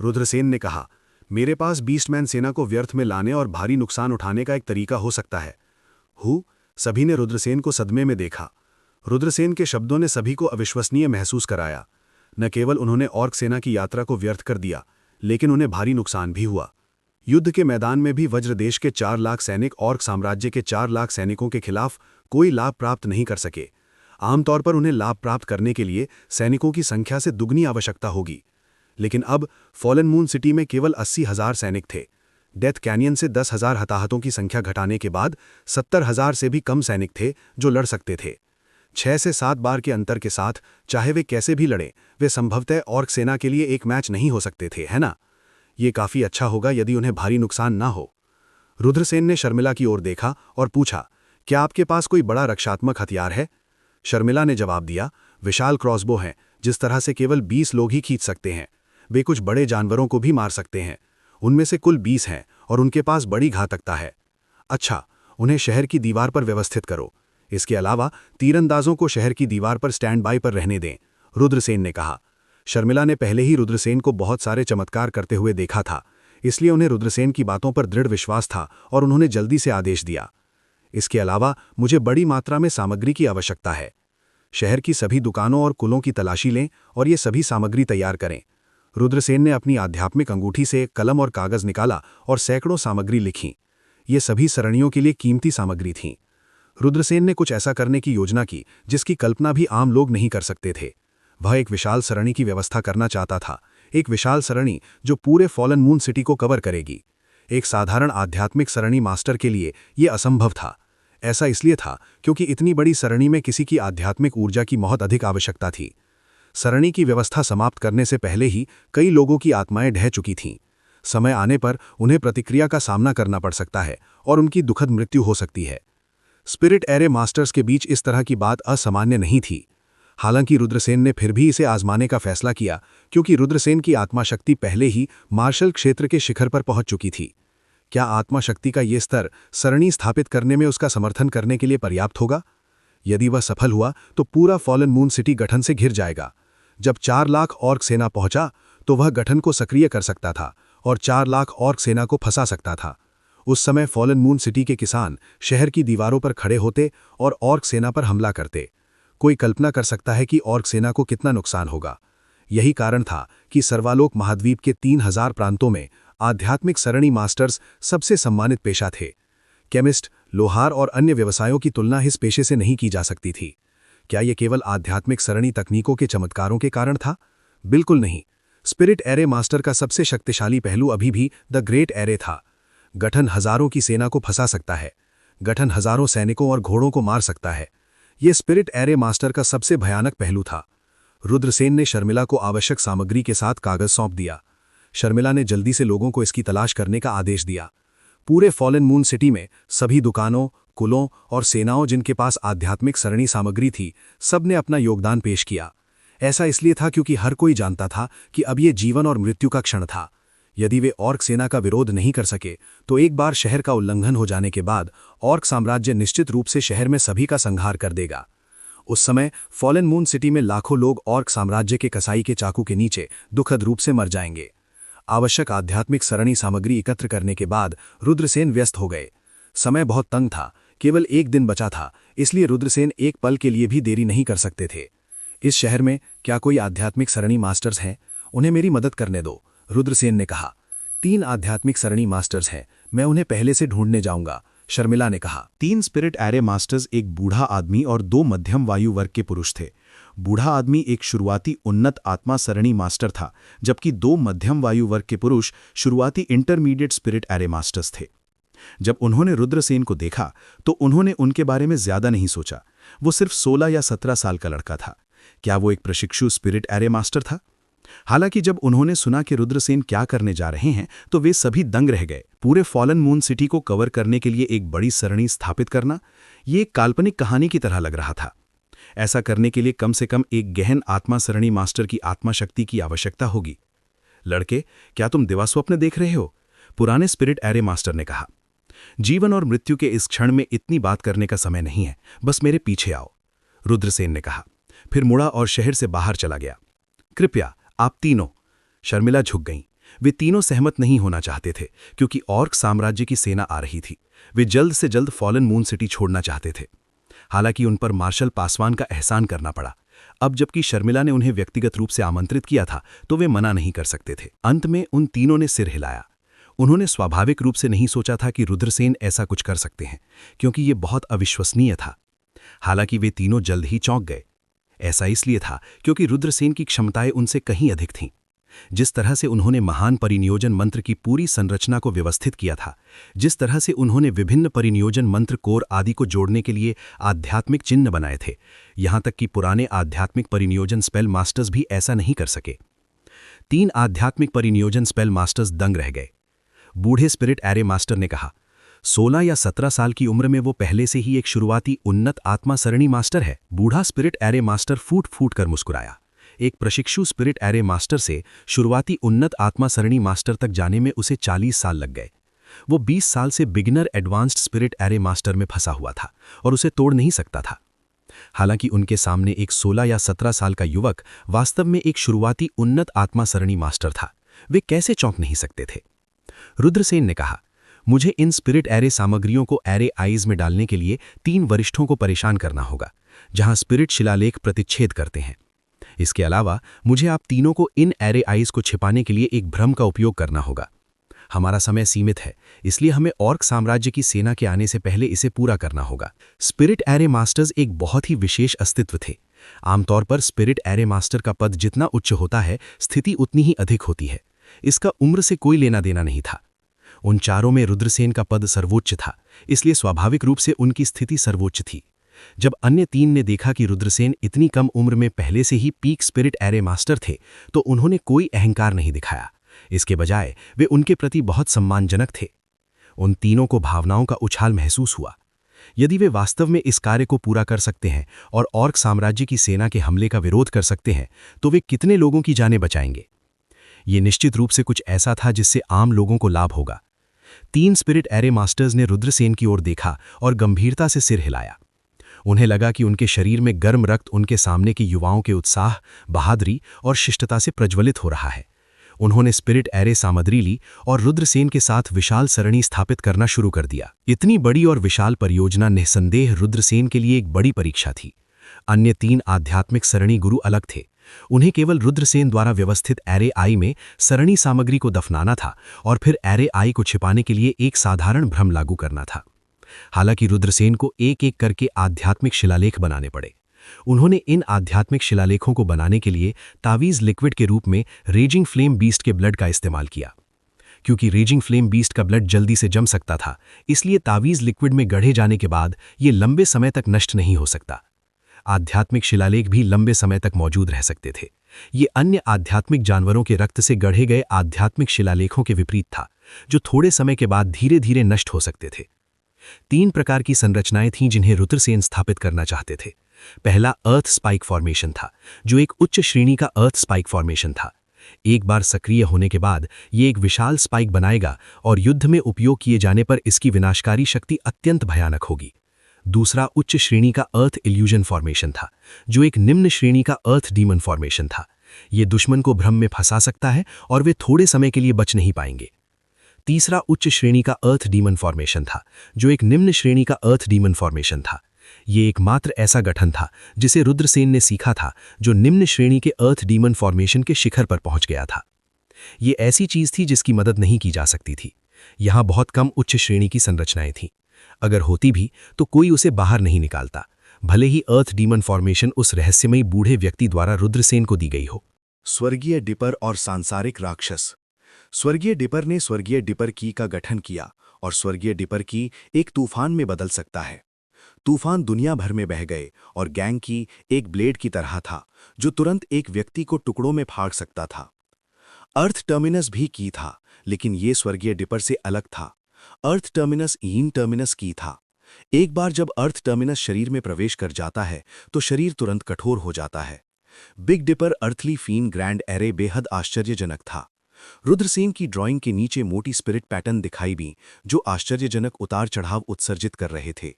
रुद्रसेन ने कहा, मेरे पास बीस्टमैन सेना को व्यर्थ में लाने और भारी नुकसान उठाने का एक तरीका हो सकता है। सभी ने रुद्रसेन को सदमे में देखा। रुद्रसेन के शब्दों ने सभी को अविश्वसनीय महसूस कराया। न केवल उन्होंने ऑर्क सेना की यात्रा को व्यर्थ कर दिया, लेकिन उन्हें भारी नुकसान भी हुआ। युद्ध के मैदान में भी वज्रदेश के 4 लाख सैनिक ऑर्क साम्राज्य के 4 लाख सैनिकों के खिलाफ कोई लाभ प्राप्त नहीं कर सके। आमतौर पर उन्हें लाभ प्राप्त करने के लिए सैनिकों की संख्या से दुगनी आवश्यकता होगी, लेकिन अब फॉलन मून सिटी में केवल 80,000 सैनिक थे। डेथ कैनियन से 10,000 हताहतों की संख्या घटाने के बाद 70,000 से भी कम सैनिक थे जो लड़ सकते थे। 6 से 7 बार के अंतर के साथ चाहे वे कैसे भी लड़ें, वे संभवतः ऑर्क सेना के लिए एक मैच नहीं हो सकते थे, है ना? ये काफी अच्छा होगा यदि उन्हें भारी नुकसान ना हो। रुद्रसेन ने शर्मिला की ओर देखा और पूछा, क्या आपके पास कोई बड़ा रक्षात्मक हथियार है? शर्मिला ने जवाब दिया, विशाल क्रॉसबो हैं, जिस तरह से केवल 20 लोग ही खींच सकते हैं। वे कुछ बड़े जानवरों को भी मार सकते हैं। उनमें से कुल 20 हैं और उनके पास बड़ी घातकता है। अच्छा, उन्हें शहर की दीवार पर व्यवस्थित करो। इसके अलावा तीरंदाजों को शहर की दीवार पर स्टैंड बाय पर रहने दें, रुद्रसेन ने कहा। शर्मिला ने पहले ही रुद्रसेन को बहुत सारे चमत्कार करते हुए देखा था, इसलिए उन्हें रुद्रसेन की बातों पर दृढ़ विश्वास था और उन्होंने जल्दी से आदेश दिया। इसके अलावा मुझे बड़ी मात्रा में सामग्री की आवश्यकता है। शहर की सभी दुकानों और कुलों की तलाशी लें और ये सभी सामग्री तैयार करें। रुद्रसेन ने अपनी आध्यात्मिक अंगूठी से कलम और कागज निकाला और सैकड़ों सामग्री लिखीं। ये सभी सरणियों के लिए कीमती सामग्री थीं। रुद्रसेन ने कुछ ऐसा करने की योजना की जिसकी कल्पना भी आम लोग नहीं कर सकते थे। वह एक विशाल सरणी की व्यवस्था करना चाहता था, एक विशाल सरणी जो पूरे फॉलन मून सिटी को कवर करेगी। एक साधारण आध्यात्मिक सरणी मास्टर के लिए यह असंभव था। ऐसा इसलिए था क्योंकि इतनी बड़ी सरणी में किसी की आध्यात्मिक ऊर्जा की बहुत अधिक आवश्यकता थी। सरणी की व्यवस्था समाप्त करने से पहले ही कई लोगों की आत्माएं ढह चुकी थीं। समय आने पर उन्हें प्रतिक्रिया का सामना करना पड़ सकता है और उनकी दुखद मृत्यु हो सकती है। स्पिरिट एरे मास्टर्स के बीच इस तरह की बात असामान्य नहीं थी। हालांकि रुद्रसेन ने फिर भी इसे आजमाने का फैसला किया, क्योंकि रुद्रसेन की आत्मा शक्ति पहले ही मार्शल क्षेत्र के शिखर पर पहुंच चुकी थी। क्या आत्मा शक्ति का ये स्तर सरणी स्थापित करने में उसका समर्थन करने के लिए पर्याप्त होगा? यदि वह सफल हुआ तो पूरा फॉलन मून सिटी गठन से घिर जाएगा। जब 4 लाख ऑर्क सेना पहुंचा तो वह गठन को सक्रिय कर सकता था और 4 लाख ऑर्क सेना को फंसा सकता था। उस समय फॉलन मून सिटी के किसान शहर की दीवारों पर खड़े होते और ऑर्क सेना पर हमला करते। कोई कल्पना कर सकता है कि ऑर्क सेना को कितना नुकसान होगा। यही कारण था कि सर्वालोक महाद्वीप के 3000 प्रांतों में आध्यात्मिक सरणी मास्टर्स सबसे सम्मानित पेशा थे। केमिस्ट, लोहार और अन्य व्यवसायों की तुलना इस पेशे से नहीं की जा सकती थी। क्या यह केवल आध्यात्मिक सरणी तकनीकों के चमत्कारों के कारण था? बिल्कुल नहीं। स्पिरिट एरे मास्टर का सबसे शक्तिशाली पहलू अभी भी द ग्रेट एरे था। गठन हजारों की सेना को फंसा सकता है। गठन हजारों सैनिकों और घोड़ों को मार सकता है। ये स्पिरिट एरे मास्टर का सबसे भयानक पहलू था। रुद्रसेन ने शर्मिला को आवश्यक सामग्री के साथ कागज सौंप दिया। शर्मिला ने जल्दी से लोगों को इसकी तलाश करने का आदेश दिया। पूरे फॉलन मून सिटी में सभी दुकानों, कुलों और सेनाओं जिनके पास आध्यात्मिक सरणी सामग्री थी, सब ने अपना योगदान पेश किया। ऐसा इसलिए था क्योंकि हर कोई जानता था कि अब ये जीवन और मृत्यु का क्षण था। यदि वे ऑर्क सेना का विरोध नहीं कर सके तो एक बार शहर का उल्लंघन हो जाने के बाद ऑर्क साम्राज्य निश्चित रूप से शहर में सभी का संहार कर देगा। उस समय फॉलन मून सिटी में लाखों लोग ऑर्क साम्राज्य के कसाई के चाकू के नीचे दुखद रूप से मर जाएंगे। आवश्यक आध्यात्मिक सरणी सामग्री एकत्र करने के बाद रुद्रसेन व्यस्त हो गए। समय बहुत तंग था, केवल एक दिन बचा था, इसलिए रुद्रसेन एक पल के लिए भी देरी नहीं कर सकते थे। इस शहर में क्या कोई आध्यात्मिक सरणी मास्टर्स हैं? उन्हें मेरी मदद करने दो, रुद्रसेन ने कहा। 3 आध्यात्मिक सरणी मास्टर्स हैं, मैं उन्हें पहले से ढूंढने जाऊंगा, शर्मिला ने कहा। 3 स्पिरिट एरे मास्टर्स एक बूढ़ा आदमी और 2 मध्यम वायु वर्ग के पुरुष थे। बूढ़ा आदमी एक शुरुआती उन्नत आत्मा सरणी मास्टर था, जबकि 2 मध्यम वायु वर्ग के पुरुष शुरुआती इंटरमीडिएट स्पिरिट एरे मास्टर्स थे। जब उन्होंने रुद्रसेन को देखा तो उन्होंने उनके बारे में ज्यादा नहीं सोचा। वो सिर्फ 16 या 17 साल का लड़का था। क्या वो एक प्रशिक्षु स्पिरिट एरे मास्टर था? हालांकि जब उन्होंने सुना कि रुद्रसेन क्या करने जा रहे हैं तो वे सभी दंग रह गए। पूरे फॉलन मून सिटी को कवर करने के लिए एक बड़ी सरणी स्थापित करना, ये एक काल्पनिक कहानी की तरह लग रहा था। ऐसा करने के लिए कम से कम एक गहन आत्मा सरणी मास्टर की आत्मा शक्ति की आवश्यकता होगी। लड़के, क्या तुम दिवास्वप्न देख रहे हो? पुराने स्पिरिट एरे मास्टर ने कहा। जीवन और मृत्यु के इस क्षण में इतनी बात करने का समय नहीं है, बस मेरे पीछे आओ, रुद्रसेन ने कहा। फिर मुड़ा और शहर से बाहर चला गया। कृपया आप तीनों। शर्मिला झुक गईं। वे तीनों सहमत नहीं होना चाहते थे क्योंकि ऑर्क साम्राज्य की सेना आ रही थी। वे जल्द से जल्द फॉलन मून सिटी छोड़ना चाहते थे। हालांकि उन पर मार्शल पासवान का एहसान करना पड़ा। अब जबकि शर्मिला ने उन्हें व्यक्तिगत रूप से आमंत्रित किया था तो वे मना नहीं कर सकते थे। अंत में उन तीनों ने सिर हिलाया। उन्होंने स्वाभाविक रूप से नहीं सोचा था कि रुद्रसेन ऐसा कुछ कर सकते हैं, क्योंकि ये बहुत अविश्वसनीय था। हालांकि वे तीनों जल्द ही चौंक गए। ऐसा इसलिए था क्योंकि रुद्रसेन की क्षमताएं उनसे कहीं अधिक थीं। जिस तरह से उन्होंने महान परिनियोजन मंत्र की पूरी संरचना को व्यवस्थित किया था, जिस तरह से उन्होंने विभिन्न परिनियोजन मंत्र कोर आदि को जोड़ने के लिए आध्यात्मिक चिन्ह बनाए थे, यहां तक कि पुराने आध्यात्मिक परिनियोजन स्पेल मास्टर्स भी ऐसा नहीं कर सके। 3 आध्यात्मिक परिनियोजन स्पेल मास्टर्स दंग रह गए। बूढ़े स्पिरिट एरे मास्टर ने कहा, 16 या 17 साल की उम्र में वो पहले से ही एक शुरुआती उन्नत आत्मा सरणी मास्टर है। बूढ़ा स्पिरिट एरे मास्टर फूट फूट कर मुस्कुराया। एक प्रशिक्षु स्पिरिट एरे मास्टर से शुरुआती उन्नत आत्मा सरणी मास्टर तक जाने में उसे 40 साल लग गए। वो 20 साल से beginner advanced spirit array master में फंसा हुआ था और उसे तोड़ नहीं सकता था। हालांकि उनके सामने एक 16 या 17 साल का युवक वास्तव में एक शुरुआती उन्नत आत्मा सरणी मास्टर था। वे कैसे चौंक नहीं सकते थे? रुद्रसेन ने कहा, मुझे इन स्पिरिट एरे सामग्रियों को एरे आइज में डालने के लिए 3 वरिष्ठों को परेशान करना होगा, जहां स्पिरिट शिलालेख प्रतिच्छेद करते हैं। इसके अलावा मुझे आप तीनों को इन एरे आइज को छिपाने के लिए एक भ्रम का उपयोग करना होगा। हमारा समय सीमित है, इसलिए हमें ऑर्क साम्राज्य की सेना के आने से पहले इसे पूरा करना होगा। स्पिरिट एरे मास्टर्स एक बहुत ही विशेष अस्तित्व थे। आमतौर पर स्पिरिट एरे मास्टर का पद जितना उच्च होता है, स्थिति उतनी ही अधिक होती है। इसका उम्र से कोई लेना देना नहीं था। उन चारों में रुद्रसेन का पद सर्वोच्च था, इसलिए स्वाभाविक रूप से उनकी स्थिति सर्वोच्च थी। जब अन्य 3 ने देखा कि रुद्रसेन इतनी कम उम्र में पहले से ही पीक स्पिरिट एरे मास्टर थे, तो उन्होंने कोई अहंकार नहीं दिखाया। इसके बजाय वे उनके प्रति बहुत सम्मानजनक थे। उन तीनों को भावनाओं का उछाल महसूस हुआ। यदि वे वास्तव में इस कार्य को पूरा कर सकते हैं और ऑर्क साम्राज्य की सेना के हमले का विरोध कर सकते हैं, तो वे कितने लोगों की जानें बचाएंगे? ये निश्चित रूप से कुछ ऐसा था जिससे आम लोगों को लाभ होगा। 3 स्पिरिट एरे मास्टर्स ने रुद्रसेन की ओर देखा और गंभीरता से सिर हिलाया। उन्हें लगा कि उनके शरीर में गर्म रक्त उनके सामने के युवाओं के उत्साह, बहादुरी और शिष्टता से प्रज्वलित हो रहा है। उन्होंने स्पिरिट एरे सामग्री ली और रुद्रसेन के साथ विशाल सरणी स्थापित करना शुरू कर दिया। इतनी बड़ी और विशाल परियोजना निस्संदेह रुद्रसेन के लिए एक बड़ी परीक्षा थी। अन्य 3 आध्यात्मिक सरणी गुरु अलग थे। उन्हें केवल रुद्रसेन द्वारा व्यवस्थित एरे आई में सरणी सामग्री को दफनाना था और फिर एरे आई को छिपाने के लिए एक साधारण भ्रम लागू करना था। हालांकि रुद्रसेन को एक-एक करके आध्यात्मिक शिलालेख बनाने पड़े। उन्होंने इन आध्यात्मिक शिलालेखों को बनाने के लिए तावीज़ लिक्विड के रूप में रेजिंग फ्लेम बीस्ट के ब्लड का इस्तेमाल किया। क्योंकि रेजिंग फ्लेम बीस्ट का ब्लड जल्दी से जम सकता था, इसलिए तावीज़ लिक्विड में गढ़े जाने के बाद ये लंबे समय तक नष्ट नहीं हो सकता। आध्यात्मिक शिलालेख भी लंबे समय तक मौजूद रह सकते थे। ये अन्य आध्यात्मिक जानवरों के रक्त से गढ़े गए आध्यात्मिक शिलालेखों के विपरीत था, जो थोड़े समय के बाद धीरे धीरे नष्ट हो सकते थे। 3 प्रकार की संरचनाएं थीं जिन्हें रुद्रसेन स्थापित करना चाहते थे। पहला अर्थ स्पाइक फॉर्मेशन था, जो एक उच्च श्रेणी का अर्थ स्पाइक फॉर्मेशन था। एक बार सक्रिय होने के बाद ये एक विशाल स्पाइक बनाएगा और युद्ध में उपयोग किए जाने पर इसकी विनाशकारी शक्ति अत्यंत भयानक होगी। दूसरा उच्च श्रेणी का अर्थ इल्यूजन फॉर्मेशन था, जो एक निम्न श्रेणी का अर्थ डीमन फॉर्मेशन था। ये दुश्मन को भ्रम में फंसा सकता है और वे थोड़े समय के लिए बच नहीं पाएंगे। तीसरा उच्च श्रेणी का अर्थ डीमन फॉर्मेशन था, जो एक निम्न श्रेणी का अर्थ डीमन फॉर्मेशन था। ये एकमात्र ऐसा गठन था जिसे रुद्रसेन ने सीखा था, जो निम्न श्रेणी के अर्थ डीमन फॉर्मेशन के शिखर पर पहुंच गया था। ये ऐसी चीज थी जिसकी मदद नहीं की जा सकती थी। यहां बहुत कम उच्च श्रेणी की संरचनाएं थीं। अगर होती भी तो कोई उसे बाहर नहीं निकालता, भले ही अर्थ डीमन फॉर्मेशन उस रहस्यमयी बूढ़े व्यक्ति द्वारा रुद्रसेन को दी गई हो। स्वर्गीय डिपर और सांसारिक राक्षस। स्वर्गीय डिपर ने स्वर्गीय डिपर की का गठन किया और स्वर्गीय डिपर की एक तूफान में बदल सकता है। तूफान दुनिया भर में बह गए और गैंग की एक ब्लेड की तरह था, जो तुरंत एक व्यक्ति को टुकड़ों में फाड़ सकता था। अर्थ टर्मिनस भी की था, लेकिन ये स्वर्गीय डिपर से अलग था। अर्थ टर्मिनस ईन टर्मिनस की था। एक बार जब अर्थ टर्मिनस शरीर में प्रवेश कर जाता है तो शरीर तुरंत कठोर हो जाता है। Big Dipper Earthly Fiend Grand Array बेहद आश्चर्यजनक था। रुद्रसेन की ड्राइंग के नीचे मोटी स्पिरिट पैटर्न दिखाई दी, जो आश्चर्यजनक उतार चढ़ाव उत्सर्जित कर रहे थे।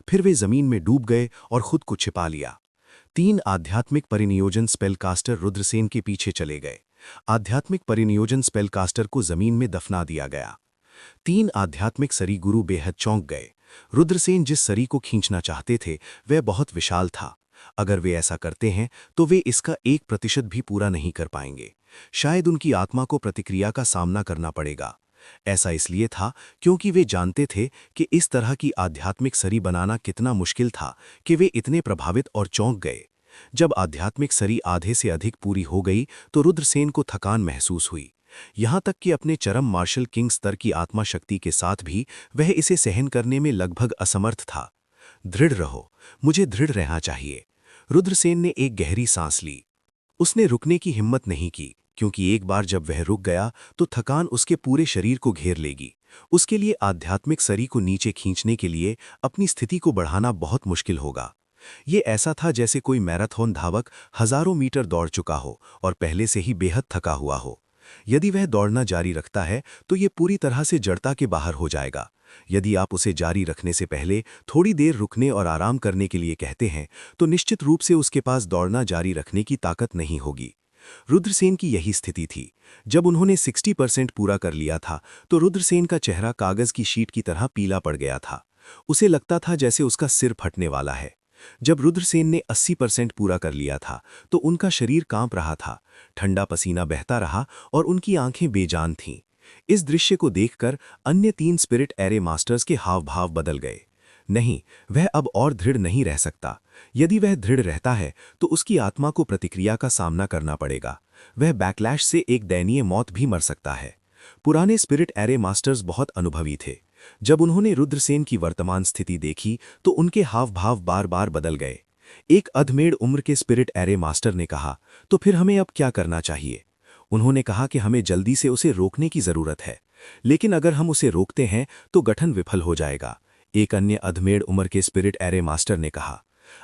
फिर वे जमीन में डूब गए और खुद को छिपा लिया। 3 आध्यात्मिक परिनियोजन स्पेलकास्टर रुद्रसेन के पीछे चले गए। आध्यात्मिक परिनियोजन स्पेलकास्टर को जमीन में दफना दिया गया। 3 आध्यात्मिक सरी गुरु बेहद चौंक गए। रुद्रसेन जिस सरी को खींचना चाहते थे वह बहुत विशाल था। अगर वे ऐसा करते हैं तो वे इसका 1% भी पूरा नहीं कर पाएंगे। शायद उनकी आत्मा को प्रतिक्रिया का सामना करना पड़ेगा। ऐसा इसलिए था क्योंकि वे जानते थे कि इस तरह की आध्यात्मिक सरी बनाना कितना मुश्किल था कि वे इतने प्रभावित और चौंक गए। जब आध्यात्मिक सरी आधे से अधिक पूरी हो गई तो रुद्रसेन को थकान महसूस हुई। यहाँ तक कि अपने चरम मार्शल किंग स्तर की आत्मा शक्ति के साथ भी वह इसे सहन करने में लगभग असमर्थ था। दृढ़ रहो, मुझे दृढ़ रहना चाहिए। रुद्रसेन ने एक गहरी सांस ली। उसने रुकने की हिम्मत नहीं की, क्योंकि एक बार जब वह रुक गया तो थकान उसके पूरे शरीर को घेर लेगी। उसके लिए आध्यात्मिक सरी को नीचे खींचने के लिए अपनी स्थिति को बढ़ाना बहुत मुश्किल होगा। ये ऐसा था जैसे कोई मैराथन धावक हजारों मीटर दौड़ चुका हो और पहले से ही बेहद थका हुआ हो। यदि वह दौड़ना जारी रखता है तो ये पूरी तरह से जड़ता के बाहर हो जाएगा। यदि आप उसे जारी रखने से पहले थोड़ी देर रुकने और आराम करने के लिए कहते हैं तो निश्चित रूप से उसके पास दौड़ना जारी रखने की ताकत नहीं होगी। रुद्रसेन की यही स्थिति थी। जब उन्होंने 60% पूरा कर लिया था तो रुद्रसेन का चेहरा कागज की शीट की तरह पीला पड़ गया था। उसे लगता था जैसे उसका सिर फटने वाला है। जब रुद्रसेन ने 80% पूरा कर लिया था तो उनका शरीर कांप रहा था, ठंडा पसीना बहता रहा और उनकी आंखें बेजान थीं। इस दृश्य को देखकर अन्य 3 स्पिरिट एरे मास्टर्स के हाव भाव बदल गए। नहीं, वह अब और दृढ़ नहीं रह सकता। यदि वह दृढ़ रहता है तो उसकी आत्मा को प्रतिक्रिया का सामना करना पड़ेगा। वह बैकलैश से एक दयनीय मौत भी मर सकता है। पुराने स्पिरिट एरे मास्टर्स बहुत अनुभवी थे। जब उन्होंने रुद्रसेन की वर्तमान स्थिति देखी तो उनके हाव भाव बार बार बदल गए। एक अधमेड़ उम्र के स्पिरिट एरे मास्टर ने कहा, तो फिर हमें अब क्या करना चाहिए? उन्होंने कहा कि हमें जल्दी से उसे रोकने की जरूरत है, लेकिन अगर हम उसे रोकते हैं तो गठन विफल हो जाएगा। एक अन्य अधमेड़ उम्र के स्पिरिट एरे मास्टर ने कहा,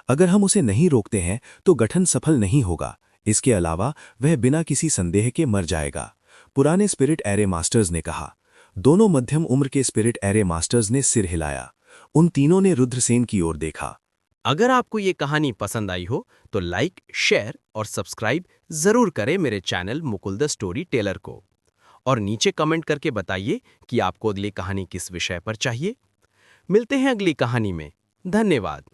अगर हम उसे नहीं रोकते हैं तो गठन सफल नहीं होगा। इसके अलावा वह बिना किसी संदेह के मर जाएगा। पुराने स्पिरिट एरे मास्टर्स ने कहा। दोनों मध्यम उम्र के स्पिरिट एरे मास्टर्स ने सिर हिलाया। उन तीनों ने रुद्रसेन की ओर देखा। अगर आपको ये कहानी पसंद आई हो तो लाइक, शेयर और सब्सक्राइब जरूर करें मेरे channel Mukul the story teller को। और नीचे कमेंट करके बताइए कि आपको अगली कहानी किस विषय पर चाहिए। मिलते हैं अगली कहानी में। धन्यवाद।